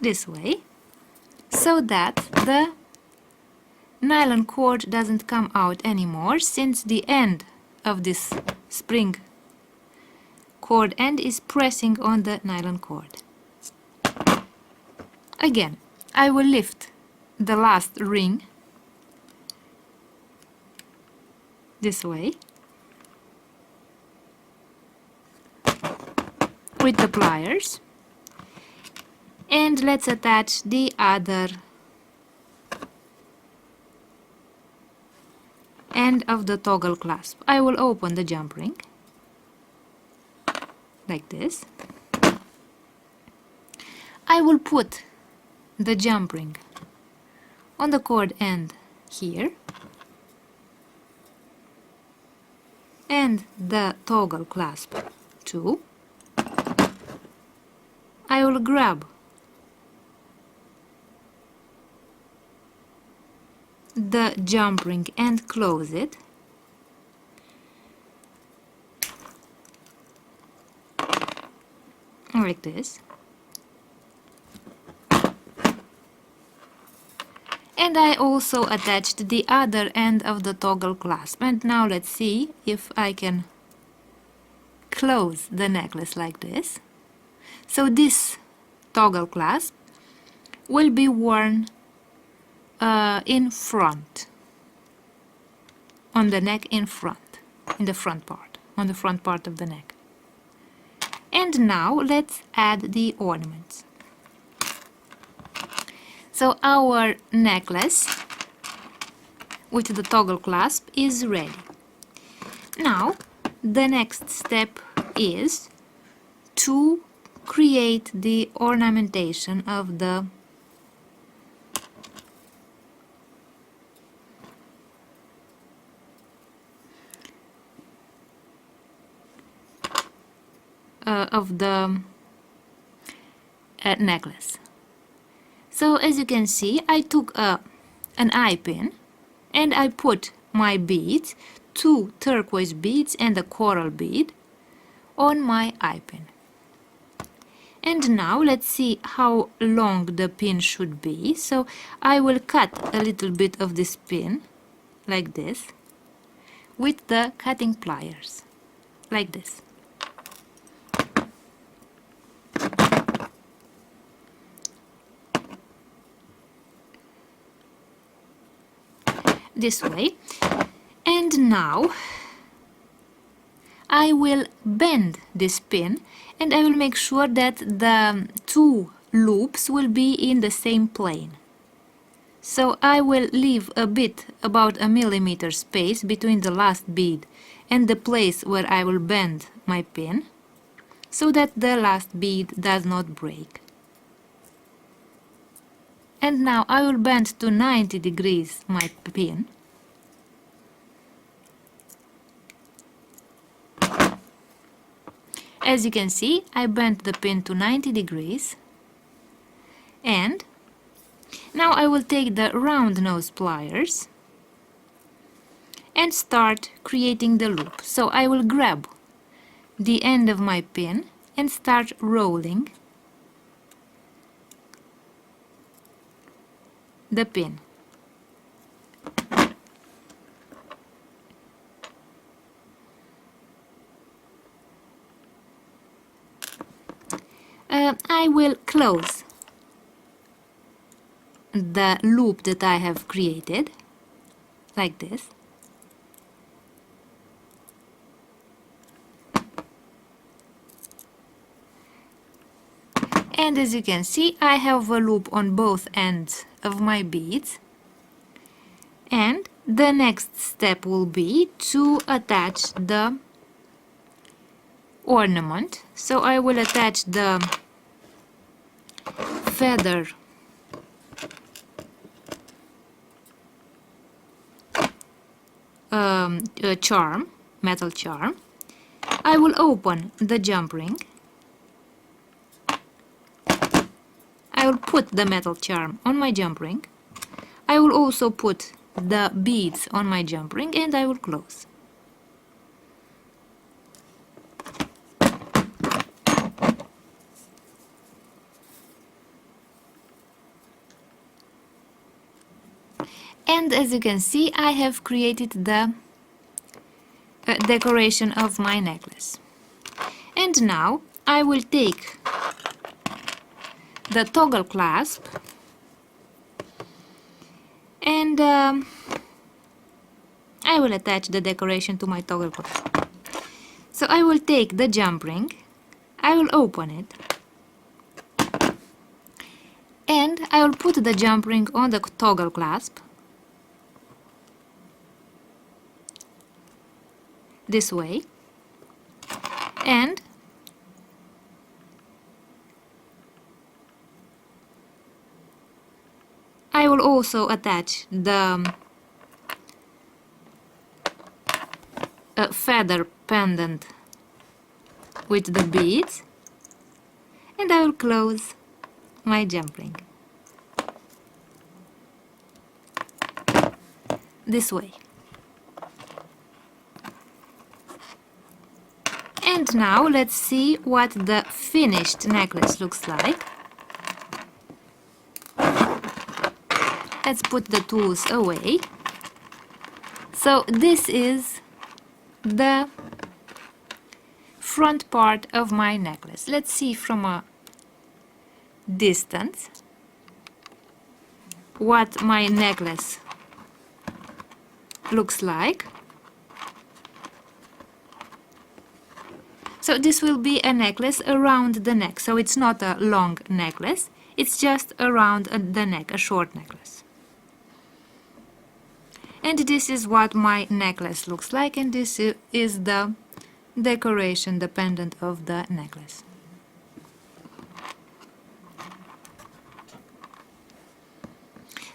this way, so that the nylon cord doesn't come out anymore, since the end of this spring cord end is pressing on the nylon cord. Again, I will lift the last ring this way, with the pliers, and let's attach the other end of the toggle clasp. I will open the jump ring like this. I will put the jump ring on the cord end here, and the toggle clasp too. I will grab the jump ring and close it. Like this. And I also attached the other end of the toggle clasp. And now let's see if I can close the necklace like this. So this toggle clasp will be worn in front, on the neck in front, in the front part, on the front part of the neck. And now let's add the ornaments. So our necklace with the toggle clasp is ready. Now the next step is to create the ornamentation of the necklace. So as you can see, I took an eye pin and I put my beads, 2 turquoise beads and a coral bead, on my eye pin. And now let's see how long the pin should be. So I will cut a little bit of this pin like this with the cutting pliers, like this. This way. And now I will bend this pin and I will make sure that the 2 loops will be in the same plane. So I will leave a bit, about a millimeter space between the last bead and the place where I will bend my pin, so that the last bead does not break. And now I will bend to 90 degrees my pin. As you can see, I bent the pin to 90 degrees. And now I will take the round nose pliers and start creating the loop. So I will grab the end of my pin and start rolling the pin. I will close the loop that I have created like this. And as you can see, I have a loop on both ends of my beads. And the next step will be to attach the ornament. So I will attach the feather charm, metal charm. I will open the jump ring. I will put the metal charm on my jump ring. I will also put the beads on my jump ring and I will close. And as you can see, I have created the decoration of my necklace. And now I will take the toggle clasp and I will attach the decoration to my toggle clasp. So I will take the jump ring, I will open it and I will put the jump ring on the toggle clasp this way, and I will also attach the feather pendant with the beads, and I will close my jump ring this way. And now let's see what the finished necklace looks like. Let's put the tools away. So this is the front part of my necklace. Let's see from a distance what my necklace looks like. So this will be a necklace around the neck, so it's not a long necklace, it's just around the neck, a short necklace. And this is what my necklace looks like, and this is the decoration, the pendant of the necklace.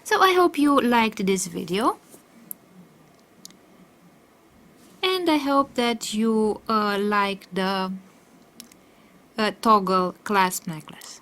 So I hope you liked this video, and I hope that you like the toggle clasp necklace.